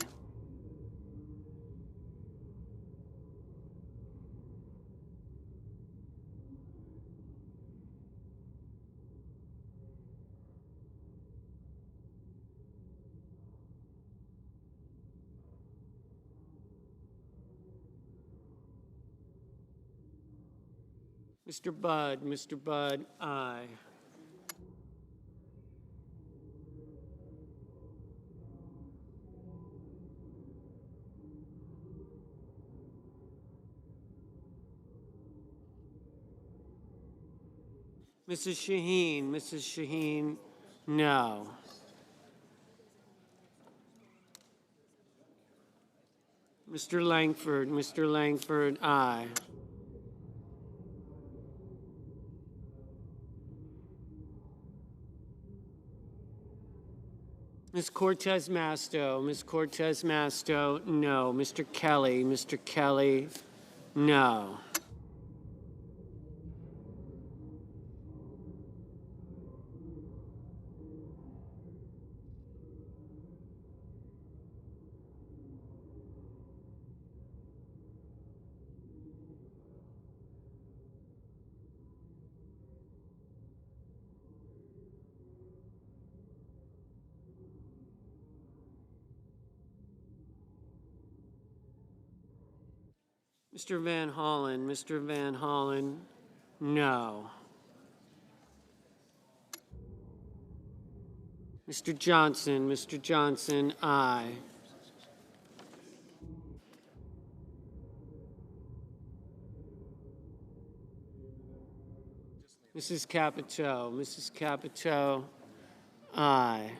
Mr. Budd, aye. Mrs. Shaheen, no. Mr. Langford, aye. Ms. Cortez Masto, no. Mr. Kelly, no. Mr. Van Hollen, Mr. Van Hollen, no. Mr. Johnson, aye. Mrs. Capito, aye.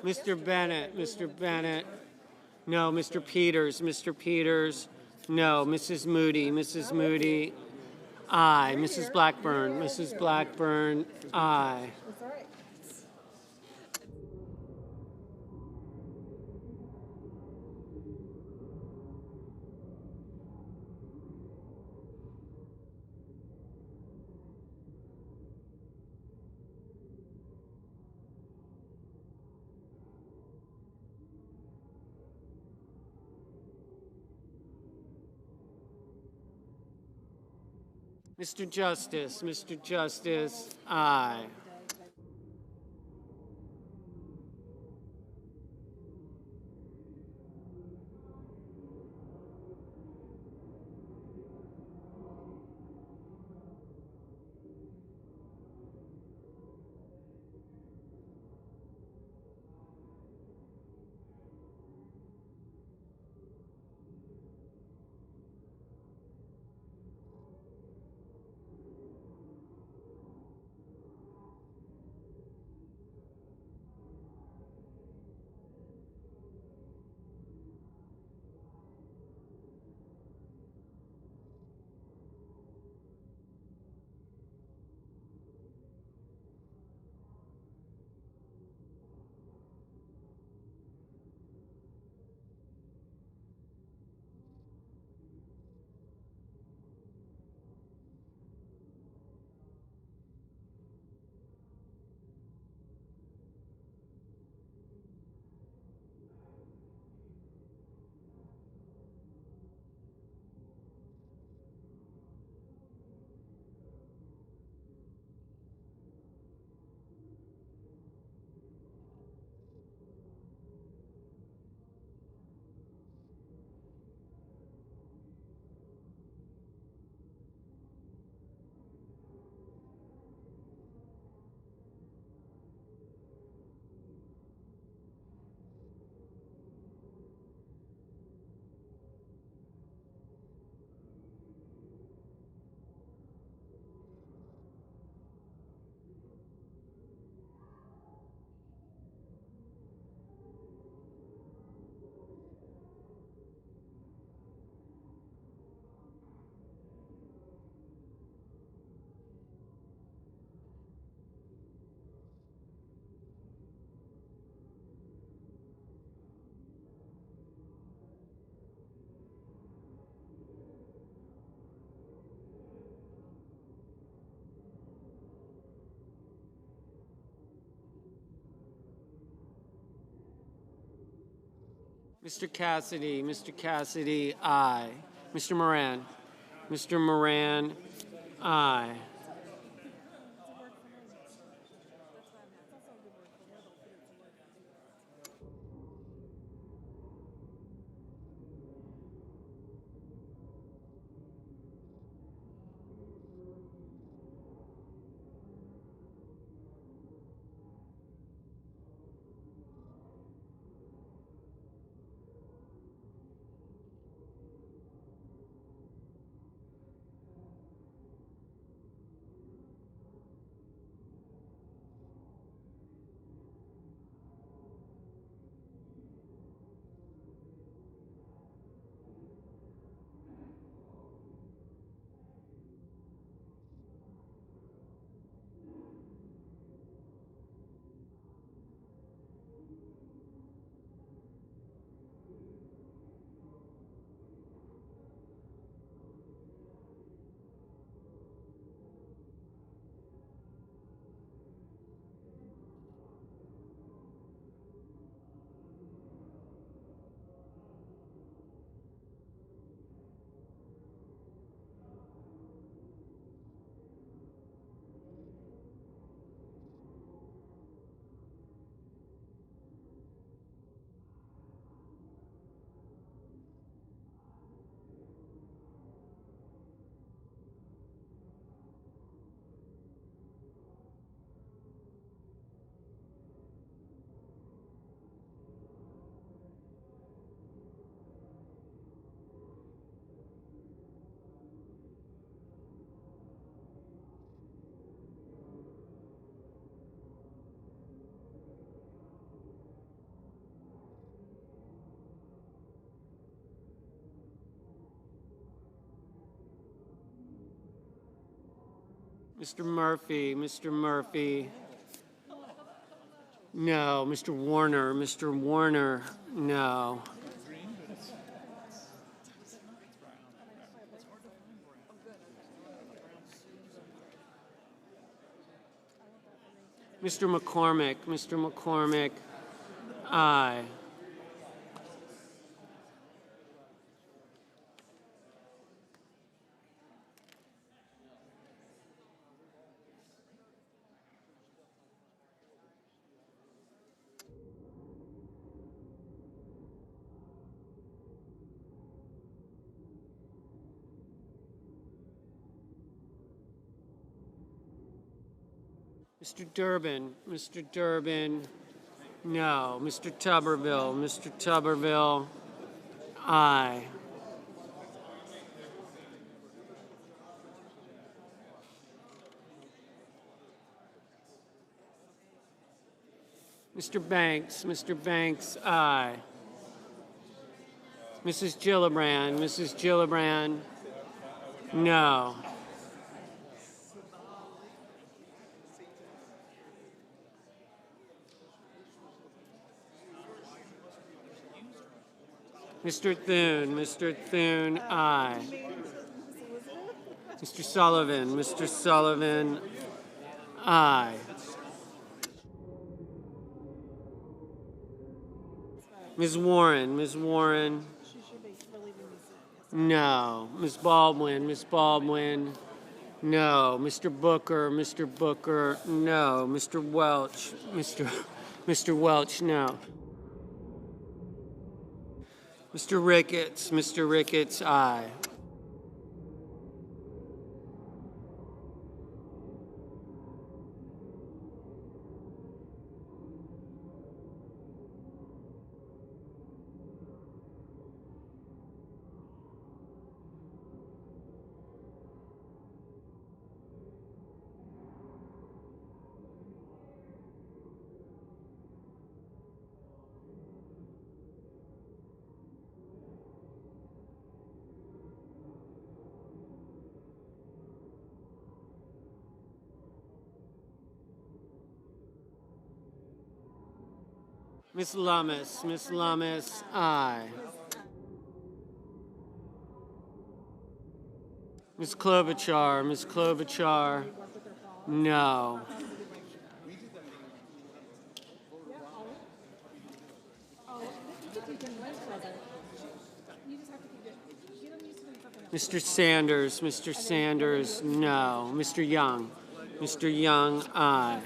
Mr. Bennett, no. Mr. Peters, no. Mrs. Moody, aye. Mrs. Blackburn, aye. Mr. Justice, aye. Mr. Cassidy, aye. Mr. Moran, aye. Mr. Murphy, Mr. Murphy. No. Mr. Warner, Mr. Warner. No. Mr. McCormick, Mr. McCormick. Aye. Mr. Durbin, Mr. Durbin. No. Mr. Tuberville, Mr. Tuberville. Aye. Mr. Banks, Mr. Banks. Aye. Mrs. Gillibrand, Mrs. Gillibrand. No. Mr. Thune, Mr. Thune, aye. Mr. Sullivan, Mr. Sullivan, aye. Ms. Warren, Ms. Warren, no. Ms. Baldwin, Ms. Baldwin, no. Mr. Booker, Mr. Booker, no. Mr. Welch, Mr. Welch, no. Mr. Ricketts, aye. Ms. Lummis, aye. Ms. Klobuchar, no. Mr. Sanders, no. Mr. Young, aye.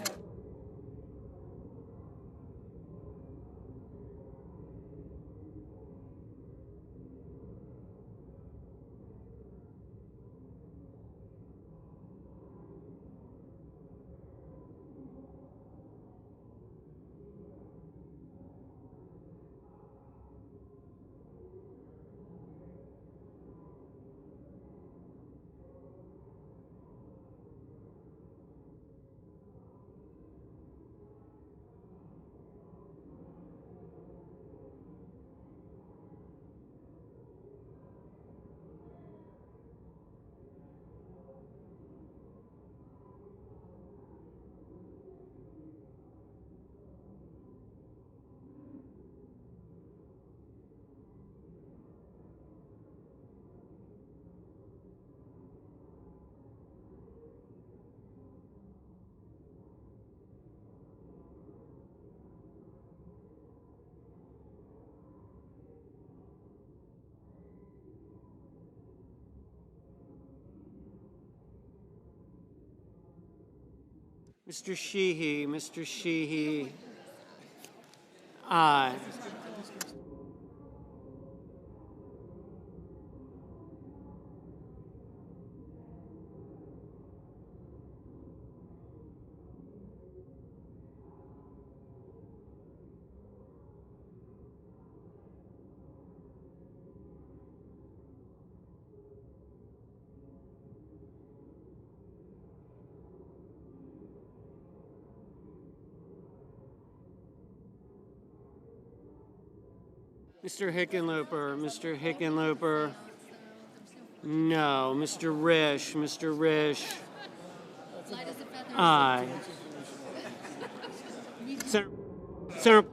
Mr. Sheehy, aye. Mr. Hickenlooper, no. Mr. Risch, Aye. Senator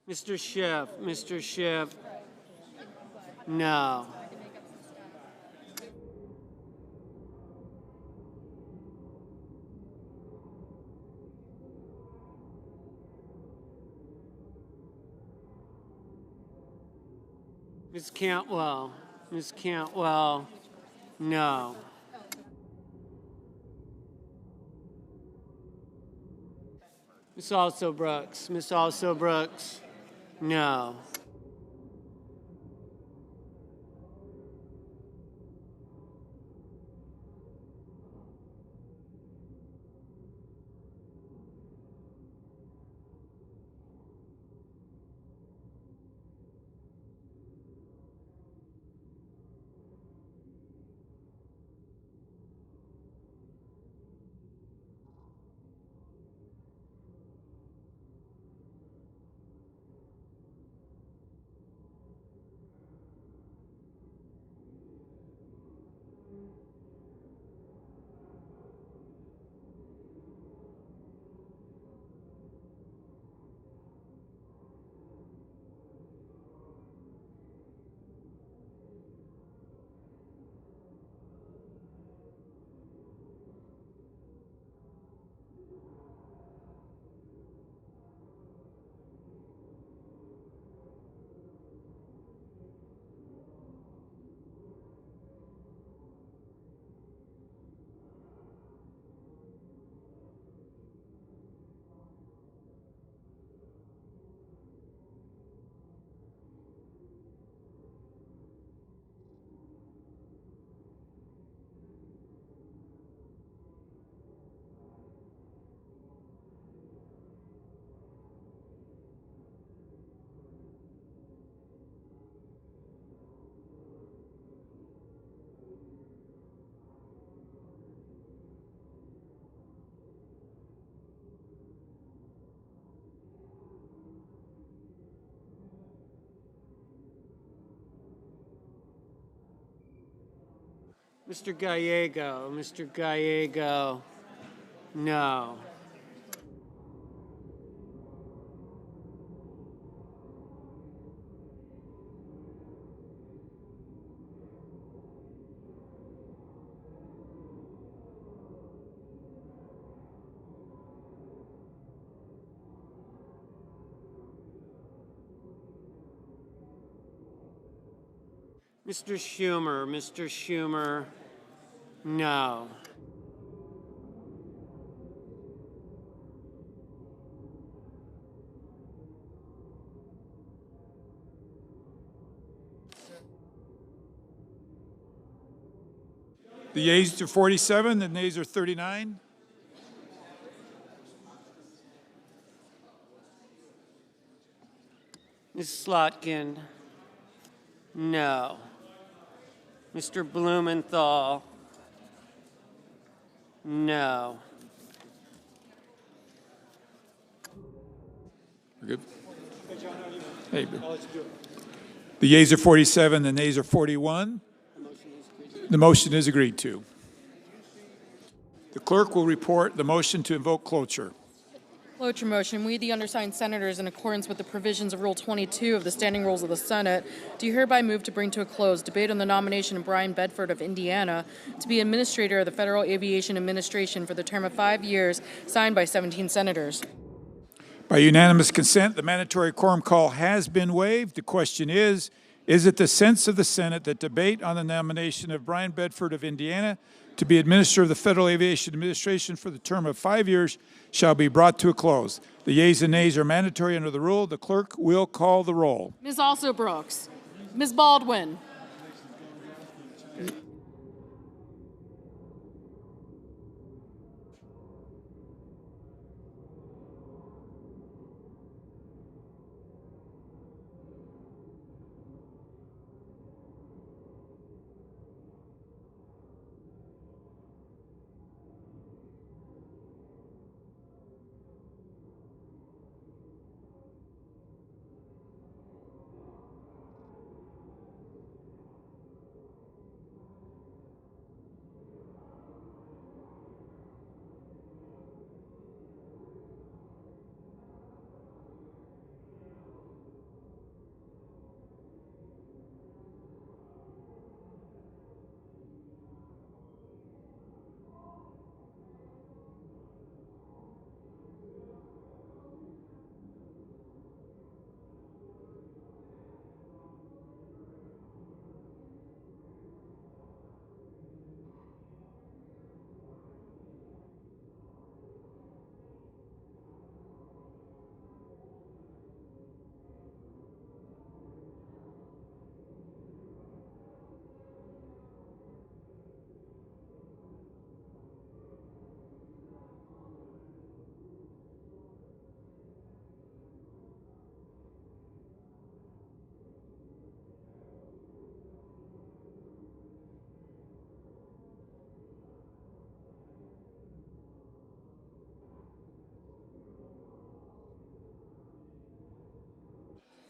Mr. Schiff, no. Ms. Cantwell, no. Ms. Also Brooks, no. Mr. Gallego, no. Mr. Schumer, no. The yeas are 47, the nays are 39. Ms. Slotkin, no. Mr. Blumenthal, no. We're good? Hey, the yeas are 47, the nays are 41. The motion is agreed to. The clerk will report the motion to invoke cloture. Cloture motion. We, the undersigned senators, in accordance with the provisions of Rule 22 of the Standing Rules of the Senate, do hereby move to bring to a close debate on the nomination of Brian Bedford of Indiana to be Administrator of the Federal Aviation Administration for the term of 5 years, signed by 17 senators. By unanimous consent, the mandatory quorum call has been waived. The question is Is it the sense of the Senate that debate on the nomination of Brian Bedford of Indiana to be Administrator of the Federal Aviation Administration for the term of 5 years shall be brought to a close? The yeas and nays are mandatory under the rule. The clerk will call the roll. Ms. Also Brooks. Ms. Baldwin.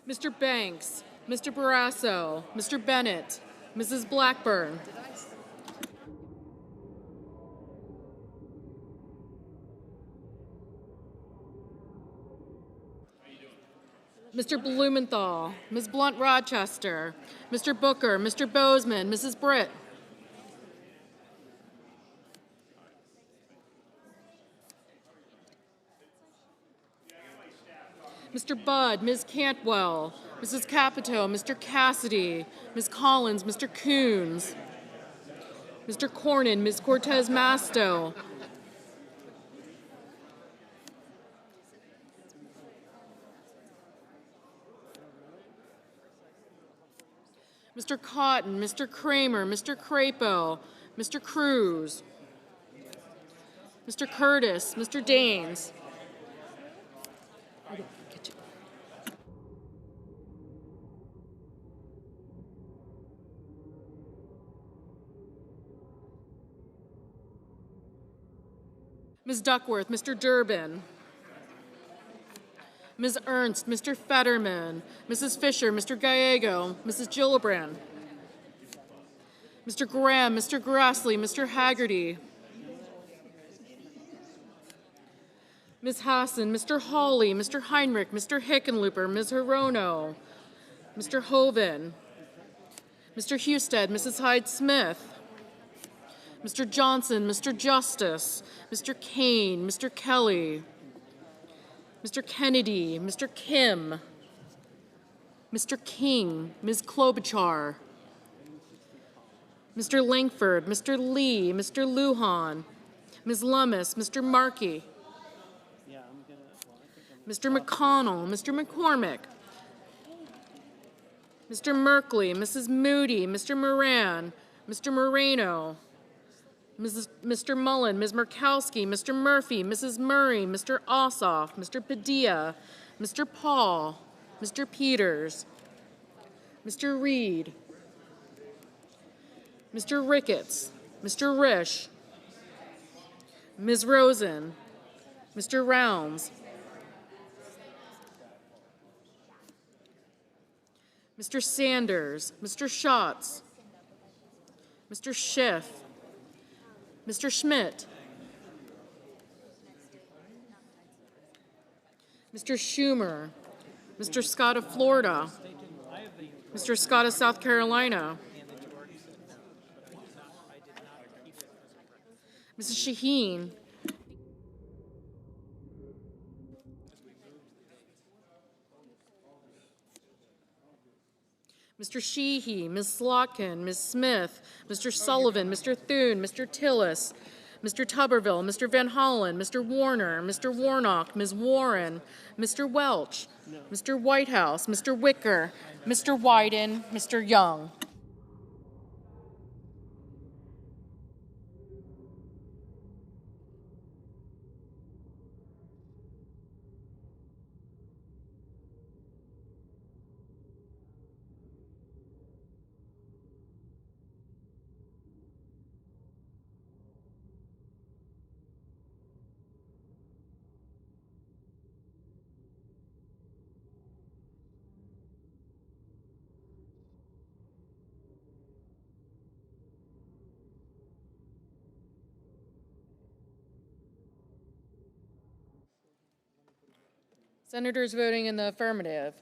Mr. Banks, Mr. Barrasso, Mr. Bennett, Mrs. Blackburn. Mr. Blumenthal, Ms. Blunt Rochester, Mr. Booker, Mr. Bozeman, Mrs. Britt. Mr. Budd, Ms. Cantwell, Mrs. Capito, Mr. Cassidy, Ms. Collins, Mr. Coons, Mr. Cornyn, Ms. Cortez Masto, Mr. Cotton, Mr. Kramer, Mr. Crapo, Mr. Cruz, Mr. Curtis, Mr. Daines. Ms. Duckworth, Mr. Durbin, Ms. Ernst, Mr. Fetterman, Mrs. Fisher, Mr. Gallego, Mrs. Gillibrand, Mr. Graham, Mr. Grassley, Mr. Haggerty, Ms. Hassan, Mr. Hawley, Mr. Heinrich, Mr. Hickenlooper, Ms. Hirono, Mr. Hoven, Mr. Husted, Mrs. Hyde-Smith, Mr. Johnson, Mr. Justice, Mr. Kane, Mr. Kelly, Mr. Kennedy, Mr. Kim, Mr. King, Ms. Klobuchar, Mr. Langford, Mr. Lee, Mr. Lujan, Ms. Lummis, Mr. Markey, Mr. McConnell, Mr. McCormick, Mr. Merkley, Mrs. Moody, Mr. Moran, Mr. Moreno, Mr. Mullen, Ms. Murkowski, Mr. Murphy, Mrs. Murray, Mr. Ossoff, Mr. Padilla, Mr. Paul, Mr. Peters, Mr. Reed, Mr. Ricketts, Mr. Risch, Ms. Rosen, Mr. Rounds, Mr. Sanders, Mr. Schatz, Mr. Schiff, Mr. Schmidt, Mr. Schumer, Mr. Scott of Florida, Mr. Scott of South Carolina, Mrs. Shaheen, Mr. Sheehy, Ms. Slotkin, Ms. Smith, Mr. Sullivan, Mr. Thune, Mr. Tillis, Mr. Tuberville, Mr. Van Hollen, Mr. Warner, Mr. Warnock, Ms. Warren, Mr. Welch, Mr. Whitehouse, Mr. Wicker, Mr. Wyden, Mr. Young. Senators voting in the affirmative: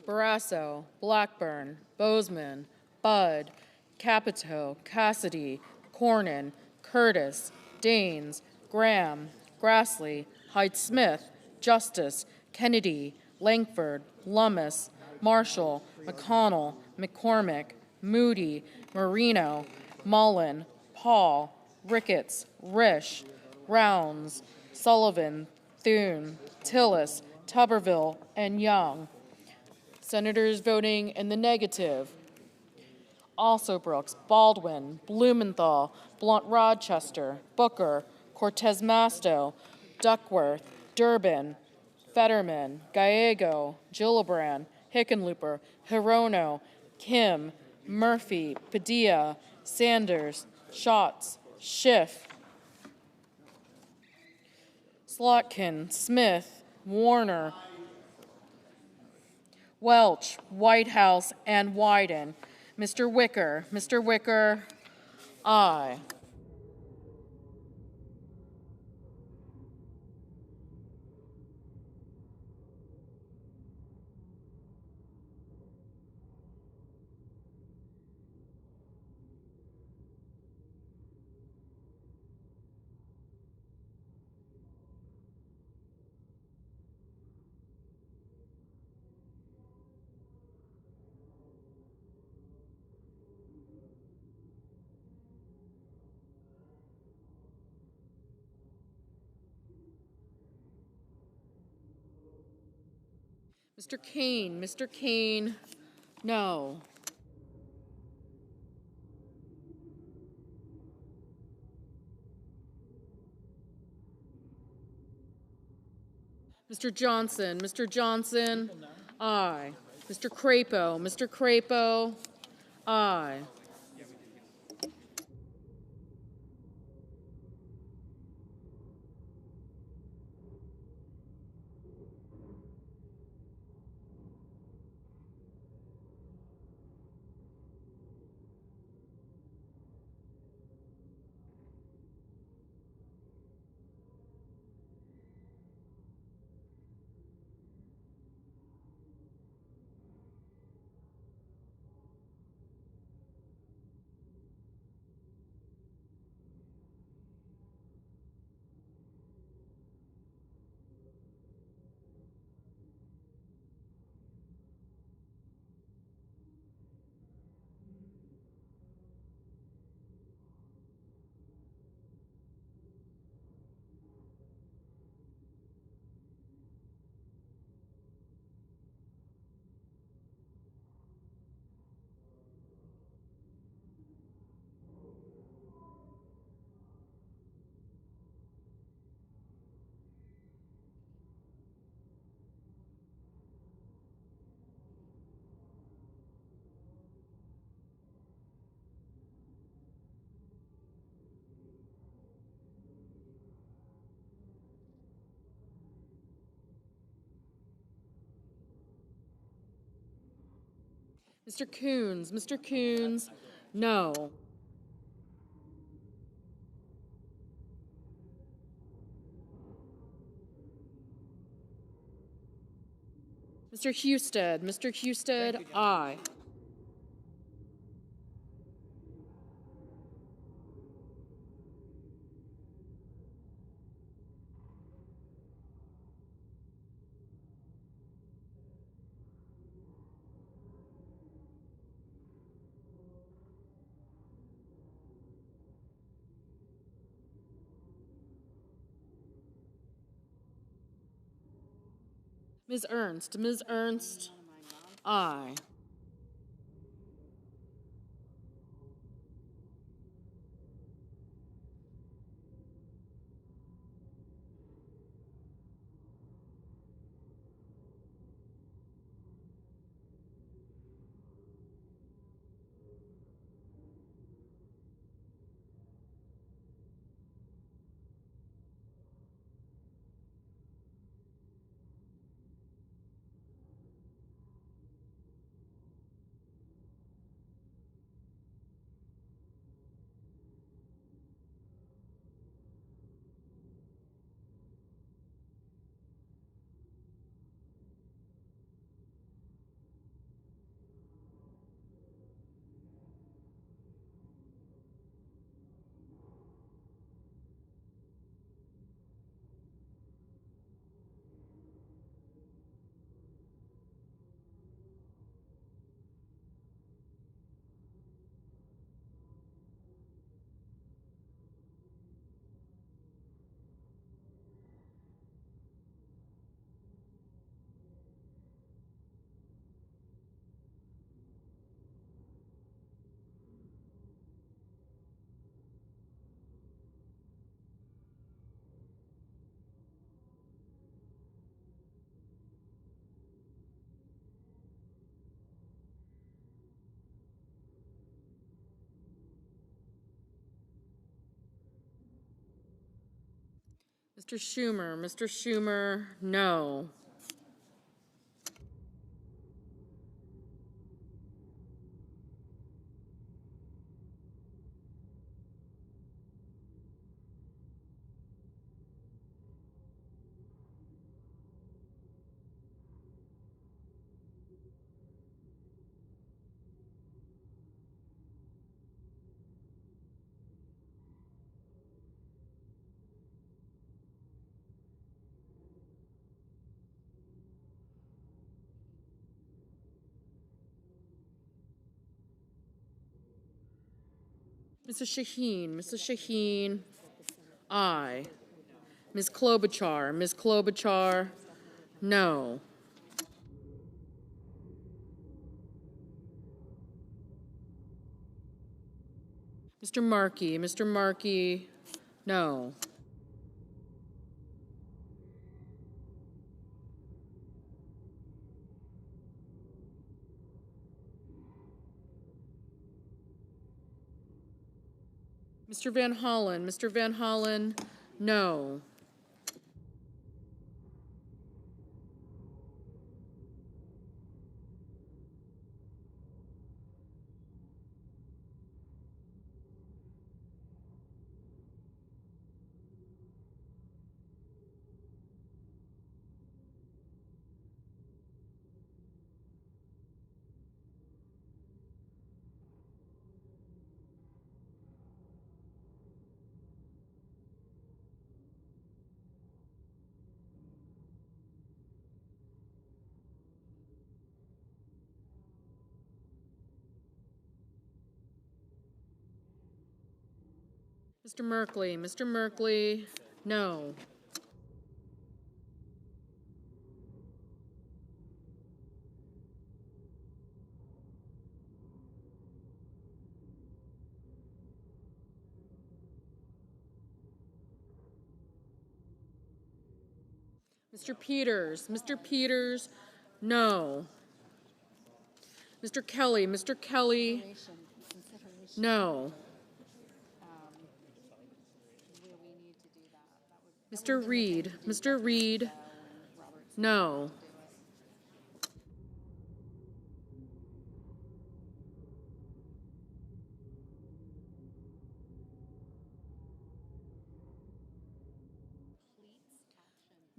Barrasso, Blackburn, Bozeman, Budd, Capito, Cassidy, Cornyn, Curtis, Daines, Graham, Grassley, Hyde-Smith, Justice, Kennedy, Langford, Lummis, Marshall, McConnell, McCormick, Moody, Marino, Mullen, Paul, Ricketts, Risch, Rounds, Sullivan, Thune, Tillis, Tuberville, and Young. Senators voting in the negative: Alsobrooks, Baldwin, Blumenthal, Blunt-Rochester, Booker, Cortez Masto, Duckworth, Durbin, Fetterman, Gallego, Gillibrand, Hickenlooper, Hirono, Kim, Murphy, Padilla, Sanders, Schatz, Schiff, Slotkin, Smith, Warner, Welch, Whitehouse, and Wyden. Mr. Wicker, aye. Mr. Kane, no. Mr. Johnson, aye. Mr. Crapo, aye. Mr. Coons, no. Mr. Husted, aye. Ms. Ernst. Ms. Ernst. Aye. Mr. Schumer. Mr. Schumer, no. Mrs. Shaheen. Mrs. Shaheen, aye. Ms. Klobuchar. Ms. Klobuchar, no. Mr. Markey. Mr. Markey, no. Mr. Van Hollen. Mr. Van Hollen, no. Mr. Merkley. Mr. Merkley, no. Mr. Peters. Mr. Peters, no. Mr. Kelly. Mr. Kelly, no. Mr. Reed. Mr. Reed, no.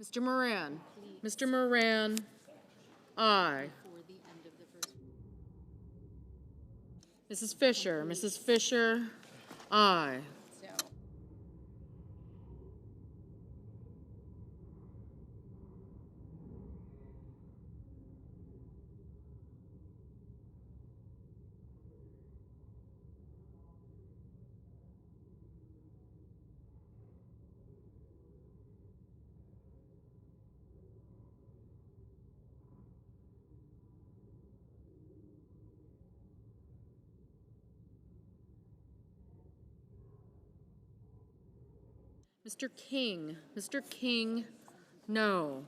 Mr. Moran. Mr. Moran, aye. Mrs. Fisher. Mrs. Fisher, aye. Mr. King. Mr. King, no.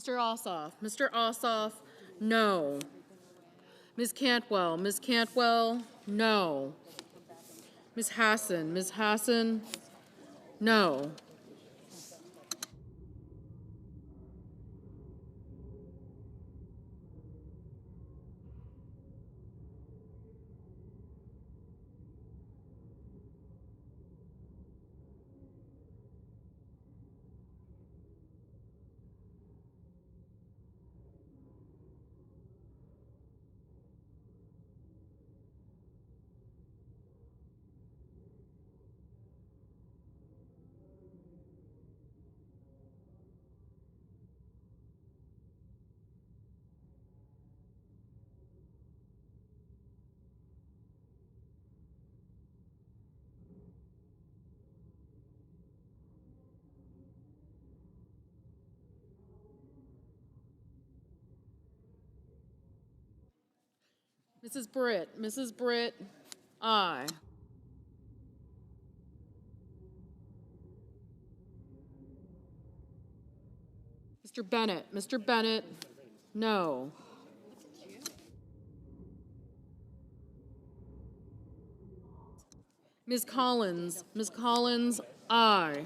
Mr. Ossoff. Mr. Ossoff, no. Ms. Cantwell. Ms. Cantwell, no. Ms. Hassan. Ms. Hassan, no. Mrs. Britt. Mrs. Britt, aye. Mr. Bennett. Mr. Bennett, no. Ms. Collins. Ms. Collins, aye.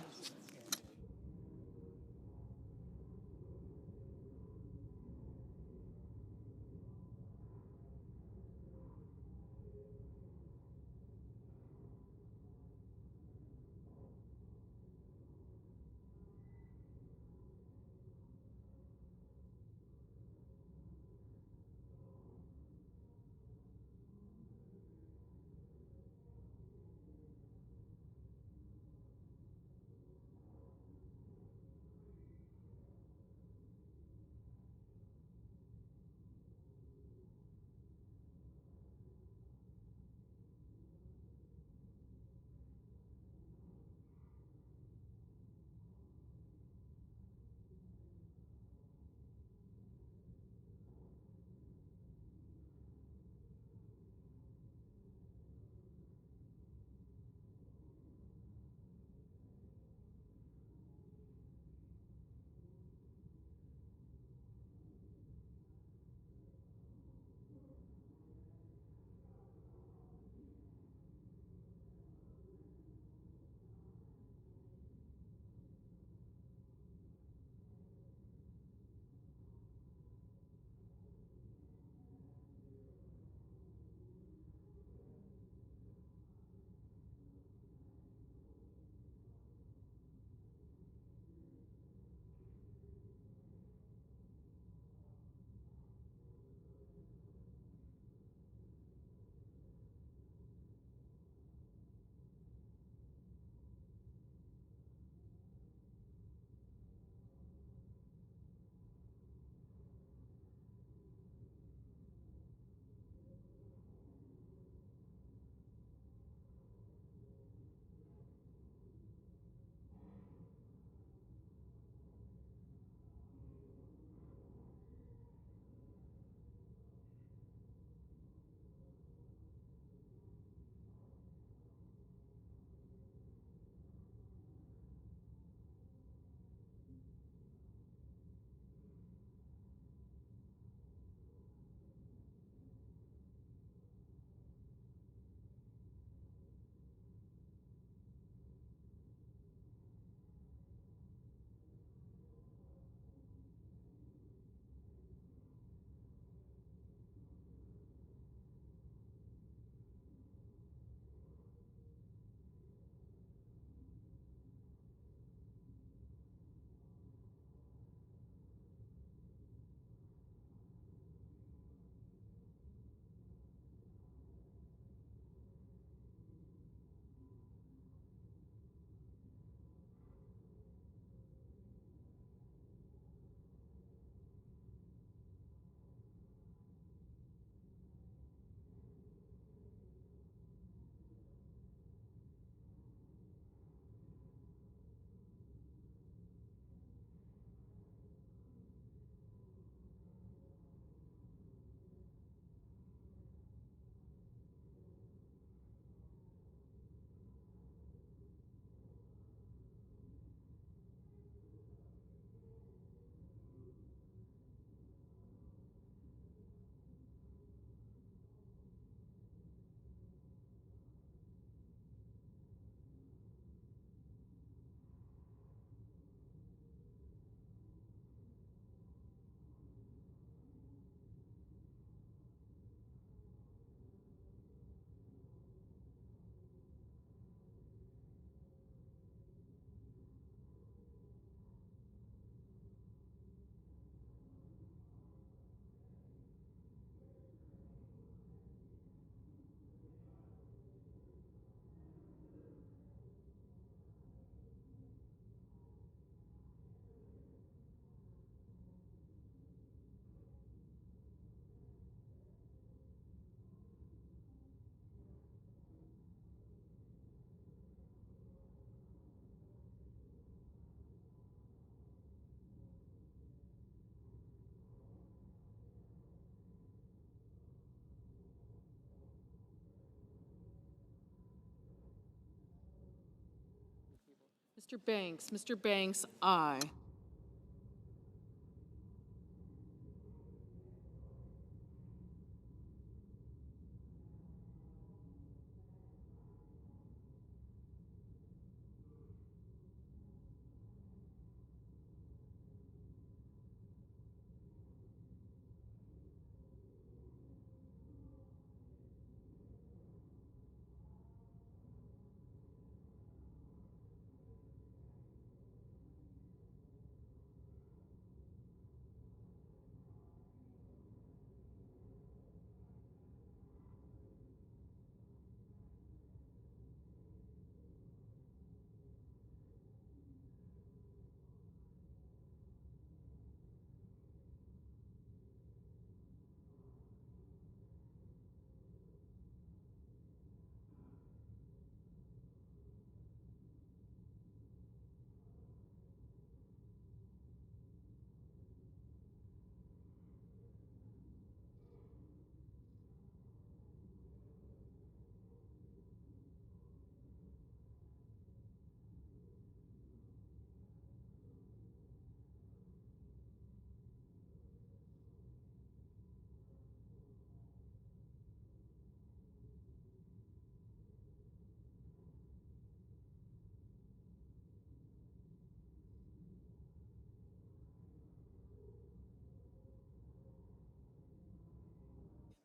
Mr. Banks, aye.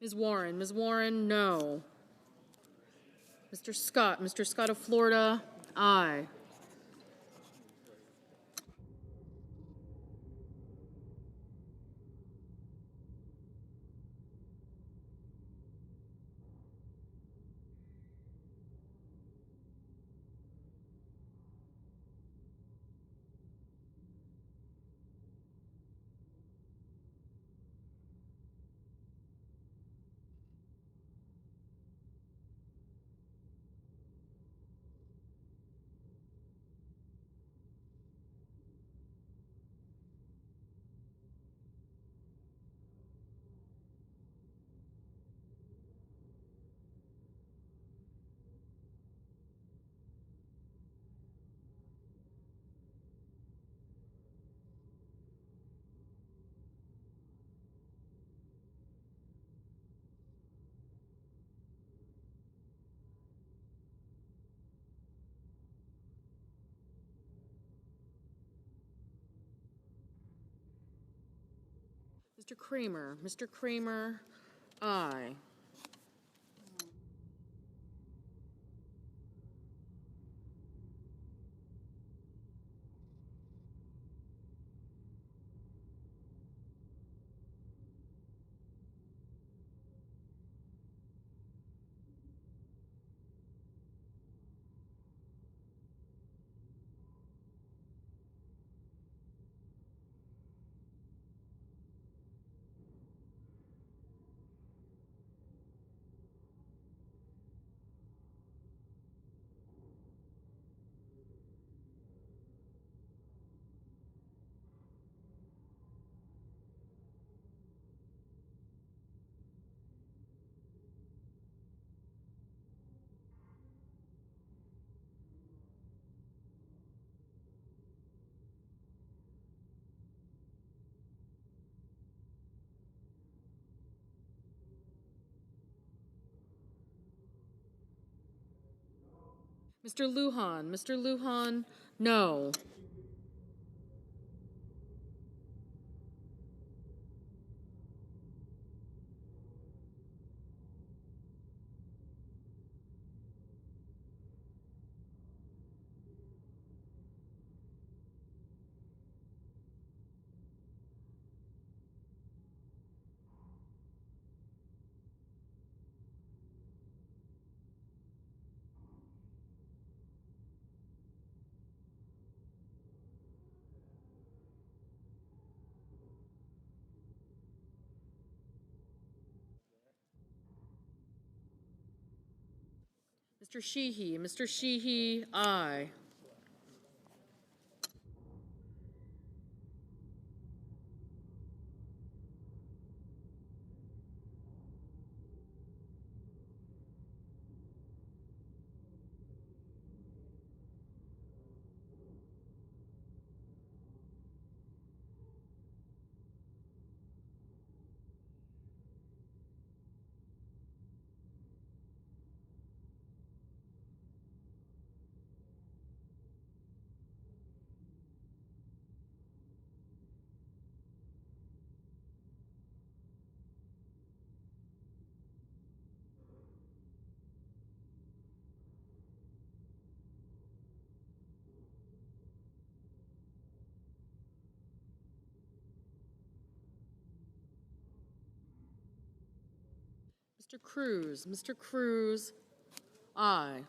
Ms. Warren, no. Mr. Scott of Florida, aye. Mr. Kramer, aye. Mr. Lujan, no. Mr. Sheehy, aye. Mr. Cruz. Mr. Cruz, aye.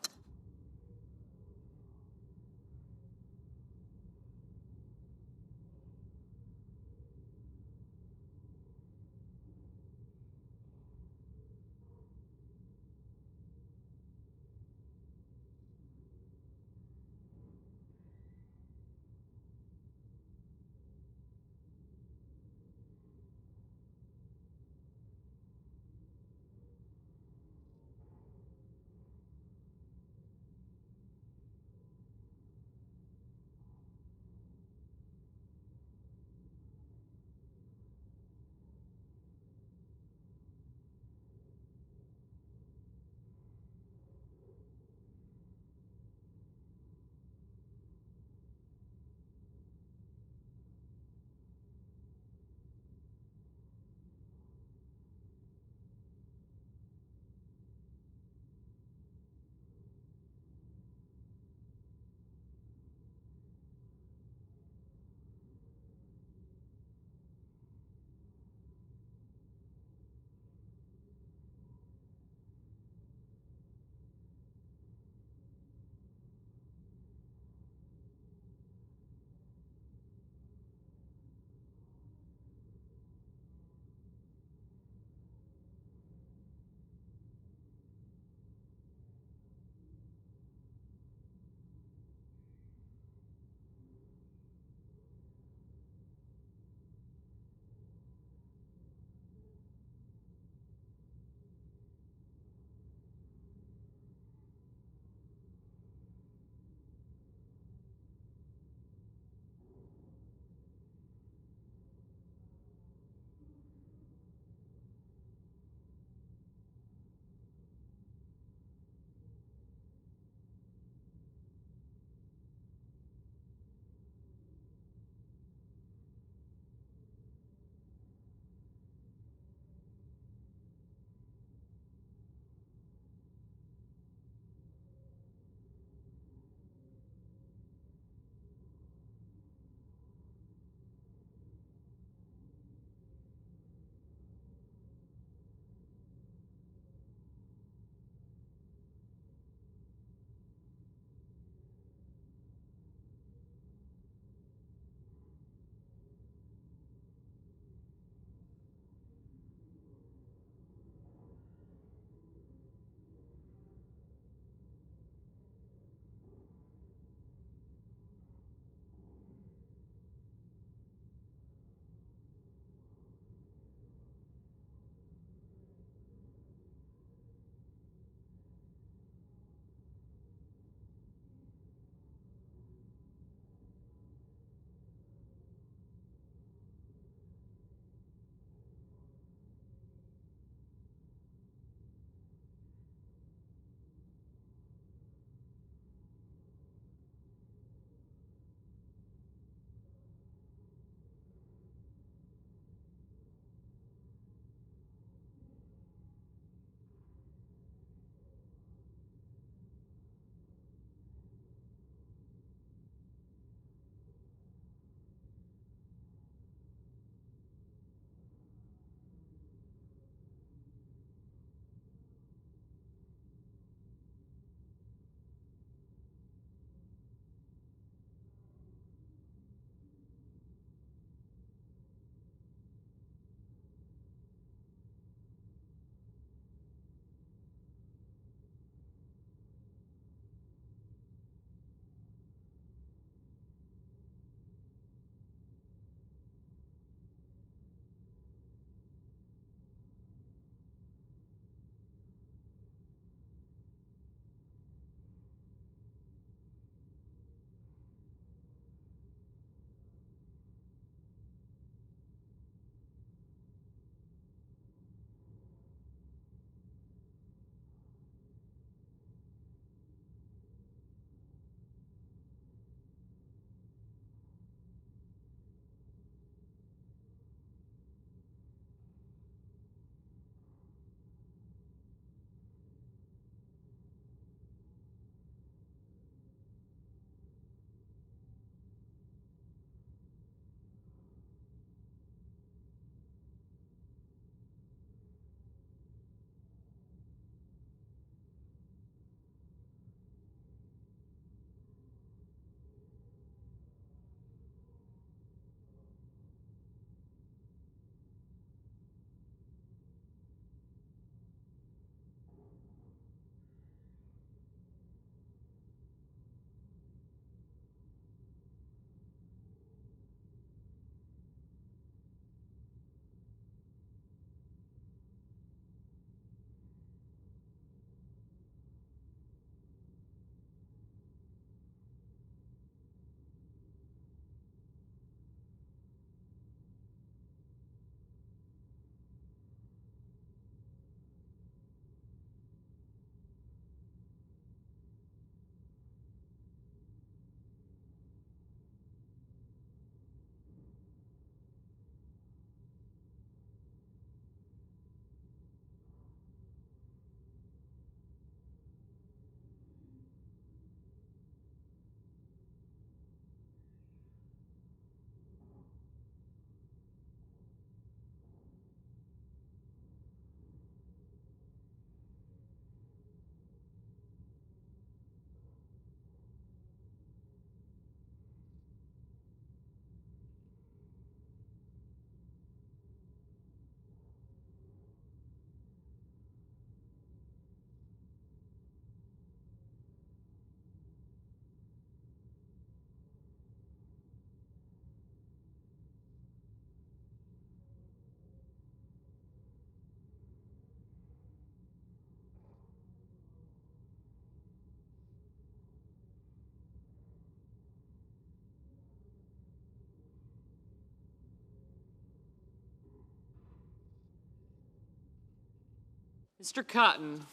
Mr. Cotton?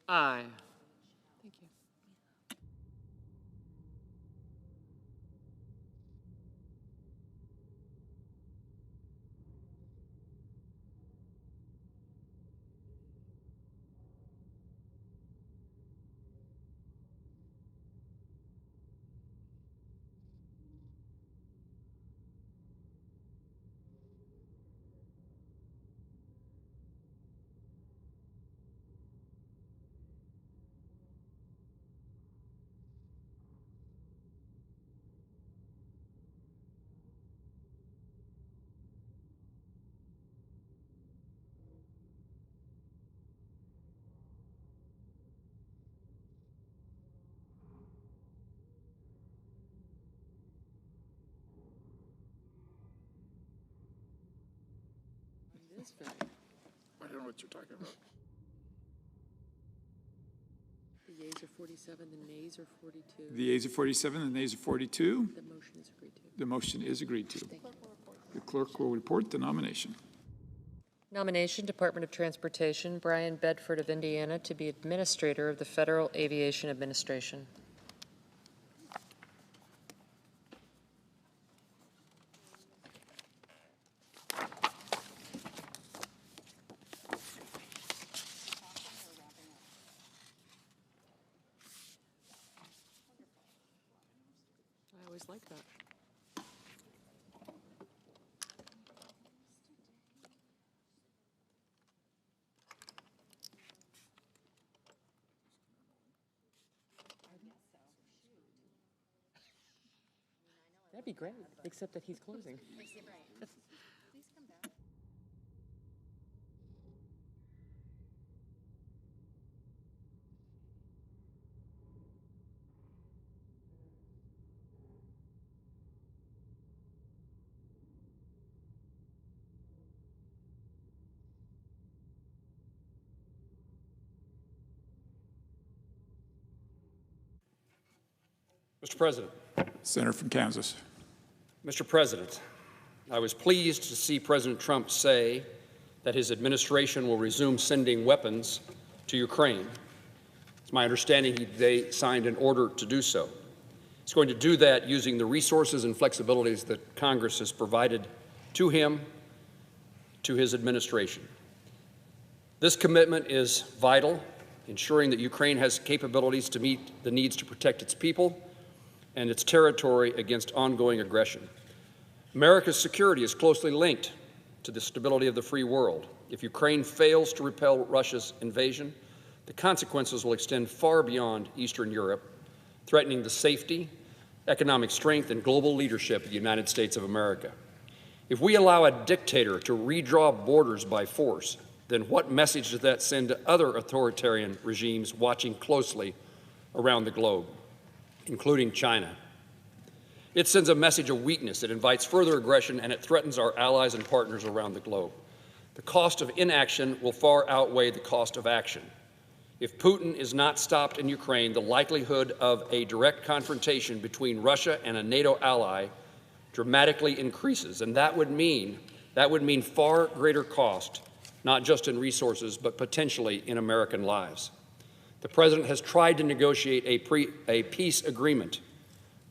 Aye. Thank you. I don't know what you're talking about. The yeas are 47, the nays are 42. The yeas are 47, the nays are 42. The motion is agreed to. The motion is agreed to. The clerk will report the nomination. Nomination, Department of Transportation, Brian Bedford of Indiana to be Administrator of the Federal Aviation Administration. I always like that. That'd be great, except that he's closing. Mr. President. Senator from Kansas. Mr. President, I was pleased to see President Trump say that his administration will resume sending weapons to Ukraine. It's my understanding they signed an order to do so. He's going to do that using the resources and flexibilities that Congress has provided to him, to his administration. This commitment is vital, ensuring that Ukraine has capabilities to meet the needs to protect its people and its territory against ongoing aggression. America's security is closely linked to the stability of the free world. If Ukraine fails to repel Russia's invasion, the consequences will extend far beyond Eastern Europe, threatening the safety, economic strength, and global leadership of the United States of America. If we allow a dictator to redraw borders by force, then what message does that send to other authoritarian regimes watching closely around the globe, including China? It sends a message of weakness, it invites further aggression, and it threatens our allies and partners around the globe. The cost of inaction will far outweigh the cost of action. If Putin is not stopped in Ukraine, the likelihood of a direct confrontation between Russia and a NATO ally dramatically increases, and that would mean far greater cost, not just in resources, but potentially in American lives. The President has tried to negotiate a peace agreement,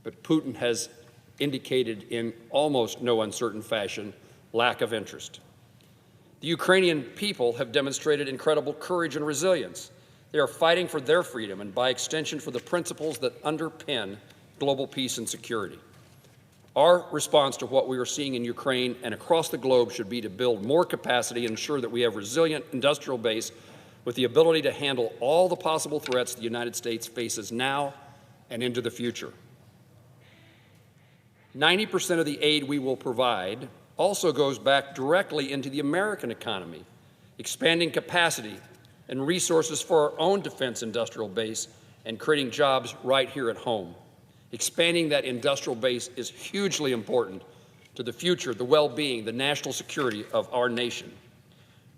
but Putin has indicated in almost no uncertain fashion lack of interest. The Ukrainian people have demonstrated incredible courage and resilience. They are fighting for their freedom and, by extension, for the principles that underpin global peace and security. Our response to what we are seeing in Ukraine and across the globe should be to build more capacity and ensure that we have a resilient industrial base with the ability to handle all the possible threats the United States faces now and into the future. 90% of the aid we will provide also goes back directly into the American economy, expanding capacity and resources for our own defense industrial base and creating jobs right here at home. Expanding that industrial base is hugely important to the future, the well-being, the national security of our nation.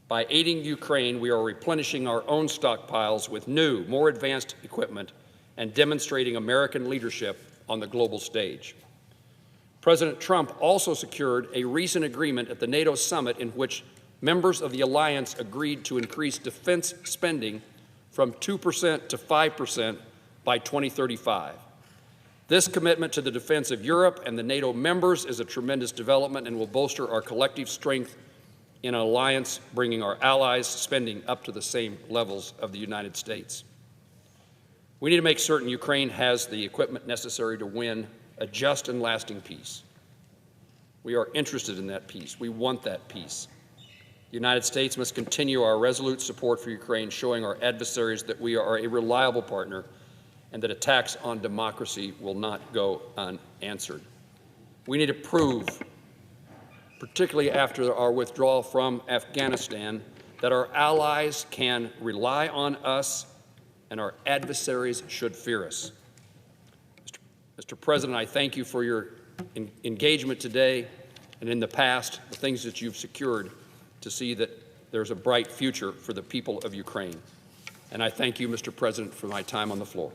By aiding Ukraine, we are replenishing our own stockpiles with new, more advanced equipment and demonstrating American leadership on the global stage. President Trump also secured a recent agreement at the NATO summit in which members of the alliance agreed to increase defense spending from 2% to 5% by 2035. This commitment to the defense of Europe and the NATO members is a tremendous development and will bolster our collective strength in an alliance, bringing our allies' spending up to the same levels of the United States. We need to make certain Ukraine has the equipment necessary to win a just and lasting peace. We are interested in that peace. We want that peace. The United States must continue our resolute support for Ukraine, showing our adversaries that we are a reliable partner and that attacks on democracy will not go unanswered. We need to prove, particularly after our withdrawal from Afghanistan, that our allies can rely on us and our adversaries should fear us. Mr. President, I thank you for your engagement today and in the past, the things that you've secured to see that there's a bright future for the people of Ukraine. And I thank you, Mr. President, for my time on the floor.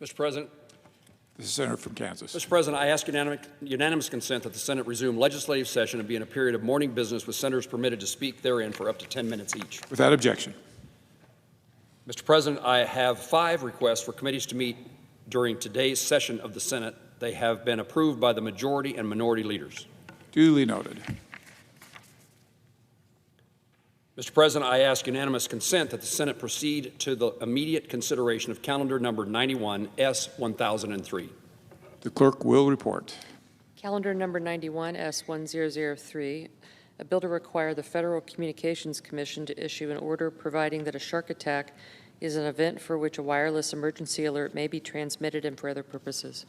Mr. President, The senator from Kansas. Mr. President, I ask unanimous consent that the Senate resume legislative session and be in a period of morning business with senators permitted to speak therein for up to 10 minutes each. Without objection. Mr. President, I have 5 requests for committees to meet during today's session of the Senate. They have been approved by the majority and minority leaders. Duly noted. Mr. President, I ask unanimous consent that the Senate proceed to the immediate consideration of calendar number 91, S-1003. The clerk will report. Calendar number 91, S1003, a bill to require the Federal Communications Commission to issue an order providing that a shark attack is an event for which a wireless emergency alert may be transmitted and for other purposes.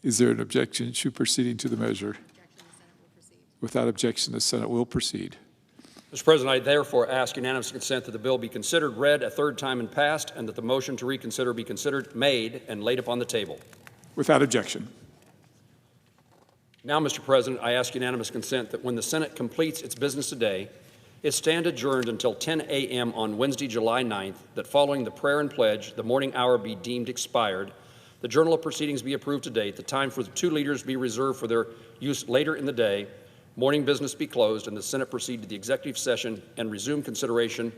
Is there an objection to proceeding to the measure? Without objection, the Senate will proceed. Mr. President, I therefore ask unanimous consent that the bill be considered read a third time and passed, and that the motion to reconsider be considered made and laid upon the table. Without objection. Now, Mr. President, I ask unanimous consent that when the Senate completes its business today, it stand adjourned until 10 a.m. on Wednesday, July 9th, that following the prayer and pledge, the morning hour be deemed expired, the journal of proceedings be approved to date, the time for the 2 leaders be reserved for their use later in the day, morning business be closed, and the Senate proceed to the executive session and resume consideration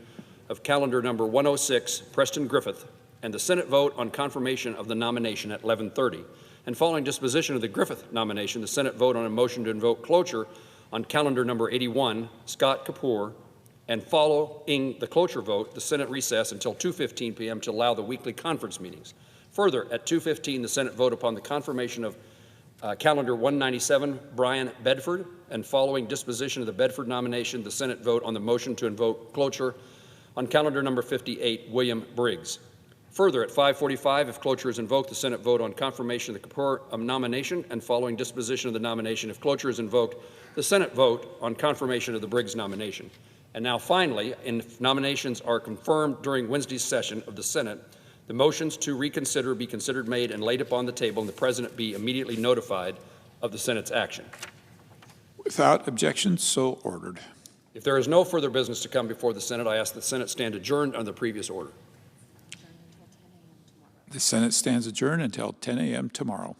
of calendar number 106, Preston Griffith, and the Senate vote on confirmation of the nomination at 11:30. And following disposition of the Griffith nomination, the Senate vote on a motion to invoke cloture on calendar number 81, Scott Kapoor, and following the cloture vote, the Senate recess until 2:15 p.m. to allow the weekly conference meetings. Further, at 2:15, the Senate vote upon the confirmation of calendar 197, Brian Bedford, and following disposition of the Bedford nomination, the Senate vote on the motion to invoke cloture on calendar number 58, William Briggs. Further, at 5:45, if cloture is invoked, the Senate vote on confirmation of the Kapoor nomination, and following disposition of the nomination, if cloture is invoked, the Senate vote on confirmation of the Briggs nomination. And now finally, if nominations are confirmed during Wednesday's session of the Senate, the motions to reconsider be considered made and laid upon the table, and the President be immediately notified of the Senate's action. Without objection, so ordered. If there is no further business to come before the Senate, I ask that the Senate stand adjourned under the previous order. The Senate stands adjourned until 10 a.m. tomorrow.